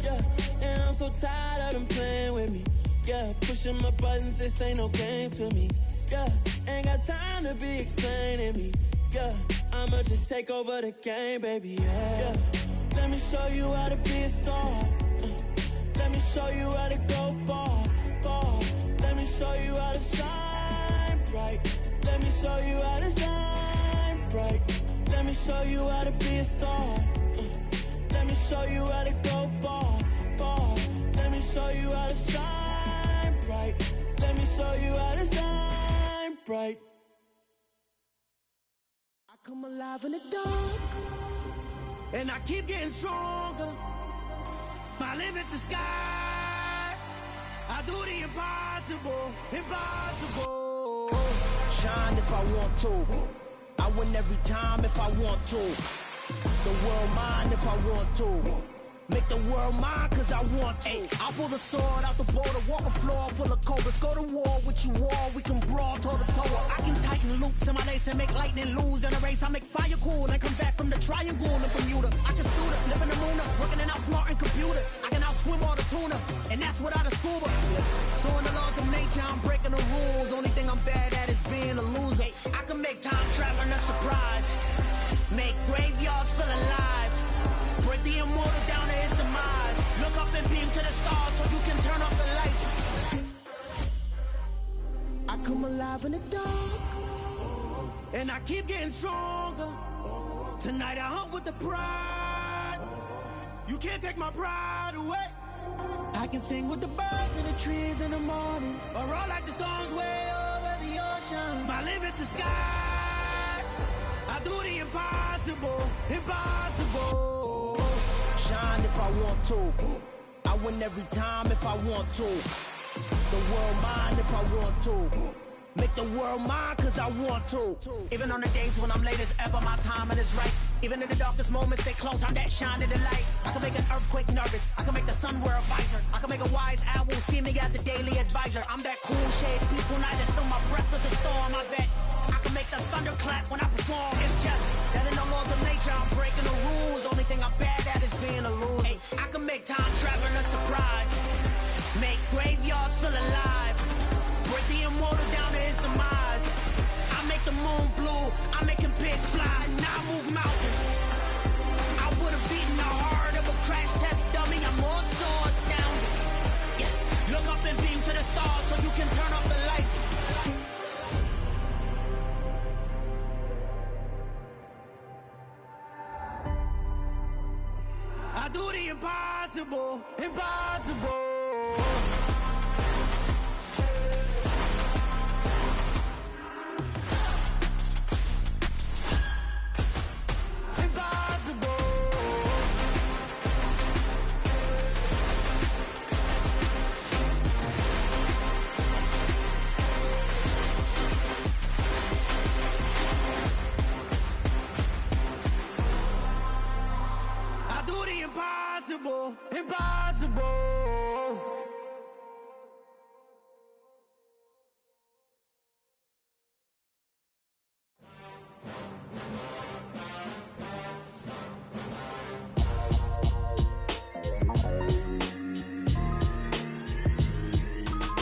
Yeah, and I'm so tired of them playing with me. Yeah, pushing my buttons, this ain't no game to me. Yeah, ain't got time to be explaining me. Yeah, I'ma just take over the game, baby. Yeah, let me show you how to be a star. Let me show you how to go far. Let me show you how to shine bright. Let me show you how to shine bright. Let me show you how to be a star. Let me show you how to go far. Let me show you how to shine bright. Let me show you how to shine bright. I come alive in the dark, and I keep getting stronger. My limit's the sky. I do the impossible. Shine if I want to. I win every time if I want to. The world mine if I want to. Make the world mine cause I want to. Ay, I'll pull the sword out the border, walk a floor full of cobras. Go to war with you all, we can brawl toe to toe. I can tighten loops in my lace and make lightning lose in a race. I make fire cool and come back from the triangle in Bermuda. I can suit up, live in the moon, working and outsmarting computers. I can outswim all the tuna, and that's without a scuba. So in the laws of nature, I'm breaking the rules. Only thing I'm bad at is being a loser. Ay, I can make time traveling a surprise. Make graveyards feel alive. Break the immortal down to his demise. Look up and beam to the stars so you can turn off the lights. I come alive in the dark, and I keep getting stronger. Tonight I hunt with the pride. You can't take my pride away. I can sing with the birds and the trees in the morning, or roll like the storms way over the ocean. My limit's the sky. I do the impossible, impossible. Shine if I want to. I win every time if I want to. The world mine if I want to. Make the world mine cause I want to. Even on the days when I'm late as ever, my timing is right. Even in the darkest moments, stay close, I'm that shine in the light. I can make an earthquake nervous, I can make the sun wear a visor. I can make a wise owl see me as a daily advisor. I'm that cool shade, peaceful night, and still my breath is a storm, I bet. I can make the thunder clap when I perform. It's just that in the laws of nature, I'm breaking the rules. Only thing I'm bad at is being a loser. Ay, I can make time traveling a surprise. Make graveyards feel alive. Break the immortal down to his demise. I make the moon blue, I'm making pigs fly. Now I move mountains. I would have beaten the heart of a crash test dummy. I'm more so astounded. Yeah. Look up and beam to the stars so you can turn off the lights. I do the impossible, impossible. Impossible, impossible.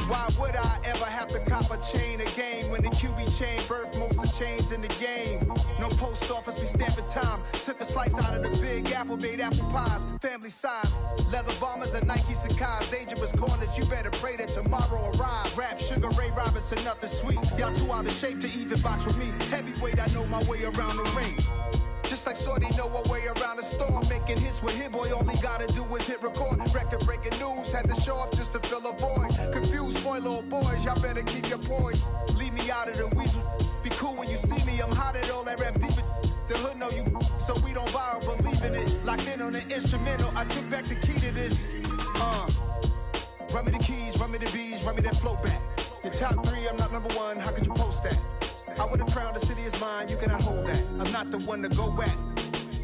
Why would I ever have to cop a chain again when the QB chain birthed most of the chains in the game? No post office, we stamping time. Took a slice out of the big apple, made apple pies, family size. Leather bombers and Nike Sacai's. Dangerous corners, you better pray that tomorrow arrives. Rap, Sugar Ray Robinson, nothing sweet. Y'all too out of shape to even box with me. Heavyweight, I know my way around the ring. Just like Shorty know her way around the storm. Making hits with Hit Boy, all he gotta do is hit record. Record breaking news, had to show up just to fill a void. Confused boy, little boys, y'all better keep your poise. Leave me out of the weasel. Be cool when you see me, I'm hot at all that rap deep. The hood know you, so we don't borrow, believe in it. Locked in on the instrumental, I took back the key to this. Run me the keys, run me the bees, run me that flow back. Your top three, I'm not number one, how could you post that? I would've crowned the city is mine, you cannot hold that. I'm not the one to go at.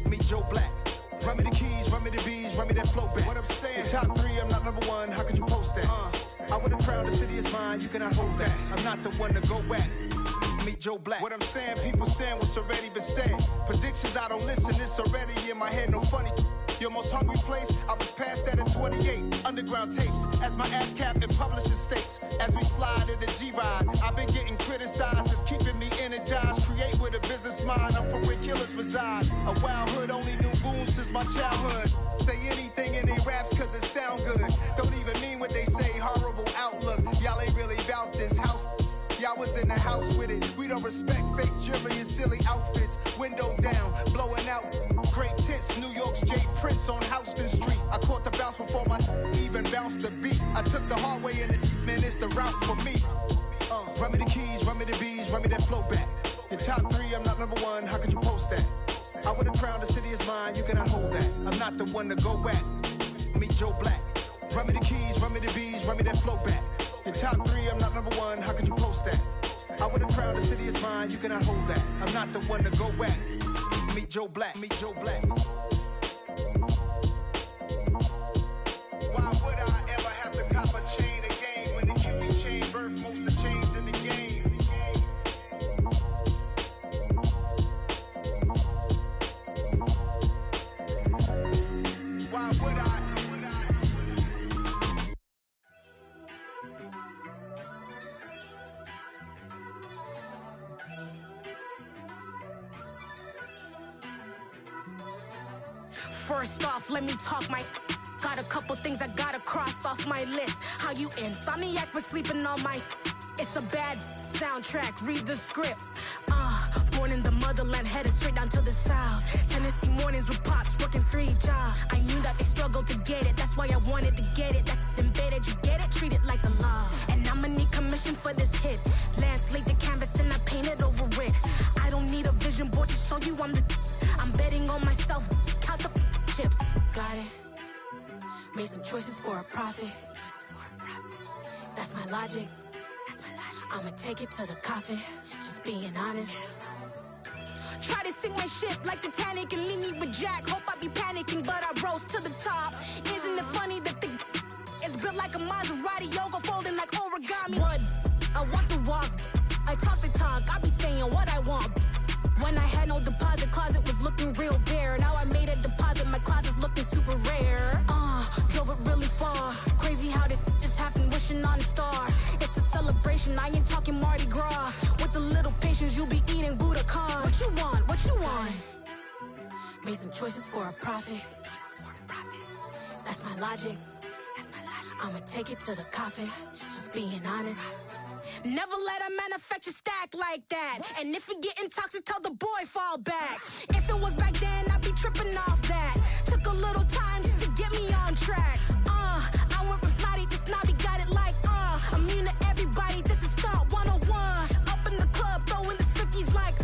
Meet Joe Black. Run me the keys, run me the bees, run me that flow back. What I'm saying, your top three, I'm not number one, how could you post that? I would've crowned the city is mine, you cannot hold that. I'm not the one to go at. Meet Joe Black. What I'm saying, people saying what's already been said. Predictions, I don't listen, it's already in my head, no funny. Your most hungry place, I was past that at 28. Underground tapes, as my ass cap in publishing states. As we slide in the G-Ride, I've been getting criticized, it's keeping me energized. Create with a business mind, I'm from where killers reside. A wild hood, only knew goons since my childhood. Say anything in they raps cause it sound good. Don't even mean what they say, horrible outlook. Y'all ain't really about this house. Y'all was in the house with it. We don't respect fake jewelry and silly outfits. Window down, blowing out. Great tits, New York's J. Prince on Houston Street. I caught the bounce before my even bounced the beat. I took the hard way in it, man, it's the route for me. Run me the keys, run me the bees, run me that flow back. Your top three, I'm not number one, how could you post that? I would've crowned the city is mine, you cannot hold that. I'm not the one to go at. Meet Joe Black. Run me the keys, run me the bees, run me that flow back. Your top three, I'm not number one, how could you post that? I would've crowned the city is mine, you cannot hold that. I'm not the one to go at. Meet Joe Black, meet Joe Black. First off, let me talk my. Got a couple things I gotta cross off my list. How you insomniac for sleeping on my. It's a bad soundtrack, read the script. Born in the motherland, headed straight down to the south. Tennessee mornings with pops, working 3 jobs. I knew that they struggled to get it, that's why I wanted to get it. That embedded, you get it? Treat it like the law. And I'ma need commission for this hit. Lance laid the canvas and I painted over it. I don't need a vision board to show you I'm the. I'm betting on myself, count the chips. Got it. Made some choices for a profit. That's my logic. I'ma take it to the coffin, just being honest. Try to sink my ship like Titanic and leave me with Jack. Hope I be panicking, but I rose to the top. Isn't it funny that the is built like a Maserati, yoga folding like origami? What? I walk the walk, I talk the talk, I be saying what I want. When I had no deposit, closet was looking real bare. Now I made a deposit, my closet's looking super rare. Drove it really far. Crazy how did this happen, wishing on a star. It's a celebration, I ain't talking Mardi Gras. With a little patience, you'll be eating Budokan. What you want? What you want? Made some choices for a profit. That's my logic. I'ma take it to the coffin, just being honest. Never let a manufacture stack like that. And if it getting toxic, tell the boy fall back. If it was back then, I'd be tripping off that. Took a little time just to get me on track. I went from snotty to snobby, got it like immune to everybody, this is stunt 101. Up in the club, throwing this 50s like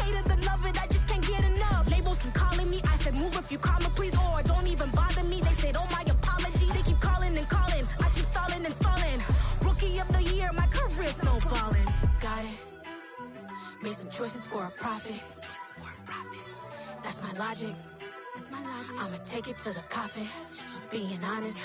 hate it, love it, I just can't get enough. Labels keep calling me, I said move if you call me please, or don't even bother me. They said oh my apologies, they keep calling and calling. I keep stalling and stalling. Rookie of the year, my career snowballing. Got it. Made some choices for a profit. That's my logic. I'ma take it to the coffin, just being honest.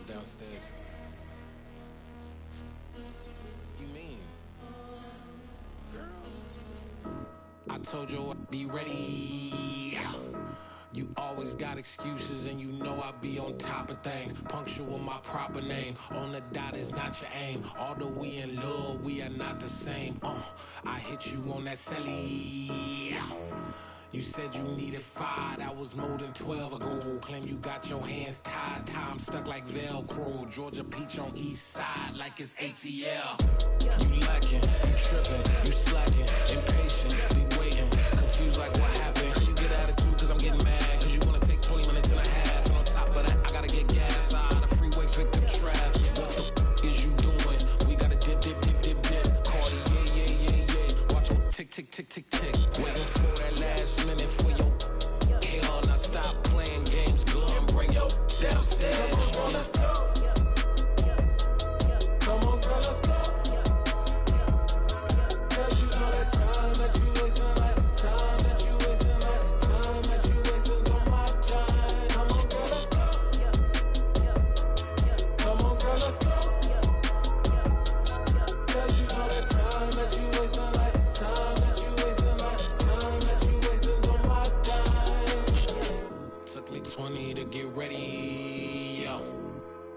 Downstairs. You mean? Girl. I told you I'd be ready. You always got excuses and you know I be on top of things. Punctual my proper name. On the dot is not your aim. Although we in love, we are not the same. I hit you on that celly. You said you needed 5, that was more than 12 ago. Claim you got your hands tied, time stuck like Velcro. Georgia Peach on east side like it's ATL. You lacking, you tripping, you slacking, impatient, be waiting, confused like what happened. How you get attitude cause I'm getting mad, cause you wanna take 20 minutes and a half. And on top of that, I gotta get gas out of the freeway, pick up traffic. What the is you doing? We gotta dip, dip, dip, dip, dip. Cardi, yeah. Watch your tick, tick, tick, tick, tick. Waiting for that last minute for your hell. Now stop playing games, go and bring your downstairs. Come on, let's go. Come on, girl, let's go. Cause you know that time that you wasting, like time that you wasting, like time that you wasting on my time. Come on, girl, let's go. Come on, girl, let's go. Cause you know that time that you wasting, like time that you wasting, like time that you wasting on my time. Took me 20 to get ready, yo.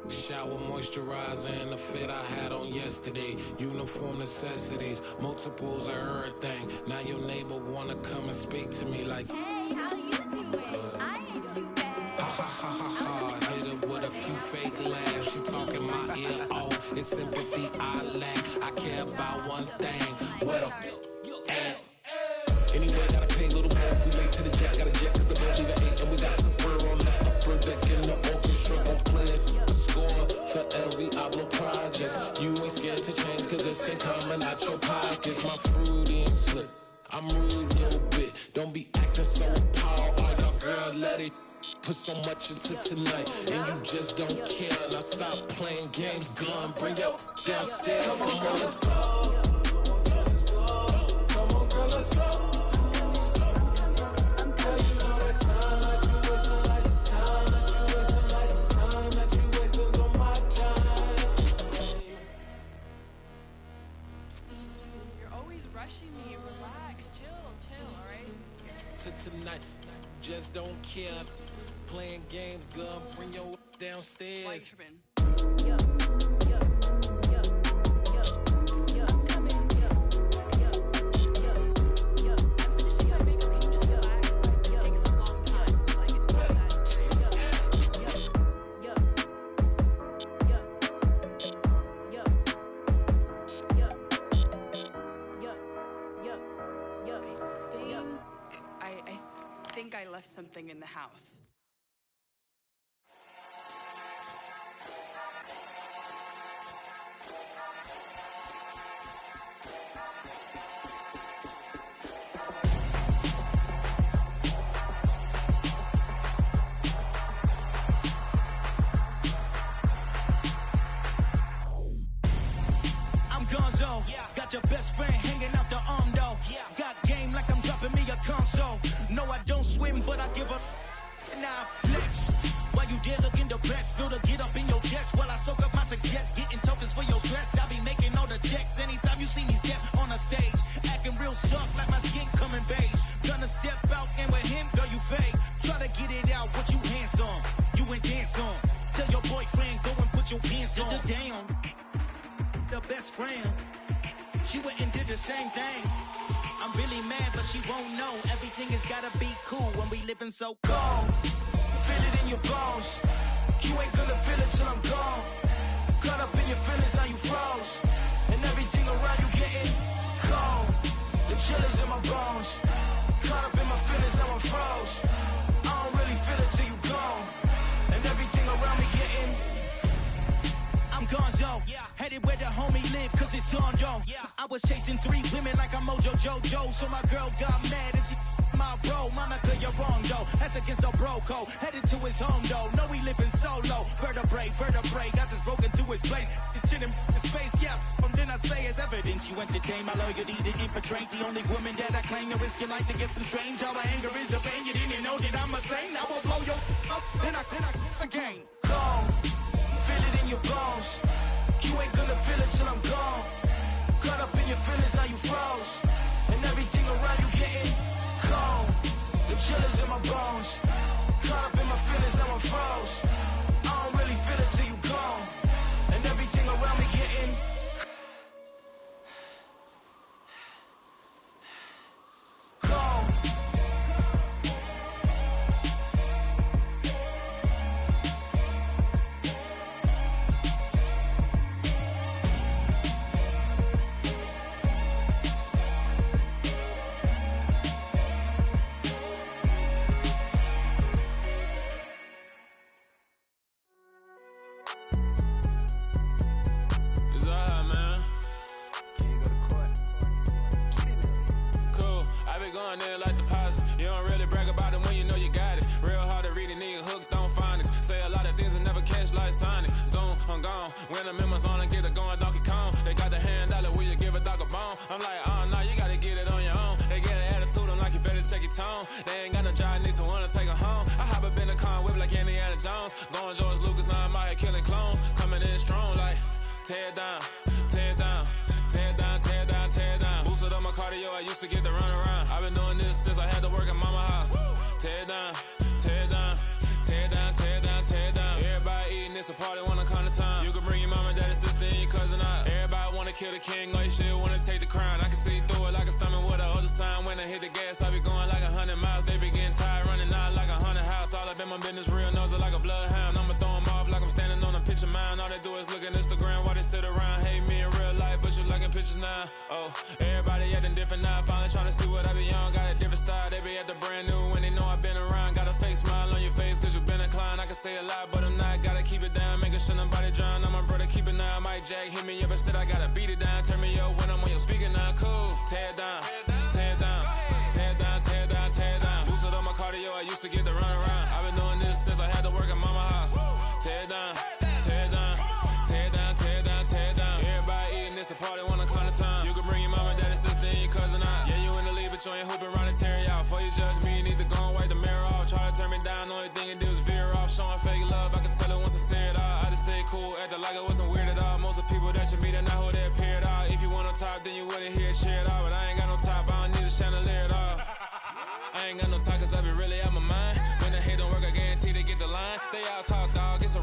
Shower, moisturizer, and the fit I had on yesterday. Uniform necessities, multiples of everything. Now your neighbor wanna come and speak to me like, hey, how you doing? I ain't too bad. Ha ha ha ha. Hit her with a few fake laughs. She talking my ear off. It's sympathy I lack. I care about one thing. What up? Anyway, gotta pay a little more if we late to the jet. Got a jet cause the bird even ate. And we got some fur on the upper deck in the orchestra. Gon' play a score for every Ablo project. You ain't scared to change cause it's ain't coming out your pockets. My fruity and slip. I'm rude a little bit. Don't be acting so appalled. All y'all girls let it put so much into tonight. And you just don't care. Now stop playing games. Gun, bring your downstairs. Come on, girl, let's go. Come on, girl, let's go. Cause you know that time that you wasting, like time that you wasting, like time just don't care. Playing games, girl, bring your downstairs. I think I left something in the house. I'm Gonzo, got your best friend hanging out the arm though. Got game like I'm dropping me a console. No, I don't swim, but I give a now flex. While you there looking depressed, feel the get up in your chest while I soak up my success, getting tokens for your stress. I be making all the checks anytime you see me step on a stage, acting real soft like my skin coming beige. Gonna step out and with him, girl, you fake. Try to get it out, what you hands on, you ain't dance on. Tell your boyfriend go and put your pants on. Down, the best friend, she went and did the same thing. I'm really mad, but she won't know. Everything has gotta be cool when we living so cold. Feel it in your bones. You ain't gonna feel it till I'm gone. Caught up in your feelings, now you froze. And everything around you getting cold. The chillers in my bones. Caught up in my feelings, now I'm froze. I don't really feel it till you gone. And everything around me getting I'm Gonzo, headed where the homie live, cause it's on though. I was chasing 3 women like I'm Mojo Jojo, so my girl got mad and she my bro. Monica, you're wrong though, that's against a bro code. Headed to his home though, no we living solo. Vertebrae, got this broken to his place. It's shit in space, from then I say it's evidence. You entertain my loyalty to infiltrate. The only woman that I claim to risk your life to get some strange. All my anger is a pain, you didn't know that I'm a saint. I will blow your up, then I again. Cold. Feel it in your bones. You ain't gonna feel it till I'm gone. Caught up in your feelings, now you froze. And everything around you getting cold. The chillers in my bones. Caught up in my feelings, now I'm froze. I don't really feel it till you gone. And everything around me getting cold. Like deposit. You don't really brag about it when you know you got it. Real hard to read a nigga hooked on phonics. Say a lot of things and never catch like Sonic. Zoom, I'm gone. When I'm in my zone and get it going Donkey Kong. They got the hand dollar, will you give a dog a bone? I'm like, oh no, you gotta get it on your own. They get an attitude, I'm like, you better check your tone. They ain't got no job, need someone to take her home. I hop up in the car, whip like Indiana Jones. Going George Lucas, now I'm out here killing clones. Coming in strong like, tear down, tear down. Tear down, tear down, tear down. Boosted up my cardio, I used to get to run around. I've been doing this since I had to work at mama house. Tear down, tear down, tear down, tear down, tear down. Everybody eating, it's a party, wanna come to time. You can bring your mama, daddy, sister, and your cousin out. Everybody wanna kill the king, or you shit wanna take the crown. I can see through it like a stomach with a other sign. When I hit the gas, I be going like 100 miles. They be getting tired, running out like 100 house. All up in my business, real nose like a bloodhound. I'ma throw them off like I'm standing on a picture mound. All they do is look at Instagram while they sit around. Hate me in real life, but you liking pictures now. Oh, everybody acting different now. Finally trying to see what I be on. Got a different style, they be at the brand new when they know I've been around. Got a fake smile on your face cause you been inclined. I can say a lot, but I'm not. Gotta keep it down, making sure nobody drown. I'm my brother, keep it now. Mike Jack hit me up and said I gotta beat it down. Turn me up when I'm on your speaker now. Cool, tear down, tear down, tear down, tear down, tear down. Boosted up my cardio, I used to get to run around. I've been doing this since I had to work at mama house. Tear down, tear down, tear down, tear down, tear down. Everybody eating, it's a party, wanna climb the time. You can bring your mama, daddy, sister, and your cousin out. Yeah, you in the lead, but you ain't hooping around and tear out. Before you judge me, you need to go and wipe the mirror off. Try to turn me down, only thing you do is veer off. Showing fake love, I can tell it once I see it all. I just stay cool, acting like I wasn't weird at all. Most of the people that you meet are not who they appear at all. If you want on top, then you wouldn't hear it cheer at all. But I ain't got no top, I don't need a chandelier at all. I ain't got no top cause I be really out my mind.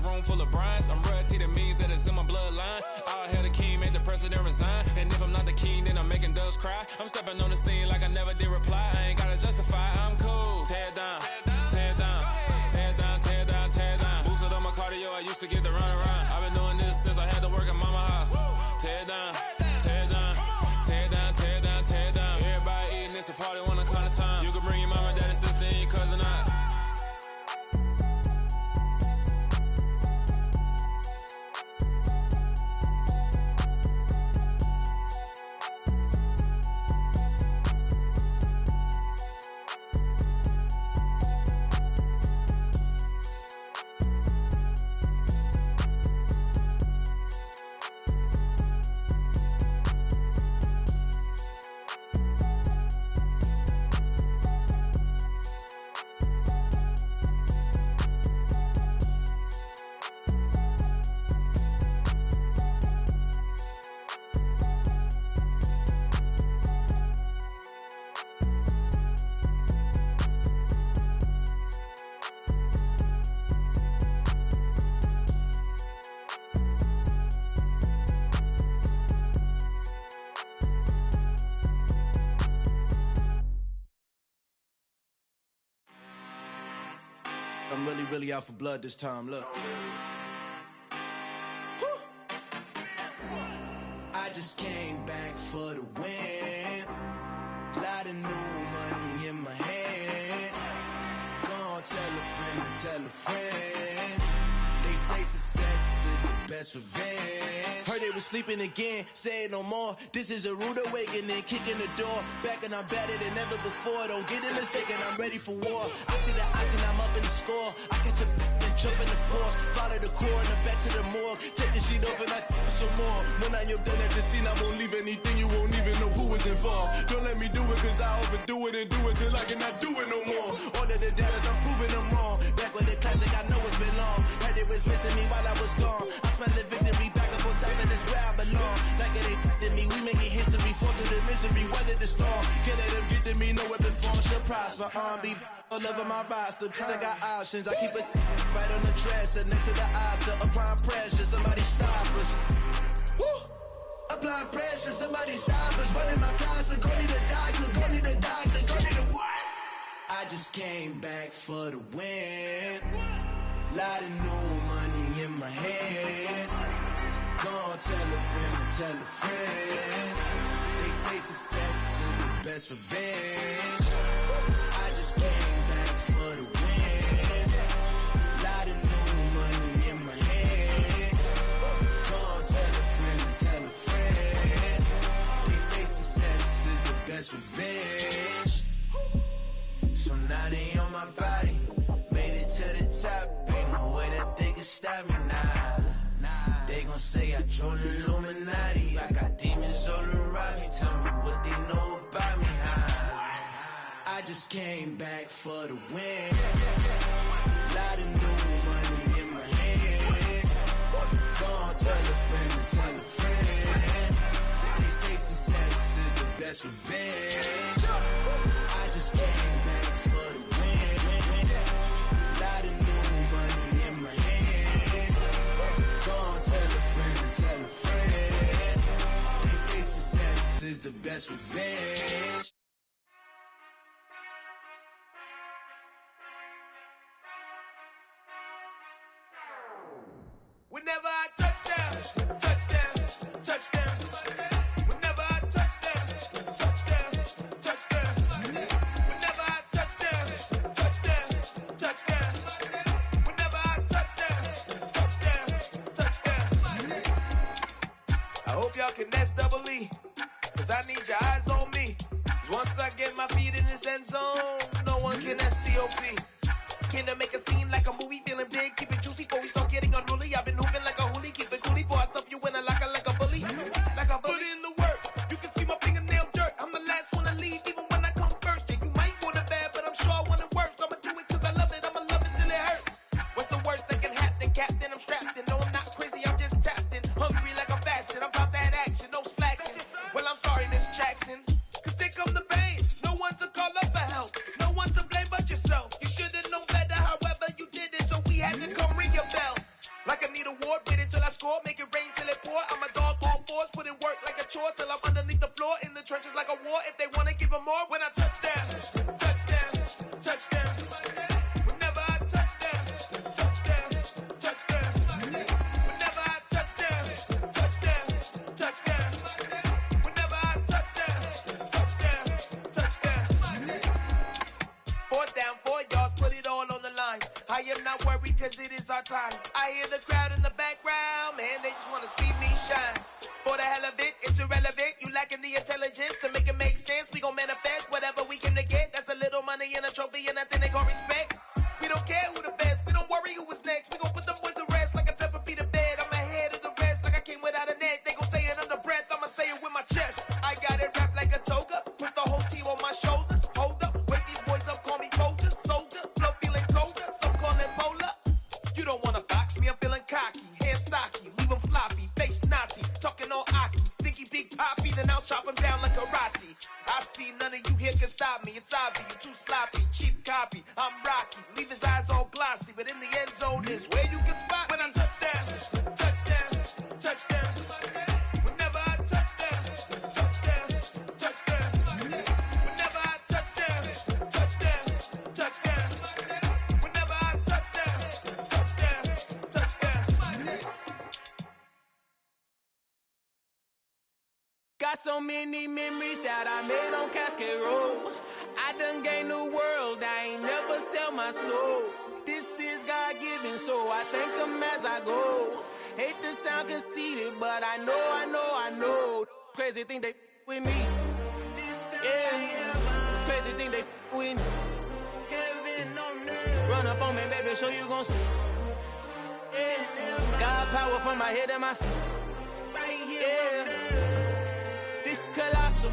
room full of Bryans. I'm royalty, that means that it's in my bloodline. All hail the king, make the president resign. And if I'm not the king, then I'm making doves cry. I'm stepping on the scene like I never did reply. I ain't gotta justify, I'm cool. Tear down, tear down, tear down, tear down, tear down. Boosted on my cardio, I used to get the run around. I've been doing this since I had to work at mama house. Tear down, tear down, tear down, tear down, tear down. Everybody eating, it's a party, one kind of time. You can bring your mama, daddy, sister, and your cousin out. I'm really out for blood this time, look. I just came back for the win. Lot of new money in my hand. Gonna tell a friend to tell a friend. They say success is the best revenge. Heard they was sleeping again, say it no more. This is a rude awakening, kicking the door. Back and I'm better than ever before. Don't get it mistaken, I'm ready for war. I see the ice and I'm up in the score. I catch a and jump in the course. Follow the core and I'm back to the morgue. Take the sheet off and I some more. When I am done at the scene, I won't leave anything. You won't even know who is involved. Don't let me do it cause I overdo it and do it till I cannot do it no more. All of the doubters, I'm proving them wrong. Back with the classic, I know it's been long. Heard it was missing me while I was gone. I smell the victory back up on top and it's where I belong. Like it ain't to me, we making history. Fall through the misery, weather the storm. Can't let them get to me, no weapon form shall prosper. R&B all over my roster. I got options, I keep it right on the dresser. Next to the Oscar, applying pressure. Somebody stop us. Woo! Applying pressure, somebody stop us. Running my closet, go need a doctor, go need a doctor, go need a what? I just came back for the win. Lot of new money in my hand. Gonna tell a friend to tell a friend. They say success is the best revenge. I just came back for the win. Lot of new money in my hand. Gonna tell a friend to tell a friend. They say success is the best revenge. So now they on my body. Made it to the top. Ain't no way that they can stop me now. They gon' say I joined the Illuminati. I got demons all around me. Tell me what they know about me, huh? I just came back for the win. Lot of new money in my hand. Gonna tell a friend to tell a friend. They say success is the best revenge. I just came back for the win. Lot of new money in my hand. Gonna tell a friend to tell a friend. They say success is the best revenge. Whenever I touch down, touchdown, touchdown. Whenever I touch down, touchdown, touchdown. Whenever I touch down, touchdown, touchdown. Whenever I touch down, touchdown. I hope y'all can S-double-E, cause I need your eyes on me. Once I get my feet in this end zone, no one can S-T-O-P. Can I make a scene like a movie, feeling big, keep it juicy before we start getting unruly. I've been hooping like a hoolie, keep it coolie before I stuff you in a locker like a bully. Like a bully. Put in the work, you can see my fingernail dirt. I'm the last one to leave, even when I come first. Yeah, you might want it bad, but I'm sure I want it worse. I'ma do it cause I love it, I'ma love it till it hurts. What's the worst that can happen, Captain? I'm strapped in, no I'm not crazy, I'm just tapped in. Hungry like a bastard, I'm about that action, no slacking. Well, I'm sorry, Miss Jackson, cause here come the pain. No one to call up for help, no one to blame but yourself. You should've known better, however reward. Wait until I score, make it rain till it pour. I'm a dog on fours, put in work like a chore till I'm underneath the floor. In the trenches like a war. If they wanna give them more, when I touch down, touchdown, touchdown. Whenever I touch down, touchdown, touchdown. Whenever I touch down, touchdown, touchdown. Whenever I touch down, touchdown, touchdown. 4th down, 4 yards, put it all on the line. I am not worried cause it is our time. I hear the crowd in the background, man, they just wanna see me shine. For the hell of it, it's irrelevant. You lacking the intelligence to make it make sense. We gon' manifest whatever we came to get. That's a little money and a trophy and nothing they gon' respect. We don't care who the best, we don't worry who was next. We gon' put them boys to rest like a Tempur-Pedic to bed. I'm ahead of the rest like I came without a net. They gon' say it under breath, I'ma say it with my chest. I got it wrapped like a toga, put the whole team on my shoulders. Hold up, wake these boys up, call me soldier, soldier. Flow feeling colder, some call it polar. You don't wanna box me, I'm feeling cocky. Hair stocky, leave him floppy, face naughty. Talking all aki, think he big poppy, then I'll chop him down like karate. I see none of you here can stop me. It's obvious, you too sloppy, cheap copy. I'm Rocky, leave his eyes all glossy, but in the end zone is where you can spot when I touch down, touchdown, touchdown. Whenever I touch down, touchdown, touchdown. Whenever I touch down, touchdown, touchdown. Whenever I touch down, touchdown, touchdown. Got so many memories that I made on Cascade Road. I done gained the world, I ain't never sell my soul. This is God-given, so I thank him as I go. Hate to sound conceited, but I know. Crazy thing they with me. Yeah, crazy thing they with me. Run up on me, baby, so you gon' see. Yeah, got power from my head and my feet. Yeah. Colossal,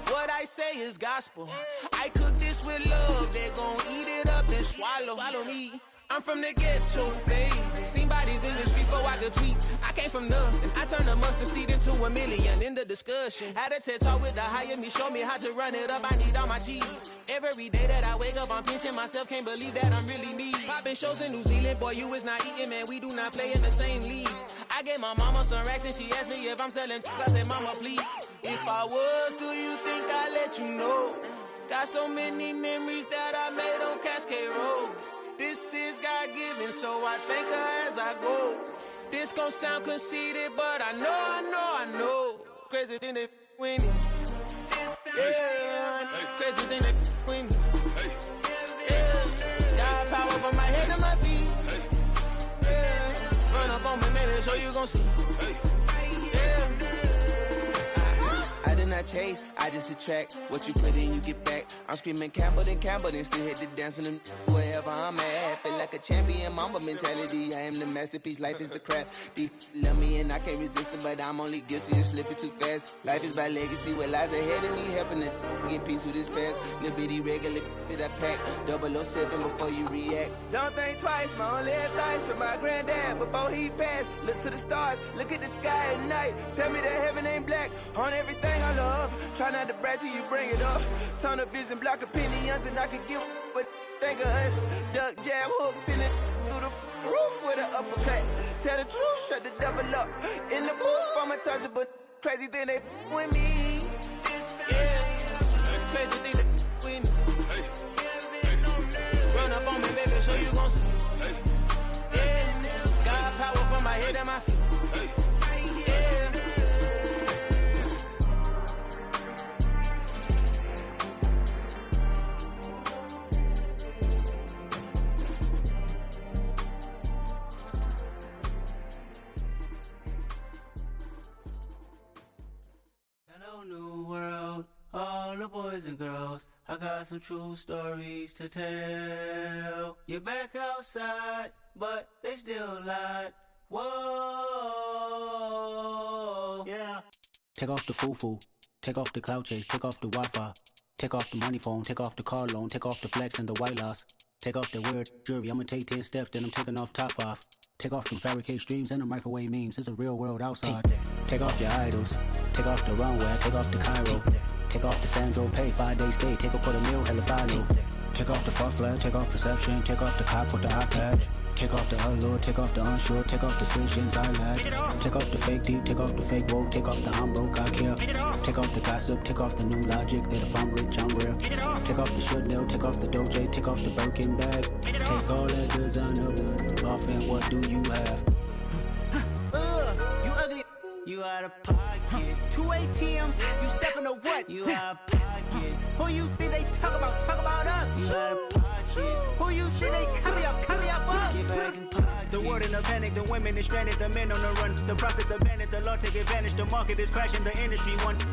what I say is gospel. I cook this with love, they gon' eat it up and swallow me. I'm from the ghetto, babe. Seen bodies in the street before I could tweet. I came from nothing, I turned a mustard seed into a million. In the discussion, had a TED talk with the higher me, show me how to run it up. I need all my cheese. Every day that I wake up, I'm pinching myself. Can't believe that I'm really me. Popping shows in New Zealand, boy, you is not eating, man. We do not play in the same league. I gave my mama some racks and she asked me if I'm selling. I said, mama, please. If I was, do you think I'd let you know? Got so many memories that I made on Cascade Road. This is God-given, so I thank her as I go. This gon' sound conceited, but I know. Crazy thing they with me. Yeah, crazy thing they with me. Yeah, got power from my head to my feet. Yeah, run up on me, maybe, so you gon' see. I did not chase, I just attract. What you put in, you get back. I'm screaming Campbell, then still hit the dancing and wherever I'm at. Feel like a champion, mamba mentality. I am the masterpiece, life is the crap. These love me and I can't resist it, but I'm only guilty of slipping too fast. Life is by legacy, what lies ahead of me, helping to get peace with this past. Little bitty regular that I pack. 007 before you react. Don't think twice, my only advice for my granddad before he passed. Look to the stars, look at the sky at night. Tell me that heaven ain't black on everything I love. Try not to brag till you bring it up. Tunnel vision, block opinions, and I could give what think of us. Duck jab hooks in it through the roof with an uppercut. Tell the truth, shut the devil up. In the booth, I'm untouchable. Crazy thing they with me. Yeah, crazy thing they with me. Run up on me, baby, so you gon' see. Yeah, got power from my head and my feet. New world, all the boys and girls, I got some true stories to tell. You're back outside, but they still lied. Whoa, yeah. Take off the foo-foo, take off the cloud chase, take off the Wi-Fi, take off the money phone, take off the car loan, take off the flex and the white loss. Take off the weird jewelry, I'ma take 10 steps, then I'm taking off top off. Take off them fabricate streams and the microwave memes, it's a real world outside. Take off your idols, take off the runway, take off the Cairo. Take off the Sandro pay, 5 days stay, take a quarter meal, hella follow. Take off the fuck flag, take off perception, take off the cop with the iPad. Take off the allure, take off the unsure, take off decisions I lack. Take off the fake deep, take off the fake woke, take off the I'm broke, I care. Take off the gossip, take off the new logic that if I'm rich, I'm real. Take off the Chanel, take off the Doja, take off the Birkin bag. Take all that designer off and what do you have? You ugly. You out of pocket. 2 ATMs, you stepping to what? You out of pocket. Who you think they talk about? Talk about us. You out of pocket. Who you think they carry up for us? Get back in pocket. The world in a panic, the women is stranded, the men on the run. The profits abandoned, the law take advantage. The market is crashing, the industry wants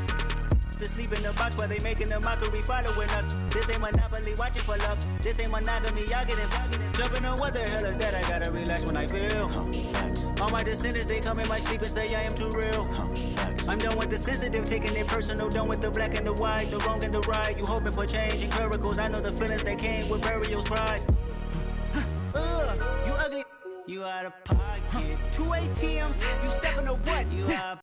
to sleep in the box while they making a mockery following us. This ain't Monopoly, watching for love. This ain't monogamy, y'all getting jumping on what the hell is that? I gotta relax when I feel. All my descendants, they come in my sleep and say I am too real. I'm done with the sensitive, taking it personal. Done with the black and the white, the wrong and the right. You hoping for change and miracles. I know the feelings that came with burial cries. You ugly. You out of pocket. 2 ATMs, you step